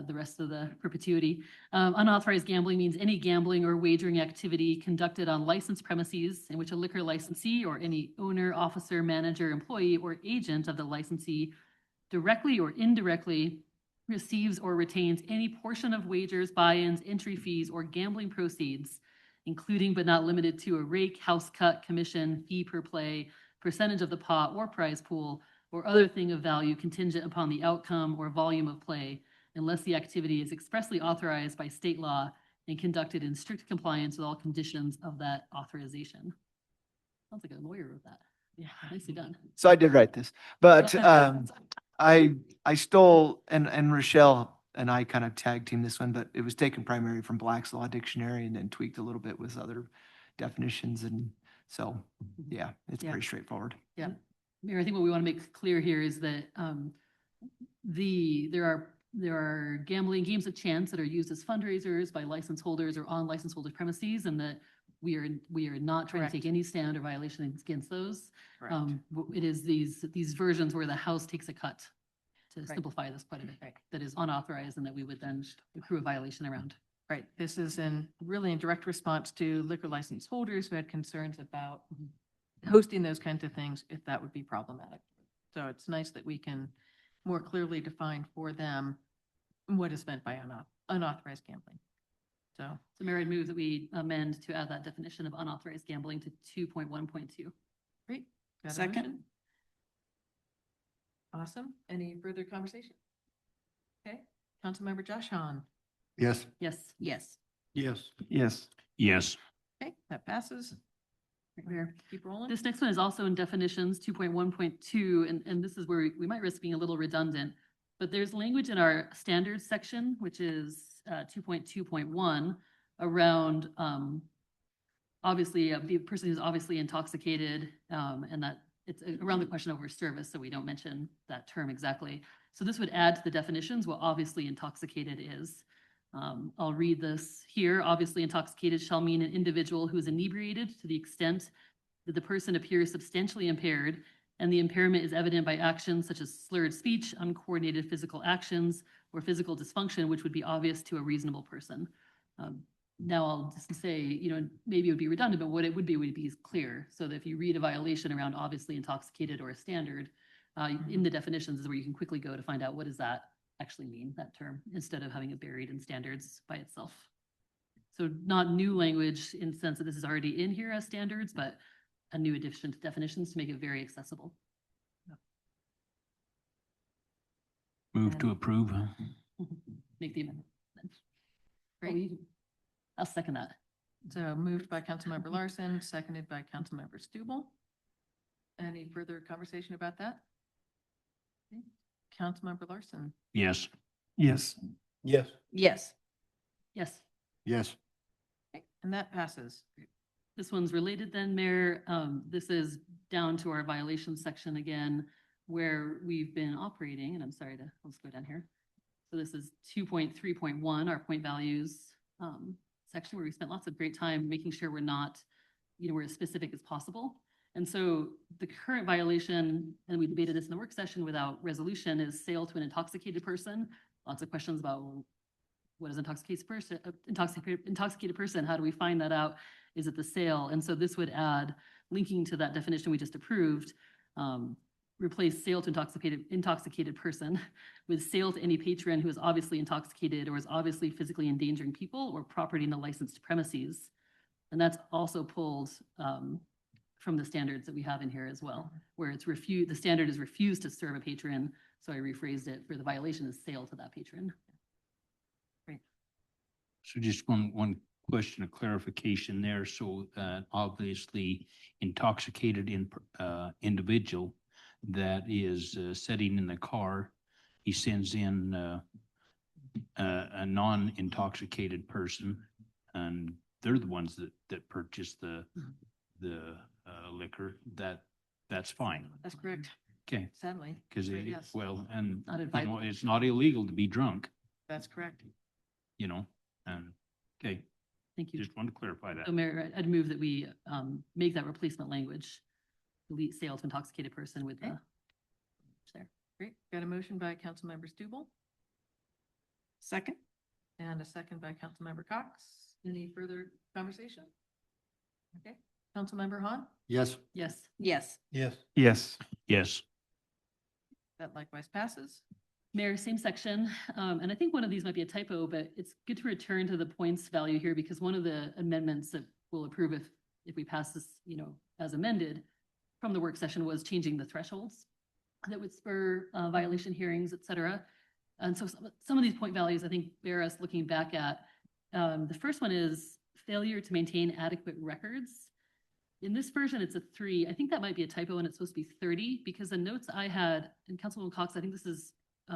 the rest of the perpetuity. Unauthorized gambling means any gambling or wagering activity conducted on licensed premises in which a liquor licensee or any owner, officer, manager, employee, or agent of the licensee directly or indirectly receives or retains any portion of wagers, buy-ins, entry fees, or gambling proceeds, including but not limited to a rake, house cut, commission, fee per play, percentage of the pot or prize pool, or other thing of value contingent upon the outcome or volume of play, unless the activity is expressly authorized by state law and conducted in strict compliance with all conditions of that authorization. Sounds like a lawyer wrote that. Yeah, nicely done. So I did write this, but I stole, and Rochelle and I kind of tag team this one, but it was taken primarily from Black's Law Dictionary and then tweaked a little bit with other definitions. And so, yeah, it's Yeah. pretty straightforward. Yeah. Mayor, I think what we want to make clear here is that there are gambling games of chance that are used as fundraisers by license holders or on license holders premises, and that we are not trying to take any stand or violation against those. It is these versions where the House takes a cut to simplify this quite a bit, that is unauthorized and that we would then accrue a violation around. Right, this is really in direct response to liquor license holders who had concerns about hosting those kinds of things, if that would be problematic. So it's nice that we can more clearly define for them what is meant by unauthorized gambling. So Mayor, I'd move that we amend to add that definition of unauthorized gambling to 2.1.2. great. Got a Second. motion? Awesome. Any further conversation? Okay, Councilmember Josh Hahn. Yes. Yes. Yes. Yes. Yes. Yes. Okay, that passes. Mayor. Keep rolling. This next one is also in definitions, 2.1.2, and this is where we might risk being a little redundant. But there's language in our standards section, which is 2.2.1, around obviously the person who's obviously intoxicated, and that it's around the question over service, so we don't mention that term exactly. So this would add to the definitions what obviously intoxicated is. I'll read this here. Obviously intoxicated shall mean an individual who is inebriated to the extent that the person appears substantially impaired, and the impairment is evident by actions such as slurred speech, uncoordinated physical actions, or physical dysfunction, which would be obvious to a reasonable person. Now I'll just say, maybe it would be redundant, but what it would be clear. So that if you read a violation around obviously intoxicated or a standard, in the definitions is where you can quickly go to find out what does that actually mean, that term, instead of having it buried in standards by itself. So not new language in the sense that this is already in here as standards, but a new addition to definitions to make it very accessible. Move to approve. Make the amendment. Great. I'll second that. So moved by Councilmember Larson, seconded by Councilmember Stubble. Any further conversation about that? Okay. Councilmember Larson. Yes. Yes. Yes. Yes. Yes. Yes. Okay, and that passes. This one's related then, Mayor. This is down to our violations section again, where we've been operating, and I'm sorry let's go down here. So this is 2.3.1, our point values section, where we spent lots of great time making sure we're not, we're as specific as possible. And so the current violation, and we debated this in the work session without resolution, is sale to an intoxicated person. Lots of questions about, well, what is intoxicated person? How do we find that out? Is it the sale? And so this would add, linking to that definition we just approved, replace sale to intoxicated person with sale to any patron who is obviously intoxicated or is obviously physically endangering people or property in the licensed premises. And that's also pulled from the standards that we have in here as well, where it's the standard is refused to serve a patron. So I rephrased it for the violation is sale to that patron. Great. So just one question of clarification there. So obviously intoxicated individual that is sitting in the car, he sends in a non-intoxicated person, and they're the ones that purchase the liquor. That's fine. That's correct. Okay. Sadly. Because Yes. well, and Not advisable. it's not illegal to be drunk, That's correct. and okay. Thank you. Just wanted to clarify that. So Mayor, I'd move that we make that replacement language, delete sale to intoxicated person with Okay. there. Great. Got a motion by Councilmember Stubble. Second. And a second by Councilmember Cox. Any further conversation? Okay. Councilmember Hahn? Yes. Yes. Yes. Yes. Yes. Yes. That likewise passes. Mayor, same section. And I think one of these might be a typo, but it's good to return to the points value here because one of the amendments that we'll approve if we pass this, as amended from the work session was changing the thresholds that would spur violation hearings, et cetera. And so some of these point values, I think, bear us looking back at. The first one is failure to maintain adequate records. In this version, it's a 3. I think that might be a typo and it's supposed to be 30 because the notes I had, and Councilwoman Cox, I think this is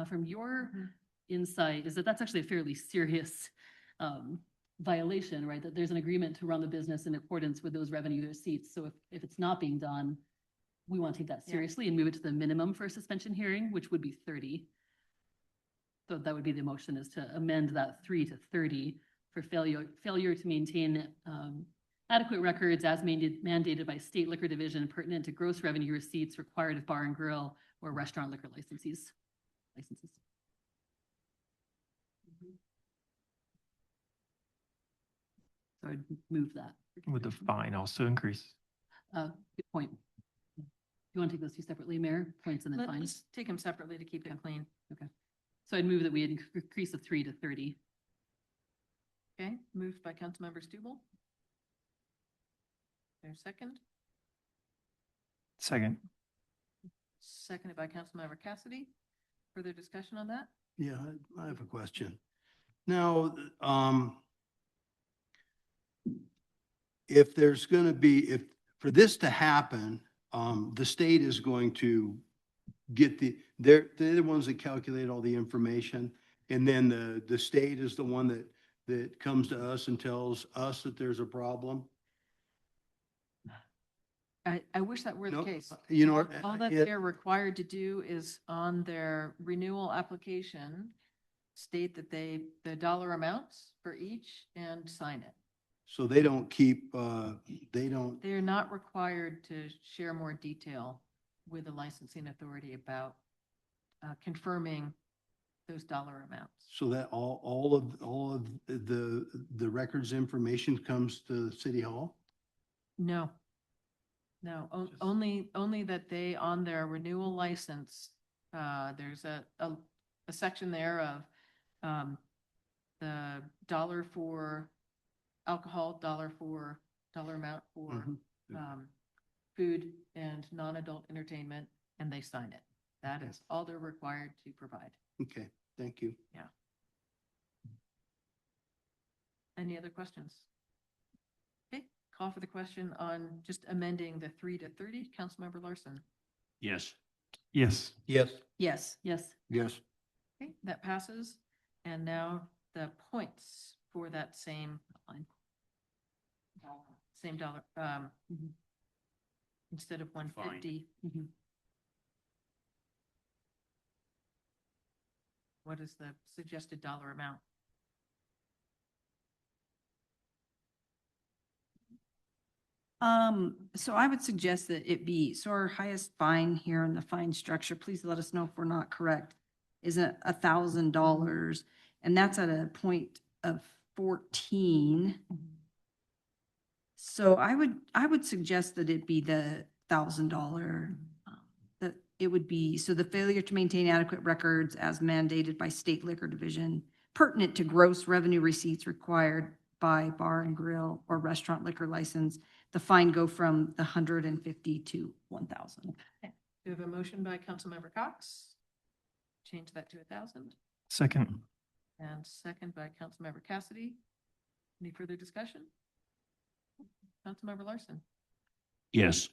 from your insight, is that that's actually a fairly serious violation, right? That there's an agreement to run the business in accordance with those revenue receipts. So if it's not being done, we want to take that seriously and move it to the minimum for a suspension hearing, which would be 30. So that would be the motion, is to amend that 3 to 30 for failure to maintain adequate records as mandated by state liquor division pertinent to gross revenue receipts required of bar and grill or restaurant liquor licenses. So I'd move that. Would the fine also increase? Good point. You want to take those two separately, Mayor? Points and then fines? Let's take them separately to keep it clean. Okay. So I'd move that we increase the 3 to 30. Okay, moved by Councilmember Stubble. There's second. Second. Seconded by Councilmember Cassidy. Further discussion on that? Yeah, I have a question. Now, if there's going to be, if for this to happen, the state is going to get they're the ones that calculate all the information. And then the state is the one that comes to us and tells us that there's a problem. I wish that were the No, case. you know, All that they're required to do is on their renewal application, state that the dollar amounts for each and sign it. So they don't keep, They're not required to share more detail with the licensing authority about confirming those dollar amounts. so that all of the records information comes to City Hall? No. No, only that they, on their renewal license, there's a section there of the dollar for alcohol, dollar amount for food and non-adult entertainment, and they sign it. That is all they're required to provide. Okay, thank you. Yeah. Any other questions? Okay, call for the question on just amending the 3 to 30. Councilmember Larson. Yes. Yes. Yes. Yes. Yes. Yes. Okay, that passes. And now the points for that same line. Same dollar, instead of 150. what is the suggested dollar amount? So I would suggest that it be, so our highest fine here in the fine structure, please let us know if we're not correct, is $1,000. And that's at a point of 14. So I would suggest that it be the $1,000. That it would be, so the failure to maintain adequate records as mandated by state liquor division pertinent to gross revenue receipts required by bar and grill or restaurant liquor license, the fine go from the 150 to 1,000. Do you have a motion by Councilmember Cox? Change that to 1,000. Second. And second by Councilmember Cassidy. Any further discussion? Councilmember Larson. Yes.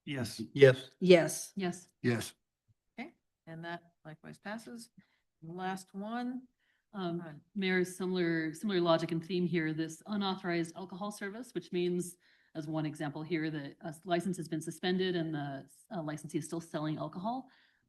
Yes. Yes. Yes. Yes. Yes. Okay, and that likewise passes. Last one. Mayor, similar logic and theme here, this unauthorized alcohol service, which means, as one example here, that a license has been suspended and the licensee is still selling alcohol.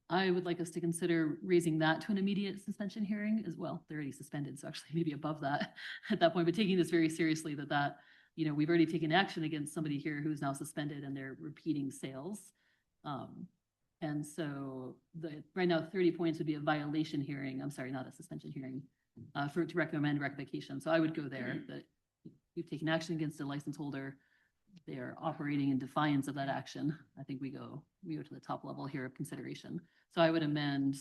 I would like us to consider raising that to an immediate suspension hearing as well. They're already suspended, so actually maybe above that at that point, but taking this very seriously that, we've already taken action against somebody here who's now suspended and they're repeating sales. And so right now 30 points would be a violation hearing. I'm sorry, not a suspension hearing, to recommend rectification. So I would go there that we've taken action against a license holder. They are operating in defiance of that action. I think we go to the top level here of consideration. So I would amend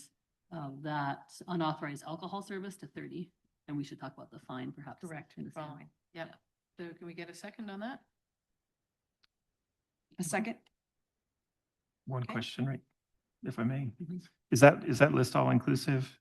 that unauthorized alcohol service to 30, and we should talk about the fine perhaps. Correct. in the same. Following. Yep. So can we get a second on that? A second? One Okay. question, right? If I may. Mhm. Is that list all inclusive?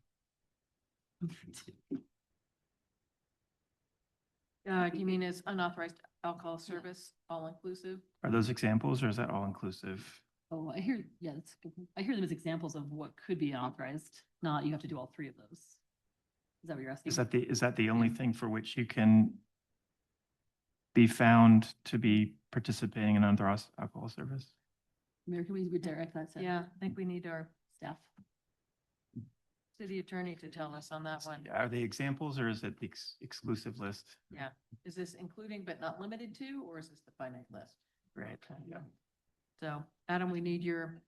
You mean as unauthorized alcohol service, all inclusive? Are those examples or is that all inclusive? Oh, I hear, yeah, that's good. I hear them as examples of what could be unauthorized, not you have to do all three of those. Is that what you're asking? Is that the only thing for which you can be found to be participating in unauthorized alcohol service? Mayor, can we redirect that to Yeah, I think we need our staff? city attorney to tell us on that one. Are they examples or is it the exclusive list? Yeah. Is this including but not limited to, or is this the finite list? Right. Yeah. So Adam, we need your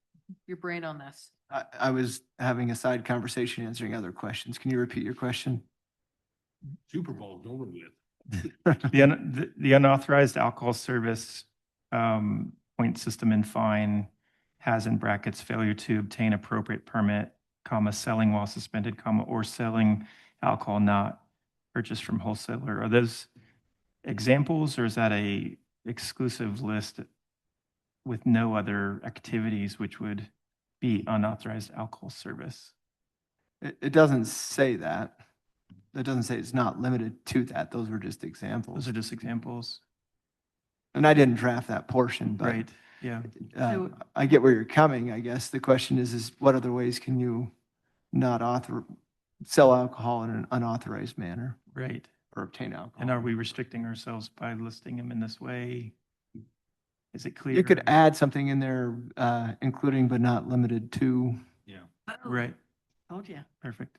brain on this. I was having a side conversation answering other questions. Can you repeat your question? Super Bowl's over with. The unauthorized alcohol service point system and fine has in brackets failure to obtain appropriate permit, comma, selling while suspended, comma, or selling alcohol not purchased from wholesaler. Are those examples or is that a exclusive list with no other activities which would be unauthorized alcohol service? It doesn't say that. It doesn't say it's not limited to that. Those were just Those examples. are just examples. And I didn't draft that portion, but Right, yeah. So- I get where you're coming, I guess. The question is what other ways can you not sell alcohol in an unauthorized manner Right. or obtain alcohol? And are we restricting ourselves by listing them in this way? Is it clear? You could add something in there, including but not limited to. Yeah. Right, Oh, yeah. perfect.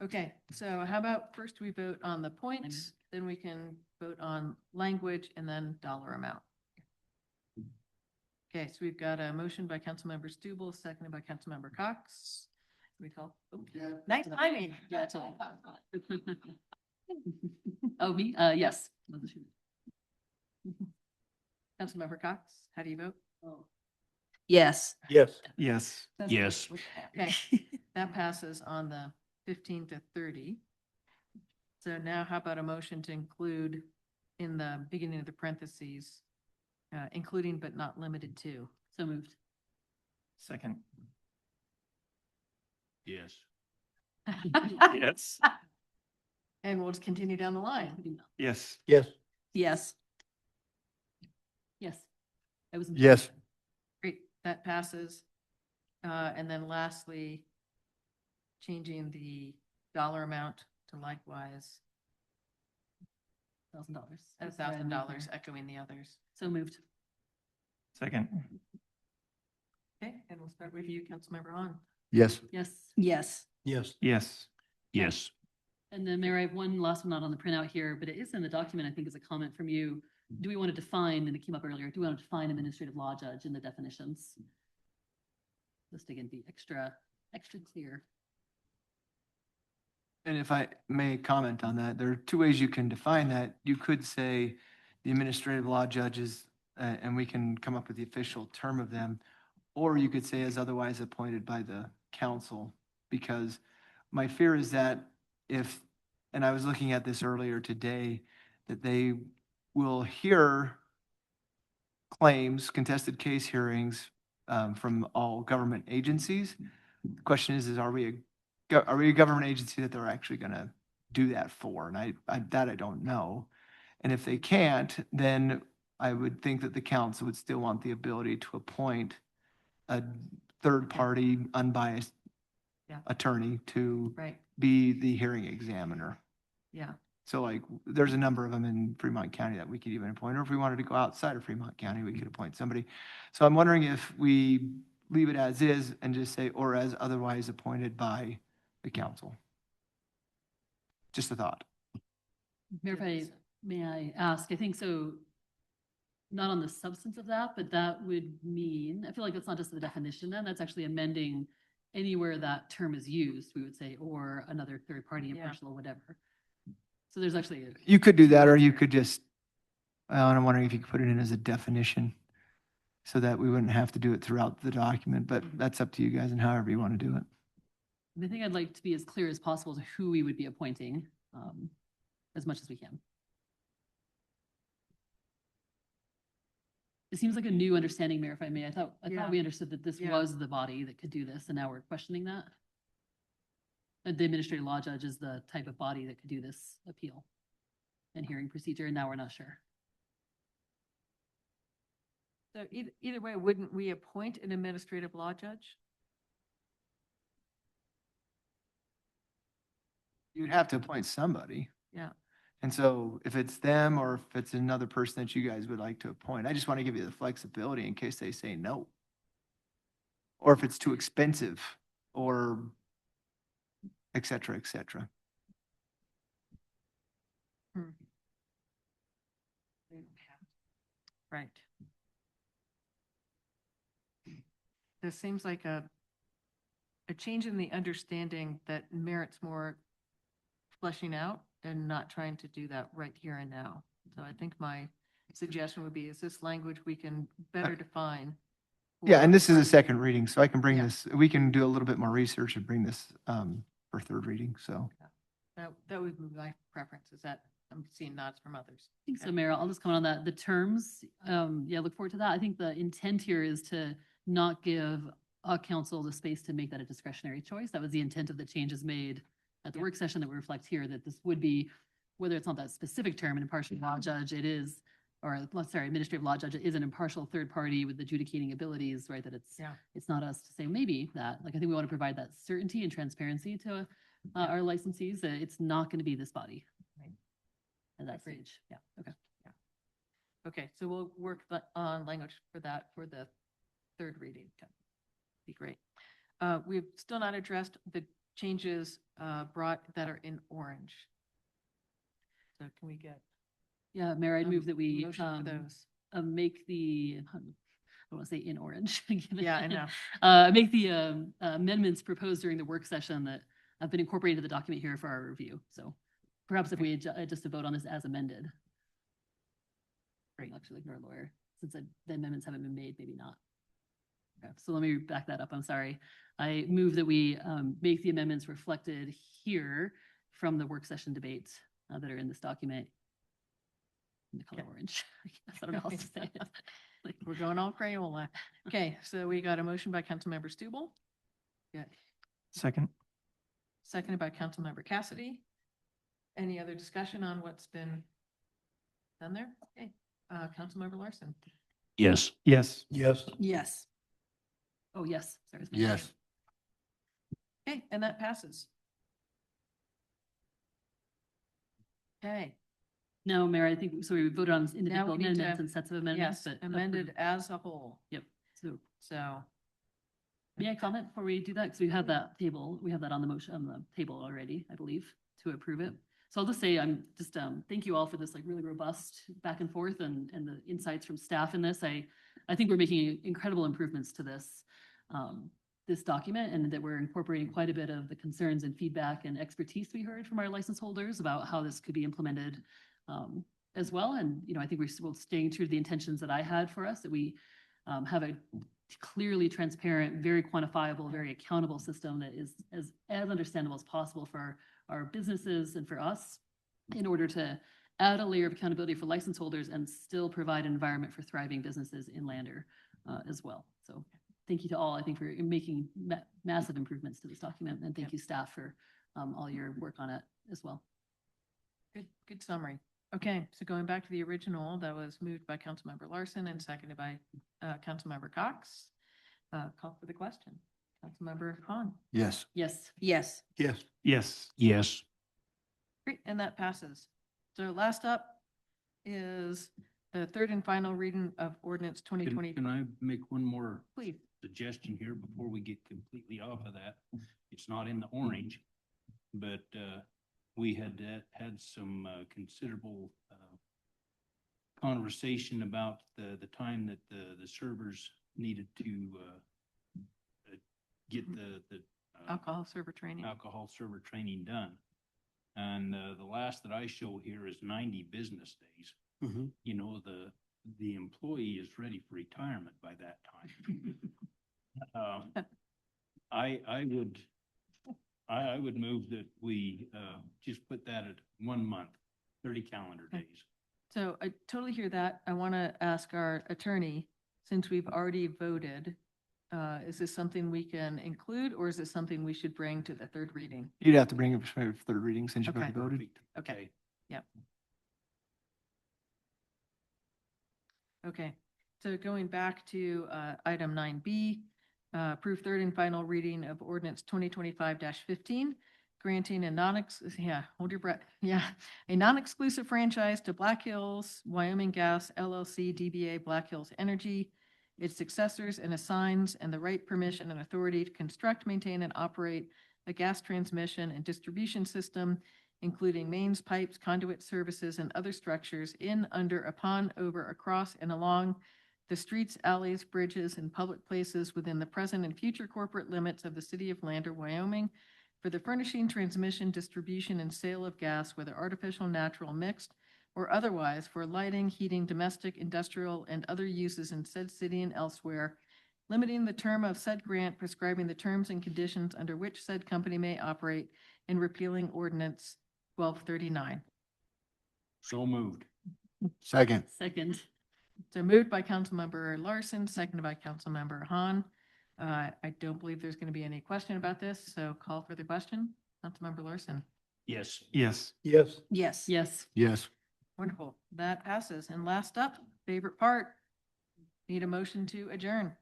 Okay, so how about first we vote on the points, then we can vote on language and then dollar amount. Okay, so we've got a motion by Councilmember Stubble, seconded by Councilmember Cox. We call, oh, nice timing. Yeah, it's all. Oh, me? Yes. Councilmember Cox, how do you vote? Yes. Yes. Yes. Yes. Okay, that passes on the 15 to 30. So now how about a motion to include in the beginning of the parentheses, including but not limited to? So moved. Second. Yes. Yes. And we'll just continue down the line. Yes. Yes. Yes. Yes. I was. Yes. Great, that passes. And then lastly, changing the dollar amount to likewise $1,000. $1,000, echoing the others. So moved. Second. Okay, and we'll start with you, Councilmember Hahn. Yes. Yes. Yes. Yes. Yes. Yes. And then Mayor, I have one last one not on the printout here, but it is in the document, I think is a comment from you. Do we want to define, and it came up earlier, do we want to define administrative law judge in the definitions? Just again, be extra clear. And if I may comment on that, there are two ways you can define that. You could say the administrative law judges, and we can come up with the official term of them, or you could say as otherwise appointed by the council, because my fear is that if, and I was looking at this earlier today, that they will hear claims, contested case hearings from all government agencies. The question is are we a government agency that they're actually going to do that for? And I don't know. And if they can't, then I would think that the council would still want the ability to appoint a third-party, unbiased Yeah. attorney to Right. be the hearing examiner. Yeah. So like, there's a number of them in Fremont County that we could even appoint, or if we wanted to go outside of Fremont County, we could appoint somebody. So I'm wondering if we leave it as is and just say, or as otherwise appointed by the council. Just a thought. Mayor, if may I ask, I think so, not on the substance of that, but that would mean, I feel like that's not just the definition then, that's actually amending anywhere that term is used, we would say, or another third party, Yeah. impartial, or whatever. So there's actually. You could do that, or you could just, I'm wondering if you could put it in as a definition so that we wouldn't have to do it throughout the document, but that's up to you guys and however you want to do it. I think I'd like to be as clear as possible to who we would be appointing, as much as we can. It seems like a new understanding, Mayor, if I may. I thought Yeah. we understood that this Yeah. was the body that could do this, and now we're questioning that. The administrative law judge is the type of body that could do this appeal and hearing procedure, and now we're not sure. So either way, wouldn't we appoint an administrative law judge? You'd have to appoint somebody. Yeah. And so if it's them or if it's another person that you guys would like to appoint, I just want to give you the flexibility in case they say no. Or if it's too expensive or et cetera, et cetera. Right. This seems like a change in the understanding that merits more fleshing out and not trying to do that right here and now. So I think my suggestion would be, is this language we can better define? Yeah, and for- this is a second reading, so I can bring Yeah. this, we can do a little bit more research and bring this for third reading, so. That would be my preference, is that I'm seeing nods from others. I think so, Mayor. I'll just comment on that. The terms, yeah, look forward to that. I think the intent here is to not give a council the space to make that a discretionary choice. That was the intent of the changes made at the work session that we reflect here, that this would be, whether it's not that specific term, an impartial law judge, it is, or let's say administrative law judge, it is an impartial third party with adjudicating abilities, right? That it's not us to say maybe that, like, I think we want to provide that certainty and transparency to our licensees, that it's not going to be this body. Right. At that Agreed. stage, yeah, okay. Okay, so we'll work on language for that for the third reading. Okay. Be great. We've still not addressed the changes brought that are in orange. So can we get Yeah, Mayor, I'd move that we motion for those? make the, I don't want to say in orange. Yeah, I know. Make the amendments proposed during the work session that have been incorporated into the document here for our review. So perhaps if we just to vote on this as amended. Great. I'll actually ignore lawyer, since the amendments haven't been made, maybe not. Okay, so let me back that up. I'm sorry. I move that we make the amendments reflected here from the work session debates that are in this document. In the color orange. I guess I don't know how else to say it. Like, We're going all Crayola. Okay, so we got a motion by Councilmember Stubble. Yeah, Second. seconded by Councilmember Cassidy. Any other discussion on what's been done there? Okay, Councilmember Larson. Yes. Yes. Yes. Yes. oh, yes. Sorry. Yes. Okay, and that passes. Okay, No, Mayor, I think, so we voted on Now individual we need to- amendments and sets of amendments, yes, but. amended as a whole. Yep, so So May I comment before we do that? Because we have that table, we have that on the motion, on the table already, I believe, to approve it. So I'll just say, I'm just, thank you all for this like really robust back and forth and the insights from staff in this. I think we're making incredible improvements to this, this document, and that we're incorporating quite a bit of the concerns and feedback and expertise we heard from our license holders about how this could be implemented, as well. And, you know, I think we're still staying true to the intentions that I had for us, that we have a clearly transparent, very quantifiable, very accountable system that is as understandable as possible for our businesses and for us, in order to add a layer of accountability for license holders and still provide an environment for thriving businesses in Lander as well. So thank you to all, I think, for making massive improvements to this document. And thank you, staff, for all your work on it as well. Good summary. Okay, so going back to the original, that was moved by Councilmember Larson and seconded by Councilmember Cox. Call for the question. Councilmember Hahn. Yes. Yes. Yes. Yes. Yes. Yes. Great, and that passes. So last up is the third and final reading of ordinance 2020. Can I make one more Please. suggestion here before we get completely off of that? It's not in the orange, but we had some considerable conversation about the time that the servers needed to get the Alcohol server training. alcohol server training done. And the last that I show here is 90 business days. Mhm. You know, the employee is ready for retirement by that time. I would move that we just put that at 1 month, 30 calendar days. So I totally hear that. I want to ask our attorney, since we've already voted, is this something we can include, or is this something we should bring to the third reading? You'd have to bring it for third reading since you've Okay. already voted. Okay. Yep. Okay, so going back to item 9B, approve third and final reading of ordinance 2025-15, granting a hold your breath, a non-exclusive franchise to Black Hills Wyoming Gas LLC DBA Black Hills Energy, its successors and assigns, and the right, permission, and authority to construct, maintain, and operate a gas transmission and distribution system, including mains, pipes, conduit services, and other structures in, under, upon, over, across, and along the streets, alleys, bridges, and public places within the present and future corporate limits of the city of Lander, Wyoming, for the furnishing, transmission, distribution, and sale of gas, whether artificial, natural, mixed, or otherwise, for lighting, heating, domestic, industrial, and other uses in said city and elsewhere, limiting the term of said grant, prescribing the terms and conditions under which said company may operate, and repealing ordinance 1239. So moved. Second. Second. So moved by Councilmember Larson, seconded by Councilmember Hahn. I don't believe there's going to be any question about this, so call for the question. Councilmember Larson. Yes. Yes. Yes. Yes. Yes. Yes. Wonderful. That passes. And last up, favorite part, need a motion to adjourn.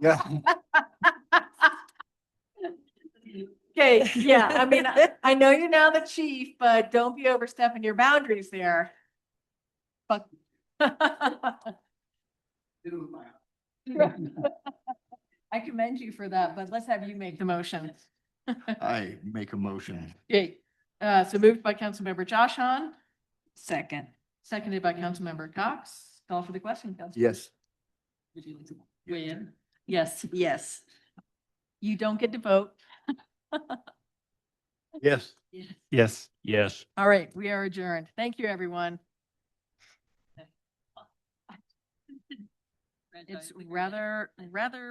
Yeah. Okay, yeah, I mean, I know you're now the chief, but don't be overstepping your boundaries there. But I commend you for that, but let's have you make the motion. I make a motion. Okay, so moved by Councilmember Josh Hahn, Second. seconded by Councilmember Cox. Call for the question, Councilmember. Yes. Would you like to weigh in? Yes. Yes. You don't get to vote. Yes. Yes. Yes. All right, we are adjourned. Thank you, everyone. It's rather